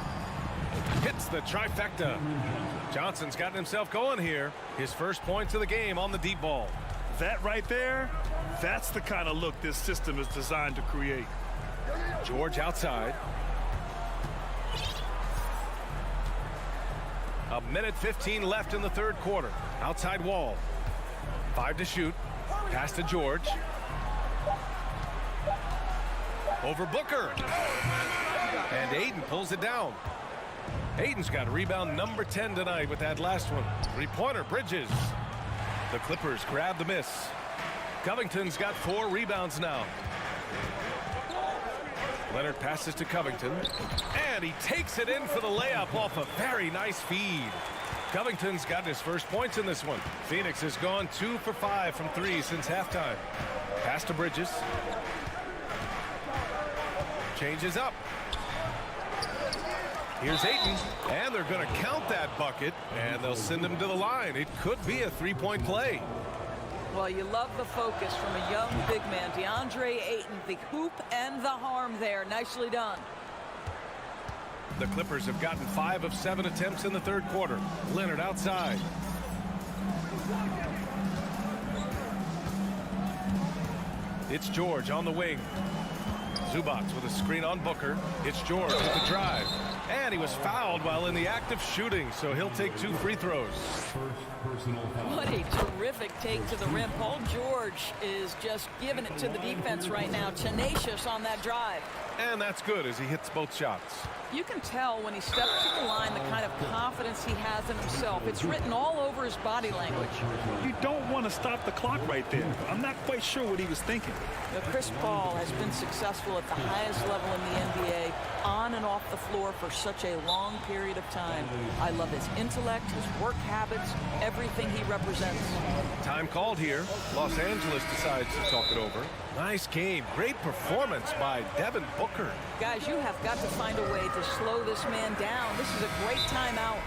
Hits the trifecta. Johnson's gotten himself going here. His first points of the game on the deep ball. That right there, that's the kind of look this system is designed to create. George outside. A minute 15 left in the third quarter. Outside Wall. 5 to shoot. Pass to George. Over Booker. And Aiden pulls it down. Aiden's got rebound number 10 tonight with that last one. 3-pointer, Bridges. The Clippers grab the miss. Covington's got 4 rebounds now. Leonard passes to Covington. And he takes it in for the layup off a very nice feed. Covington's got his first points in this one. Phoenix has gone 2 for 5 from 3 since halftime. Pass to Bridges. Changes up. Here's Ayton, and they're going to count that bucket, and they'll send him to the line. It could be a 3-point play. Well, you love the focus from a young big man, DeAndre Ayton, the hoop and the harm there. Nicely done. The Clippers have gotten 5 of 7 attempts in the third quarter. Leonard outside. It's George on the wing. Zubac with a screen on Booker. It's George with the drive. And he was fouled while in the act of shooting, so he'll take 2 free throws. What a terrific take to the rim. Paul George is just giving it to the defense right now. Tenacious on that drive. And that's good as he hits both shots. You can tell when he steps to the line the kind of confidence he has in himself. It's written all over his body language. You don't want to stop the clock right there. I'm not quite sure what he was thinking. Now, Chris Paul has been successful at the highest level in the NBA, on and off the floor for such a long period of time. I love his intellect, his work habits, everything he represents. Time called here. Los Angeles decides to talk it over. Nice game. Great performance by Devin Booker. Guys, you have got to find a way to slow this man down. This is a great timeout.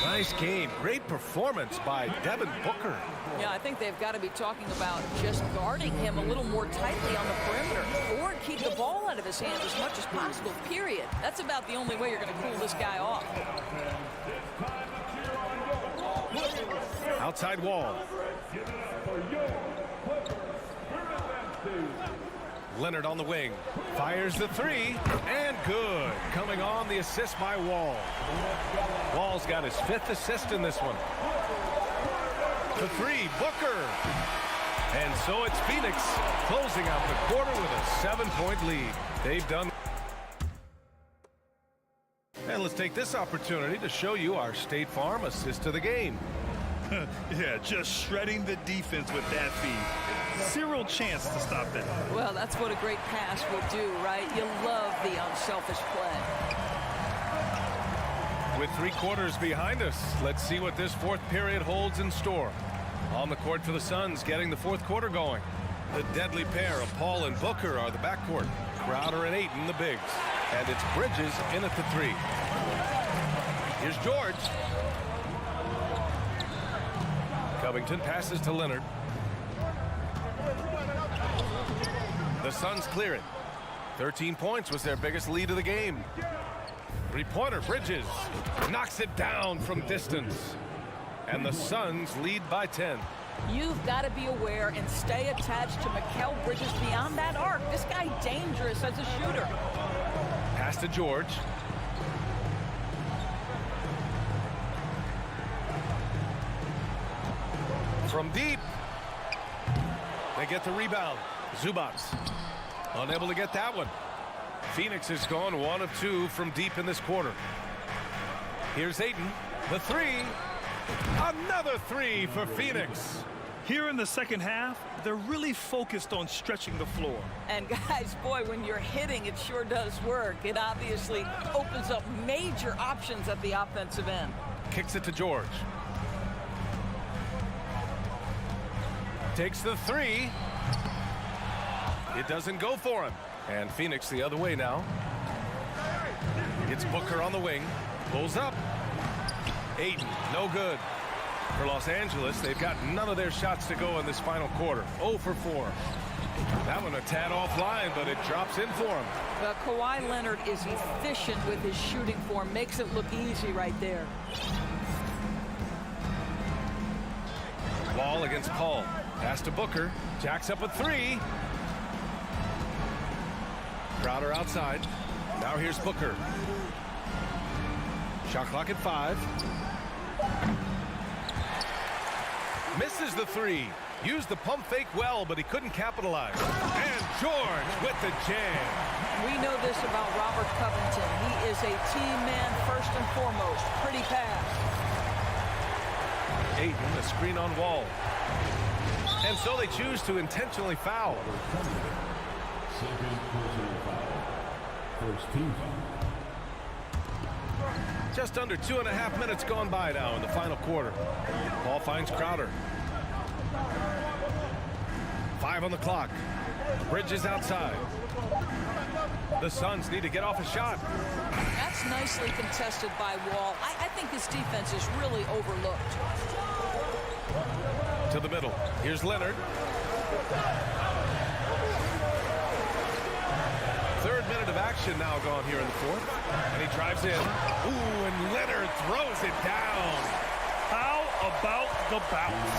Nice game. Great performance by Devin Booker. Yeah, I think they've got to be talking about just guarding him a little more tightly on the perimeter or keep the ball out of his hands as much as possible, period. That's about the only way you're going to cool this guy off. Outside Wall. Leonard on the wing. Fires the 3, and good. Coming on the assist by Wall. Wall's got his 5th assist in this one. The 3, Booker. And so it's Phoenix closing out the quarter with a 7-point lead. They've done. And let's take this opportunity to show you our State Farm assist of the game. Yeah, just shredding the defense with that feed. Zero chance to stop that. Well, that's what a great pass will do, right? You love the unselfish play. With 3 quarters behind us, let's see what this 4th period holds in store. On the court for the Suns, getting the 4th quarter going. The deadly pair of Paul and Booker are the backcourt. Crowder and Ayton the bigs. And it's Bridges in at the 3. Here's George. Covington passes to Leonard. The Suns clear it. 13 points was their biggest lead of the game. 3-pointer, Bridges knocks it down from distance. And the Suns lead by 10. You've got to be aware and stay attached to Mikal Bridges beyond that arc. This guy dangerous as a shooter. Pass to George. From deep. They get the rebound. Zubats unable to get that one. Phoenix has gone 1 of 2 from deep in this quarter. Here's Ayton. The three. Another three for Phoenix. Here in the second half, they're really focused on stretching the floor. And guys, boy, when you're hitting, it sure does work. It obviously opens up major options at the offensive end. Kicks it to George. Takes the three. It doesn't go for him. And Phoenix the other way now. It's Booker on the wing. Pulls up. Ayton, no good. For Los Angeles, they've got none of their shots to go in this final quarter. 0 for 4. That one a tad offline, but it drops in for him. Well, Kawhi Leonard is efficient with his shooting form. Makes it look easy right there. Ball against Paul. Pass to Booker. Jacks up a three. Crowder outside. Now here's Booker. Shot clock at 5. Misses the three. Used the pump fake well, but he couldn't capitalize. And George with the jam. We know this about Robert Covington. He is a team man first and foremost. Pretty pass. Ayton, the screen on Wall. And so they choose to intentionally foul. First team foul. Just under 2.5 minutes gone by now in the final quarter. Ball finds Crowder. 5 on the clock. Bridges outside. The Suns need to get off a shot. That's nicely contested by Wall. I think this defense is really overlooked. To the middle. Here's Leonard. Third minute of action now gone here in the fourth. And he drives in. Ooh, and Leonard throws it down. How about the bounce?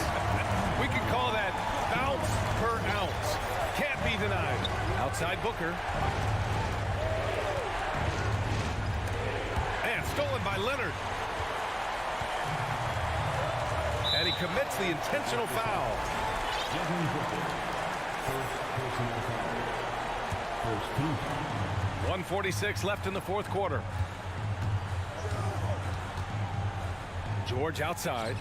We could call that bounce per ounce. Can't be denied. Outside Booker. And stolen by Leonard. And he commits the intentional foul. First team. 1:46 left in the fourth quarter. George outside.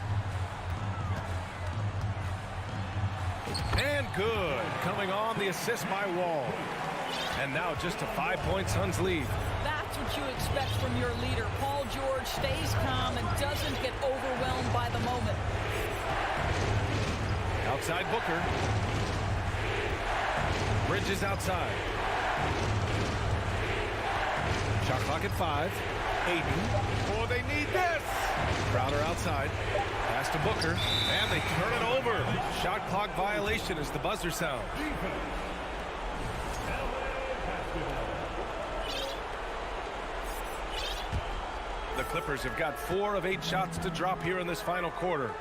And good. Coming on the assist by Wall. And now just a 5-point Suns lead. That's what you expect from your leader. Paul George stays calm and doesn't get overwhelmed by the moment. Outside Booker. Bridges outside. Shot clock at 5. Ayton. Oh, they need this. Crowder outside. Pass to Booker. And they turn it over. Shot clock violation as the buzzer sounds. The Clippers have got 4 of 8 shots to drop here in this final quarter.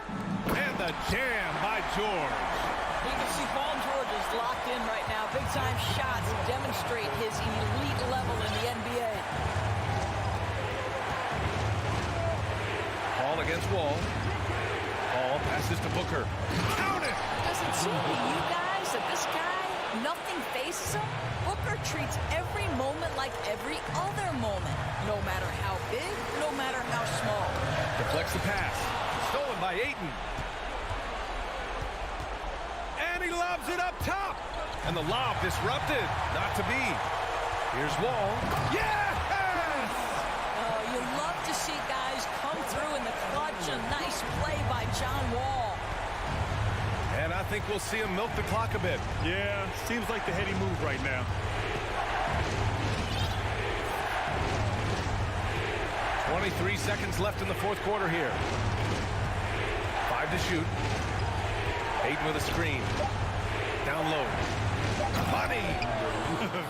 And the jam by George. You can see Paul George is locked in right now. Big-time shots demonstrate his elite level in the NBA. Paul against Wall. Paul passes to Booker. Count it! Does it seem to you guys that this guy, nothing faces him? Booker treats every moment like every other moment. No matter how big, no matter how small. Deflects the pass. Stolen by Ayton. And he lobs it up top. And the lob disrupted. Not to be. Here's Wall. Yes! You love to see guys come through in the clutch. A nice play by John Wall. And I think we'll see him milk the clock a bit. Yeah, seems like the heady move right now. 23 seconds left in the fourth quarter here. 5 to shoot. Ayton with a screen. Down low. Money.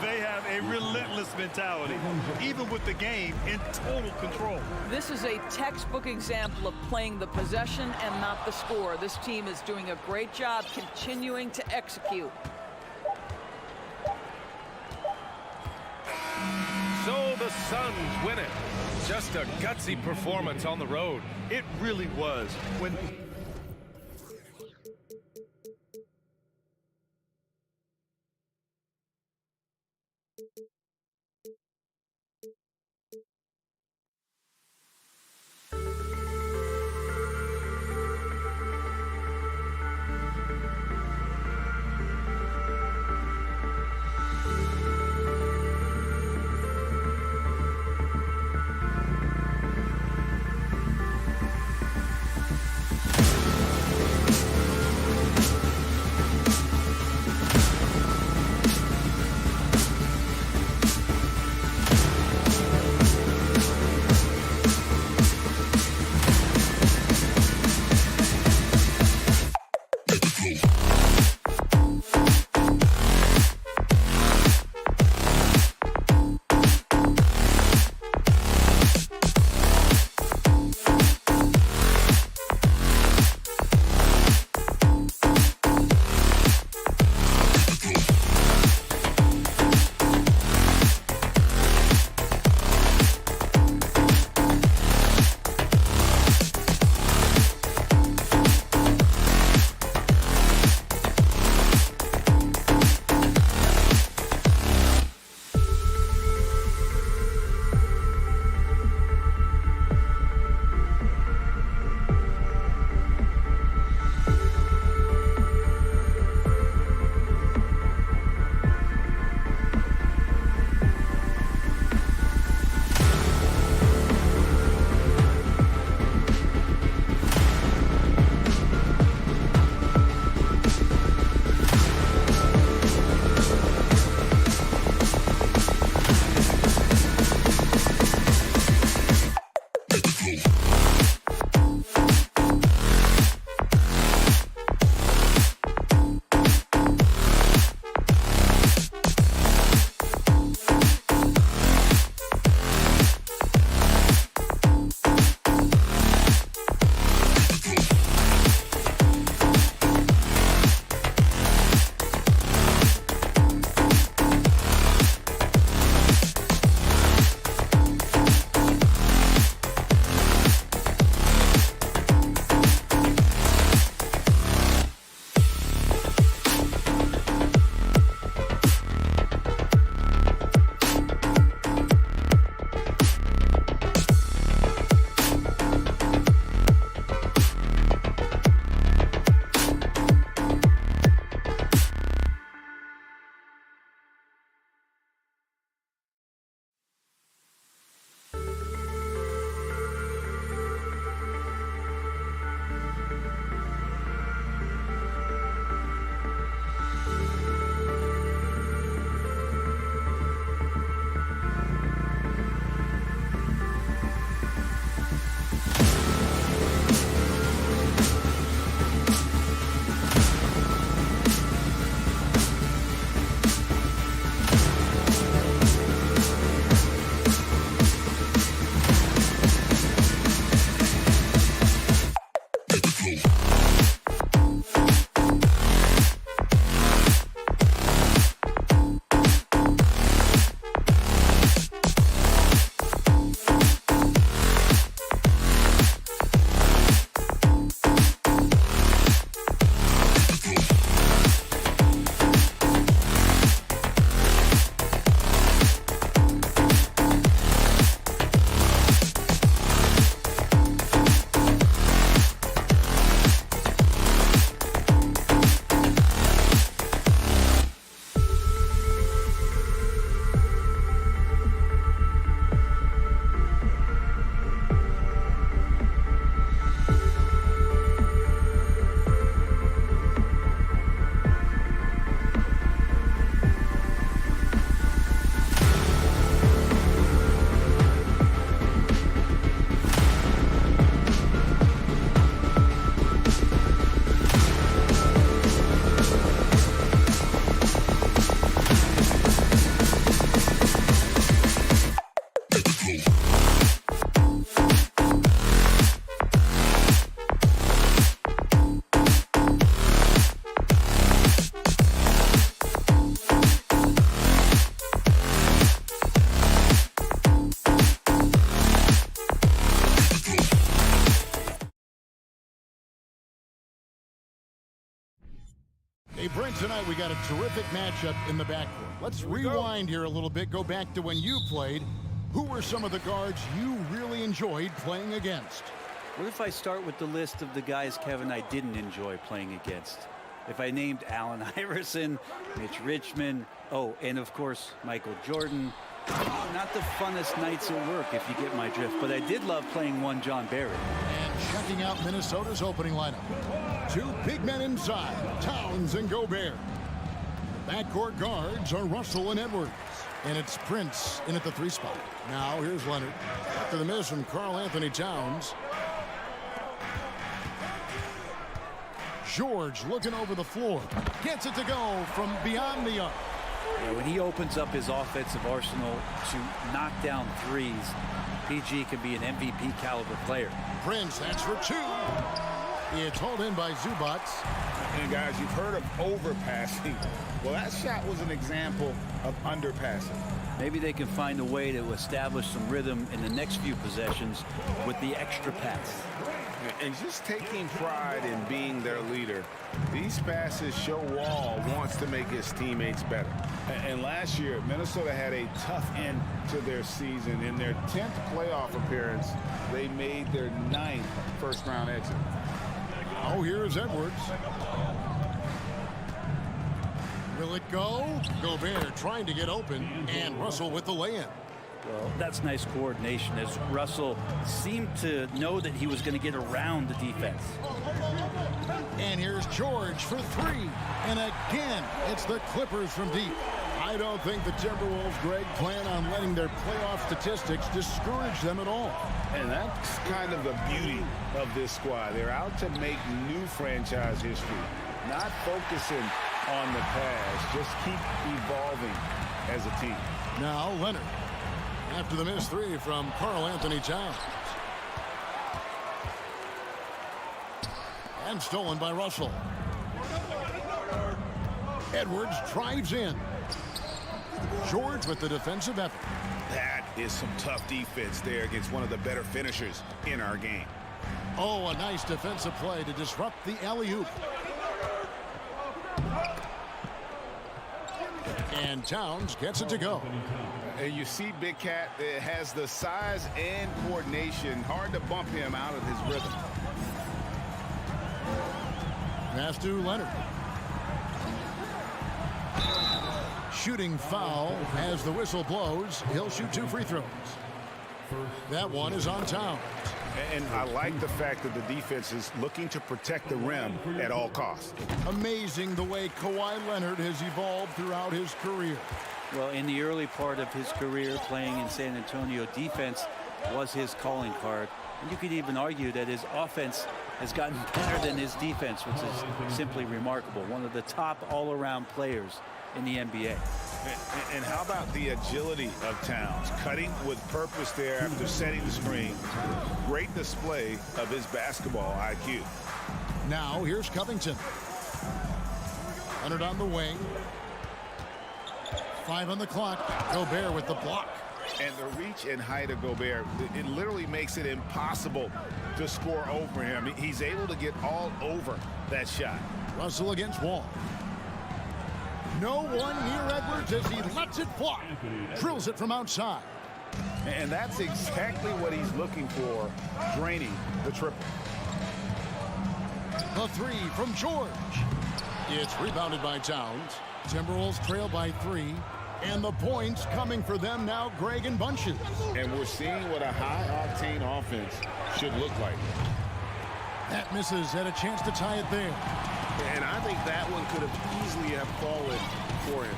They have a relentless mentality, even with the game in total control. This is a textbook example of playing the possession and not the score. This team is doing a great job continuing to execute. So the Suns win it. Just a gutsy performance on the road. It really was. When Hey, Brent, tonight we got a terrific matchup in the backcourt. Let's rewind here a little bit, go back to when you played. Who were some of the guards you really enjoyed playing against? What if I start with the list of the guys, Kevin, I didn't enjoy playing against? If I named Allen Iverson, Mitch Richmond, oh, and of course, Michael Jordan. Not the funnest nights at work, if you get my drift, but I did love playing one John Barry. And checking out Minnesota's opening lineup. Two big men inside, Towns and Gobert. Backcourt guards are Russell and Edwards. And it's Prince in at the 3 spot. Now here's Leonard. After the miss from Karl Anthony Towns. George looking over the floor. Gets it to go from beyond the arc. Yeah, when he opens up his offensive arsenal to knock down threes, PG can be an MVP caliber player. Prince, that's for 2. It's hauled in by Zubac. And guys, you've heard of overpassing. Well, that shot was an example of underpassing. Maybe they can find a way to establish some rhythm in the next few possessions with the extra pass. And just taking pride in being their leader, these passes show Wall wants to make his teammates better. And last year, Minnesota had a tough end to their season. In their 10th playoff appearance, they made their 9th first-round exit. Oh, here's Edwards. Will it go? Gobert trying to get open, and Russell with the lay-in. Well, that's nice coordination as Russell seemed to know that he was going to get around the defense. And here's George for 3. And again, it's the Clippers from deep. I don't think the Timberwolves, Greg, plan on letting their playoff statistics discourage them at all. And that's kind of the beauty of this squad. They're out to make new franchise history, not focusing on the past. Just keep evolving as a team. Now Leonard. After the missed 3 from Karl Anthony Towns. And stolen by Russell. Edwards drives in. George with the defensive effort. That is some tough defense there against one of the better finishers in our game. Oh, a nice defensive play to disrupt the alley-oop. And Towns gets it to go. And you see Big Cat has the size and coordination. Hard to bump him out of his rhythm. Pass to Leonard. Shooting foul as the whistle blows. He'll shoot 2 free throws. That one is on Towns. And I like the fact that the defense is looking to protect the rim at all costs. Amazing the way Kawhi Leonard has evolved throughout his career. Well, in the early part of his career playing in San Antonio, defense was his calling card. And you could even argue that his offense has gotten better than his defense, which is simply remarkable. One of the top all-around players in the NBA. And how about the agility of Towns? Cutting with purpose there after setting the screen. Great display of his basketball IQ. Now here's Covington. Leonard on the wing. 5 on the clock. Gobert with the block. And the reach and height of Gobert, it literally makes it impossible to score over him. He's able to get all over that shot. Russell against Wall. No one near Edwards as he lets it fly. Drills it from outside. And that's exactly what he's looking for, draining the triple. The 3 from George. It's rebounded by Towns. Timberwolves trail by 3. And the points coming for them now, Greg, in bunches. And we're seeing what a high-octane offense should look like. That misses, had a chance to tie it there. And I think that one could have easily have fallen for him.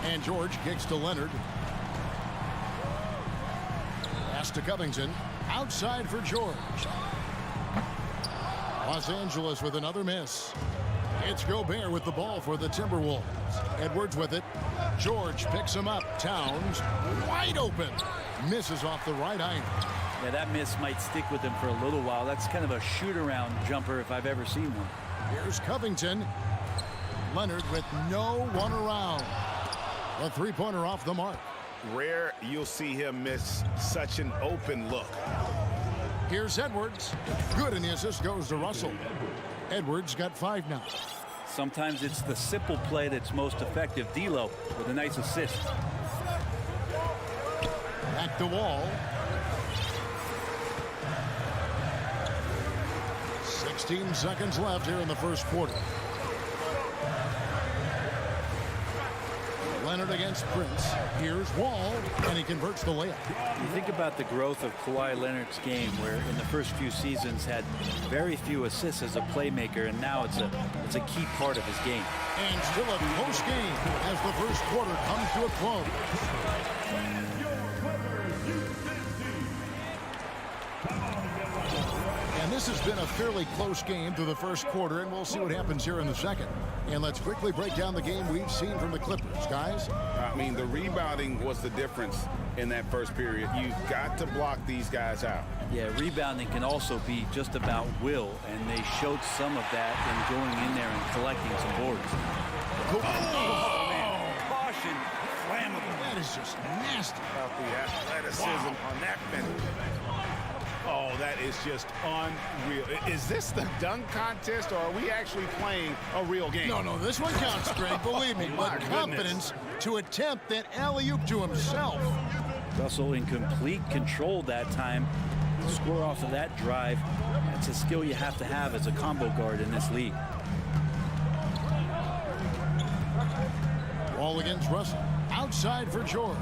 And George kicks to Leonard. Pass to Covington. Outside for George. Los Angeles with another miss. It's Gobert with the ball for the Timberwolves. Edwards with it. George picks him up. Towns wide open. Misses off the right iron. Yeah, that miss might stick with him for a little while. That's kind of a shoot-around jumper if I've ever seen one. Here's Covington. Leonard with no one around. A 3-pointer off the mark. Rare you'll see him miss such an open look. Here's Edwards. Good, and the assist goes to Russell. Edwards got 5 now. Sometimes it's the simple play that's most effective. D'Lo with a nice assist. Back to Wall. 16 seconds left here in the first quarter. Leonard against Prince. Here's Wall, and he converts the layup. You think about the growth of Kawhi Leonard's game, where in the first few seasons had very few assists as a playmaker, and now it's a key part of his game. And still a close game as the first quarter comes to a close. And this has been a fairly close game through the first quarter, and we'll see what happens here in the second. And let's quickly break down the game we've seen from the Clippers, guys. I mean, the rebounding was the difference in that first period. You've got to block these guys out. Yeah, rebounding can also be just about will, and they showed some of that in going in there and collecting some boards. Oh, man. Caution, flammable. That is just nasty. About the athleticism on that finish. Oh, that is just unreal. Is this the dunk contest, or are we actually playing a real game? No, this one counts, Greg, believe me. But confidence to attempt that alley-oop to himself. Russell in complete control that time. Score off of that drive. That's a skill you have to have as a combo guard in this league. Wall against Russell. Outside for George.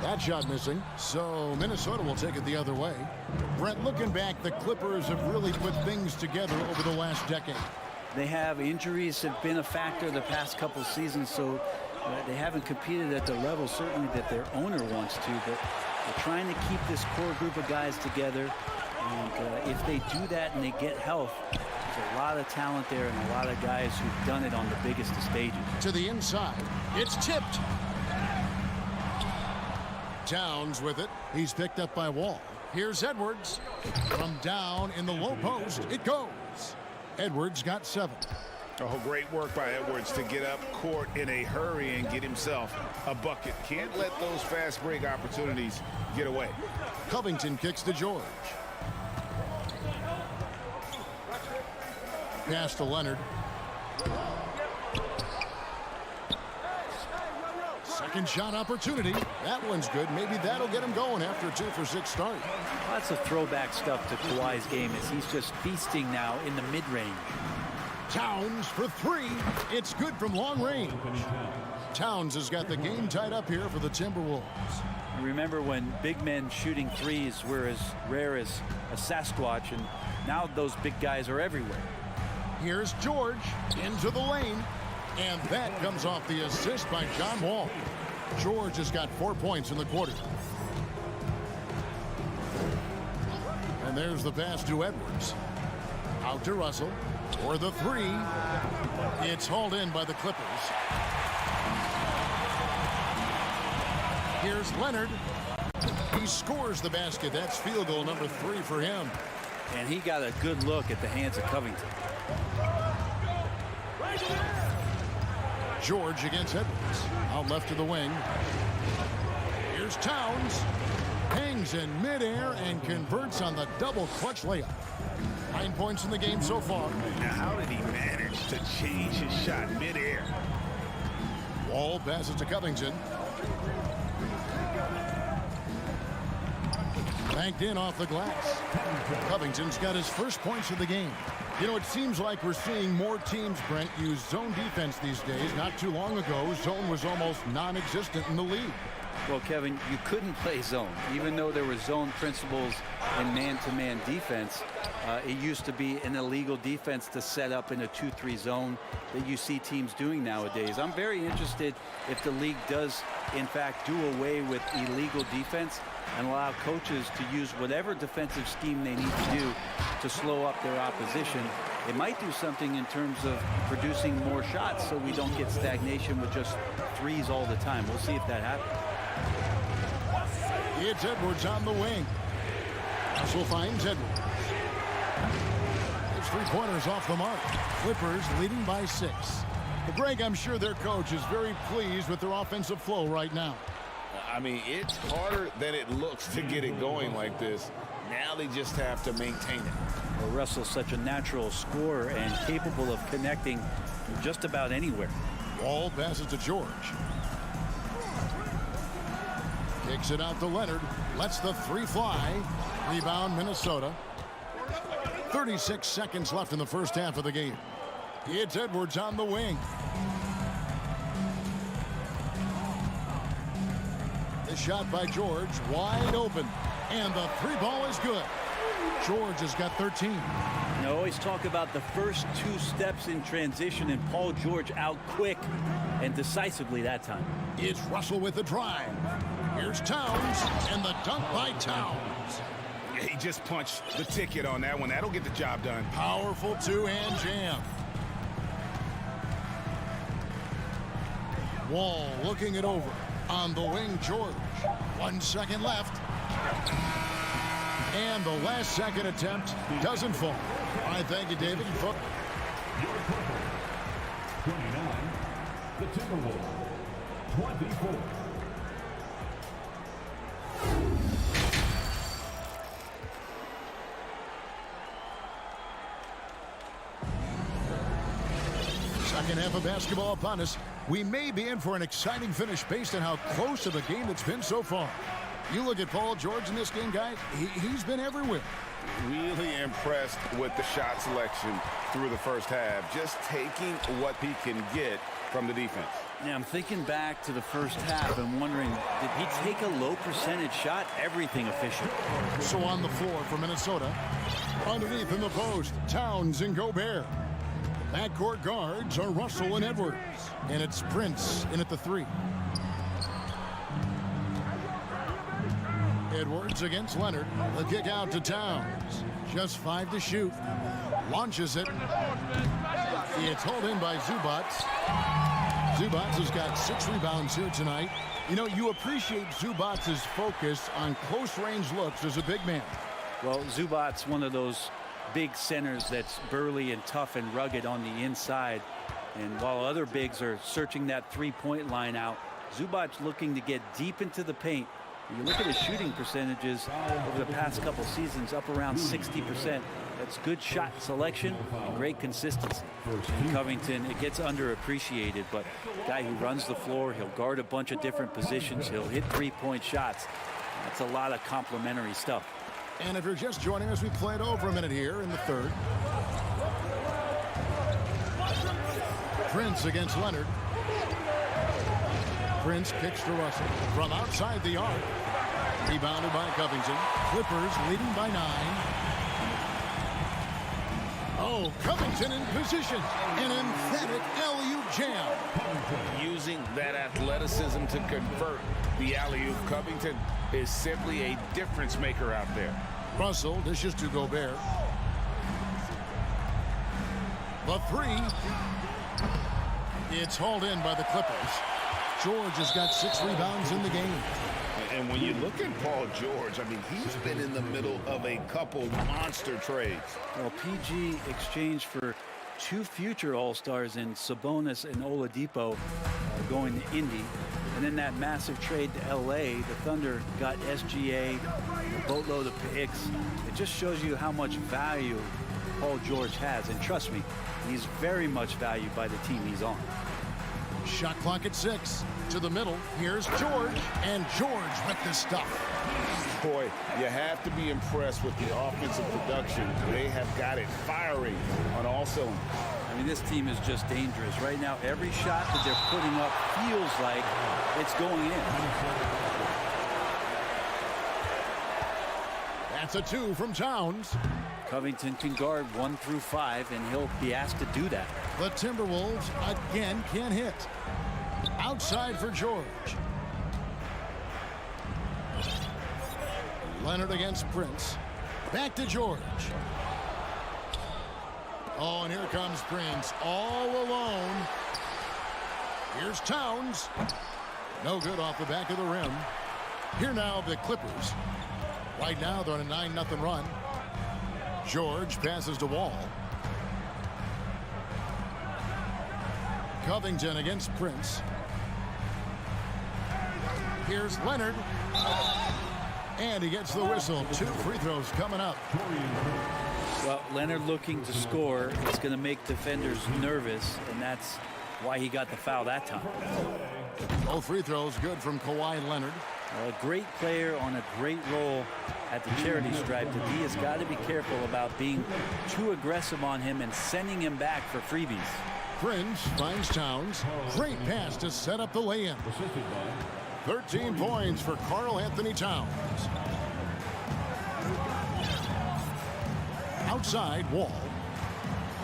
That shot missing, so Minnesota will take it the other way. Brent, looking back, the Clippers have really put things together over the last decade. They have injuries have been a factor the past couple seasons, so they haven't competed at the level certainly that their owner wants to, but they're trying to keep this core group of guys together. And if they do that and they get health, there's a lot of talent there and a lot of guys who've done it on the biggest of stages. To the inside, it's tipped. Towns with it. He's picked up by Wall. Here's Edwards. From down in the low post, it goes. Edwards got 7. Oh, great work by Edwards to get up court in a hurry and get himself a bucket. Can't let those fast break opportunities get away. Covington kicks to George. Pass to Leonard. Second shot opportunity. That one's good. Maybe that'll get him going after a 2-for-6 start. Lots of throwback stuff to Kawhi's game as he's just feasting now in the mid-range. Towns for 3. It's good from long range. Towns has got the game tied up here for the Timberwolves. Remember when big men shooting threes were as rare as a Sasquatch, and now those big guys are everywhere. Here's George into the lane. And that comes off the assist by John Wall. George has got 4 points in the quarter. And there's the pass to Edwards. Out to Russell for the 3. It's hauled in by the Clippers. Here's Leonard. He scores the basket. That's field goal number 3 for him. And he got a good look at the hands of Covington. George against Edwards. Out left to the wing. Here's Towns. Hangs in midair and converts on the double clutch layup. 9 points in the game so far. Now, how did he manage to change his shot midair? Wall passes to Covington. Banked in off the glass. Covington's got his first points of the game. You know, it seems like we're seeing more teams, Brent, use zone defense these days. Not too long ago, zone was almost non-existent in the league. Well, Kevin, you couldn't play zone. Even though there were zone principles in man-to-man defense, it used to be an illegal defense to set up in a 2-3 zone that you see teams doing nowadays. I'm very interested if the league does, in fact, do away with illegal defense and allow coaches to use whatever defensive scheme they need to do to slow up their opposition. It might do something in terms of producing more shots so we don't get stagnation with just threes all the time. We'll see if that happens. It's Edwards on the wing. Russell finds Edwards. It's 3-pointers off the mark. Clippers leading by 6. But Greg, I'm sure their coach is very pleased with their offensive flow right now. I mean, it's harder than it looks to get it going like this. Now they just have to maintain it. Well, Russell's such a natural scorer and capable of connecting from just about anywhere. Wall passes to George. Kicks it out to Leonard. Lets the three fly. Rebound, Minnesota. 36 seconds left in the first half of the game. It's Edwards on the wing. The shot by George, wide open. And the three ball is good. George has got 13. I always talk about the first two steps in transition, and Paul George out quick and decisively that time. It's Russell with the drive. Here's Towns, and the dunk by Towns. He just punched the ticket on that one. That'll get the job done. Powerful two-hand jam. Wall looking it over. On the wing, George. 1 second left. And the last second attempt doesn't fall. All right, thank you, David. 29, the Timberwolves, 24. Second half of basketball upon us. We may be in for an exciting finish based on how close to the game it's been so far. You look at Paul George in this game, guys. He's been everywhere. Really impressed with the shot selection through the first half. Just taking what he can get from the defense. Yeah, I'm thinking back to the first half and wondering, did he take a low percentage shot? Everything efficient. So on the floor for Minnesota. Underneath in the post, Towns and Gobert. Backcourt guards are Russell and Edwards. And it's Prince in at the three. Edwards against Leonard. The kick out to Towns. Just 5 to shoot. Launches it. It's hauled in by Zubac. Zubac has got 6 rebounds here tonight. You know, you appreciate Zubac's focus on close-range looks as a big man. Well, Zubac's one of those big centers that's burly and tough and rugged on the inside. And while other bigs are searching that three-point line out, Zubac's looking to get deep into the paint. You look at his shooting percentages over the past couple seasons, up around 60%. That's good shot selection and great consistency. And Covington, it gets underappreciated, but a guy who runs the floor, he'll guard a bunch of different positions, he'll hit three-point shots. That's a lot of complementary stuff. And if you're just joining us, we played over a minute here in the third. Prince against Leonard. Prince kicks to Russell from outside the arc. Rebounded by Covington. Clippers leading by 9. Oh, Covington in position. An emphatic alley-oop jam. Using that athleticism to convert the alley-oop. Covington is simply a difference maker out there. Russell dishes to Gobert. The three. It's hauled in by the Clippers. George has got 6 rebounds in the game. And when you look at Paul George, I mean, he's been in the middle of a couple monster trades. Well, PG exchanged for 2 future All-Stars in Sabonis and Oladipo going to Indy. And then that massive trade to L.A., the Thunder got SGA, a boatload of picks. It just shows you how much value Paul George has. And trust me, he's very much valued by the team he's on. Shot clock at 6. To the middle. Here's George. And George with the stuff. Boy, you have to be impressed with the offensive production. They have got it firing on all cylinders. I mean, this team is just dangerous. Right now, every shot that they're putting up feels like it's going in. That's a 2 from Towns. Covington can guard 1 through 5, and he'll be asked to do that. The Timberwolves again can't hit. Outside for George. Leonard against Prince. Back to George. Oh, and here comes Prince all alone. Here's Towns. No good off the back of the rim. Here now the Clippers. Right now they're on a 9-0 run. George passes to Wall. Covington against Prince. Here's Leonard. And he gets the whistle. 2 free throws coming up. Well, Leonard looking to score. It's going to make defenders nervous, and that's why he got the foul that time. Both free throws good from Kawhi Leonard. A great player on a great role at the charity stripe. The D has got to be careful about being too aggressive on him and sending him back for freebies. Prince finds Towns. Great pass to set up the lay-in. 13 points for Karl Anthony Towns. Outside, Wall.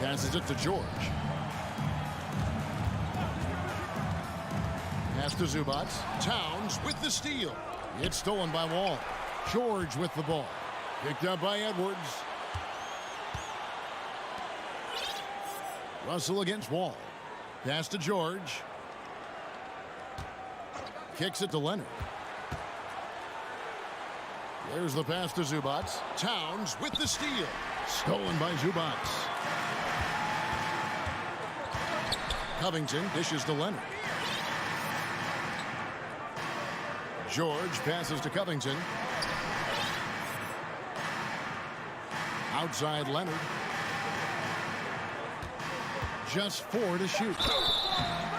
Passes it to George. Pass to Zubac. Towns with the steal. It's stolen by Wall. George with the ball. Picked up by Edwards. Russell against Wall. Pass to George. Kicks it to Leonard. There's the pass to Zubac. Towns with the steal. Stolen by Zubac. Covington dishes to Leonard. George passes to Covington. Outside Leonard. Just 4 to shoot.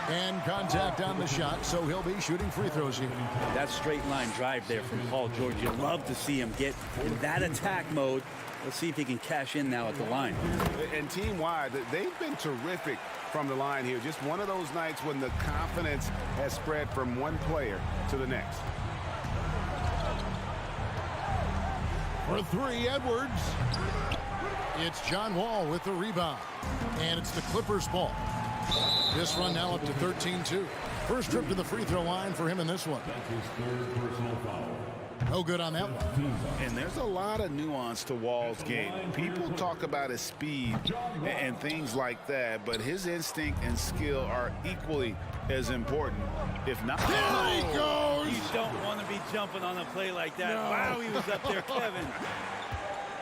And contact on the shot, so he'll be shooting free throws here. That straight line drive there from Paul George. You love to see him get in that attack mode. Let's see if he can cash in now at the line. And team-wide, they've been terrific from the line here. Just one of those nights when the confidence has spread from one player to the next. For 3, Edwards. It's John Wall with the rebound. And it's the Clippers' ball. This run now up to 13-2. First trip to the free throw line for him in this one. No good on that one. And there's a lot of nuance to Wall's game. People talk about his speed and things like that, but his instinct and skill are equally as important, if not. There he goes! You don't want to be jumping on a play like that. No. Wow, he was up there, Kevin.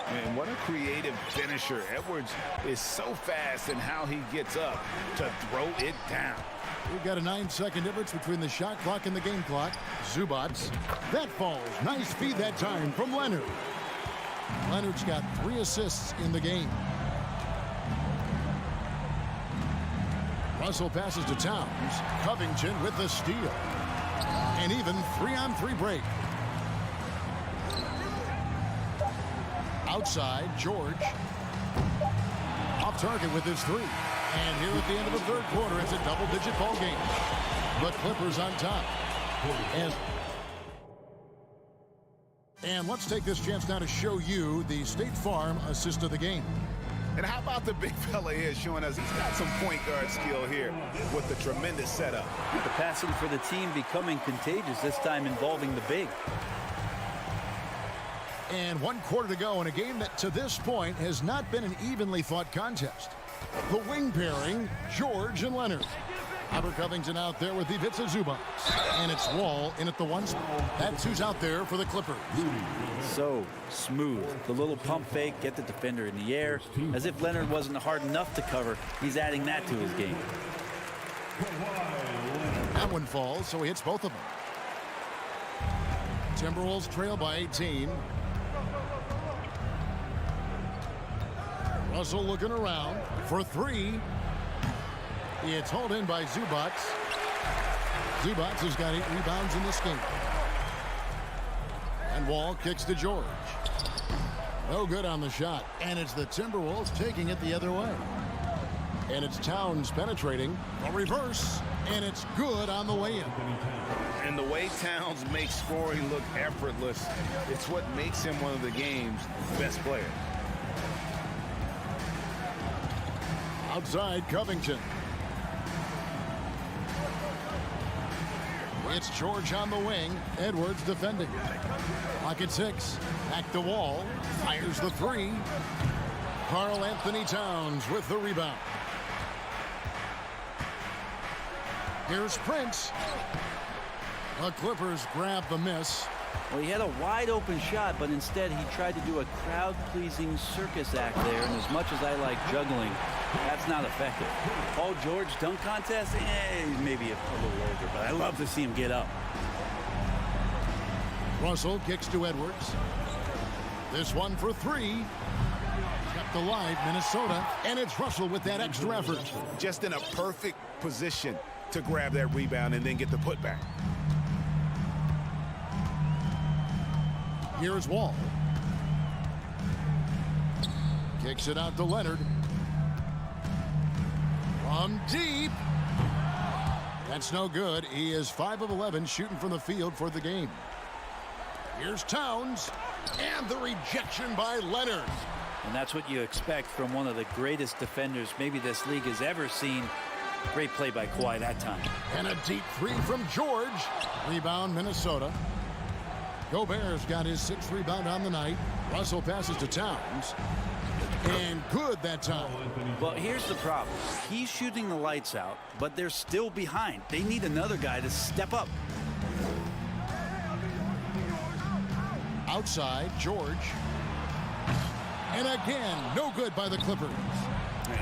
And what a creative finisher. Edwards is so fast in how he gets up to throw it down. We've got a 9-second difference between the shot clock and the game clock. Zubac. That falls. Nice feed that time from Leonard. Leonard's got 3 assists in the game. Russell passes to Towns. Covington with the steal. And even 3-on-3 break. Outside, George. Off target with his 3. And here at the end of the third quarter, it's a double-digit ball game. But Clippers on top. And let's take this chance now to show you the State Farm assist of the game. And how about the big fella here showing us he's got some point guard skill here with the tremendous setup. The passing for the team becoming contagious, this time involving the big. And 1 quarter to go in a game that to this point has not been an evenly fought contest. The wing pairing, George and Leonard. Albert Covington out there with Ivica Zubac. And it's Wall in at the 1 spot. That's who's out there for the Clippers. So smooth. The little pump fake, get the defender in the air. As if Leonard wasn't hard enough to cover, he's adding that to his game. That one falls, so he hits both of them. Timberwolves trail by 18. Russell looking around for 3. It's hauled in by Zubac. Zubac has got 8 rebounds in this game. And Wall kicks to George. No good on the shot. And it's the Timberwolves taking it the other way. And it's Towns penetrating. A reverse. And it's good on the way in. And the way Towns makes scoring look effortless, it's what makes him one of the game's best players. Outside, Covington. It's George on the wing. Edwards defending. Clock at 6. Back to Wall. Fires the 3. Karl Anthony Towns with the rebound. Here's Prince. The Clippers grab the miss. Well, he had a wide open shot, but instead he tried to do a crowd-pleasing circus act there. And as much as I like juggling, that's not effective. Paul George dunk contest, he's maybe a little older, but I love to see him get up. Russell kicks to Edwards. This one for 3. He's got kept alive Minnesota, and it's Russell with that extra effort. Just in a perfect position to grab that rebound and then get the putback. Here's Wall. Kicks it out to Leonard. From deep. That's no good. He is 5 of 11 shooting from the field for the game. Here's Towns. And the rejection by Leonard. And that's what you expect from one of the greatest defenders maybe this league has ever seen. Great play by Kawhi that time. And a deep three from George. Rebound, Minnesota. Gobert's got his 6th rebound on the night. Russell passes to Towns. And good that time. Well, here's the problem. He's shooting the lights out, but they're still behind. They need another guy to step up. Outside, George. And again, no good by the Clippers.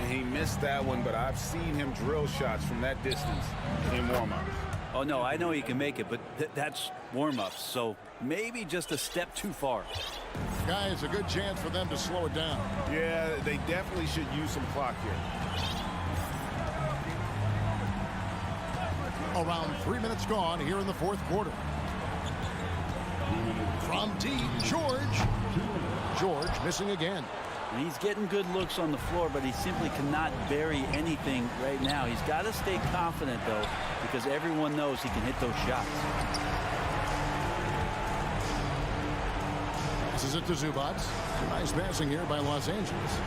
He missed that one, but I've seen him drill shots from that distance in warm-ups. Oh, no, I know he can make it, but that's warm-ups, so maybe just a step too far. Guys, a good chance for them to slow it down. Yeah, they definitely should use some clock here. Around 3 minutes gone here in the 4th quarter. From deep, George. George missing again. And he's getting good looks on the floor, but he simply cannot bury anything right now. He's got to stay confident, though, because everyone knows he can hit those shots. This is it to Zubats. Nice passing here by Los Angeles.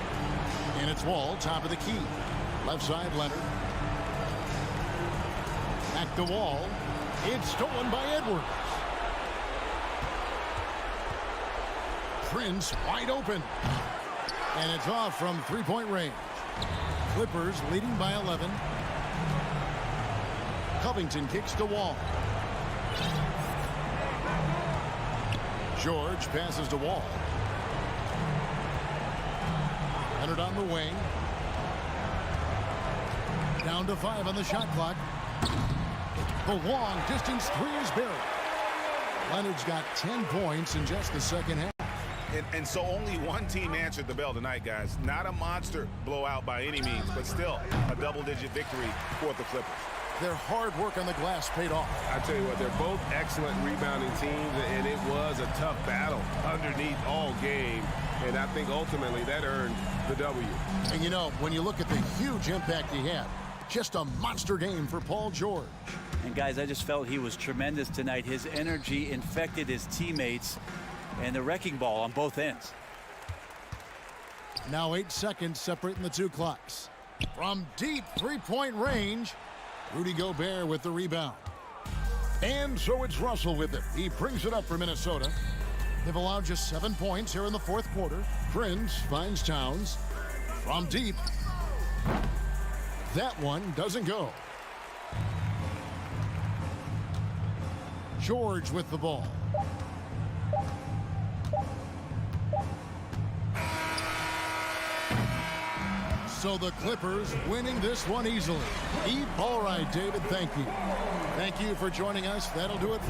And it's Wall, top of the key. Left side, Leonard. Back to Wall. It's stolen by Edwards. Prince wide open. And it's off from 3-point range. Clippers leading by 11. Covington kicks to Wall. George passes to Wall. Leonard on the wing. Down to 5 on the shot clock. The long distance 3 is buried. Leonard's got 10 points in just the second half. And so only one team answered the bell tonight, guys. Not a monster blowout by any means, but still a double-digit victory for the Clippers. Their hard work on the glass paid off. I tell you what, they're both excellent rebounding teams, and it was a tough battle underneath all game. And I think ultimately that earned the W. And you know, when you look at the huge impact he had, just a monster game for Paul George. And guys, I just felt he was tremendous tonight. His energy infected his teammates, and the wrecking ball on both ends. Now 8 seconds separating the 2 clocks. From deep 3-point range, Rudy Gobert with the rebound. And so it's Russell with it. He brings it up for Minnesota. They've allowed just 7 points here in the 4th quarter. Prince finds Towns. From deep. That one doesn't go. George with the ball. So the Clippers winning this one easily. All right, David, thank you. Thank you for joining us. That'll do it.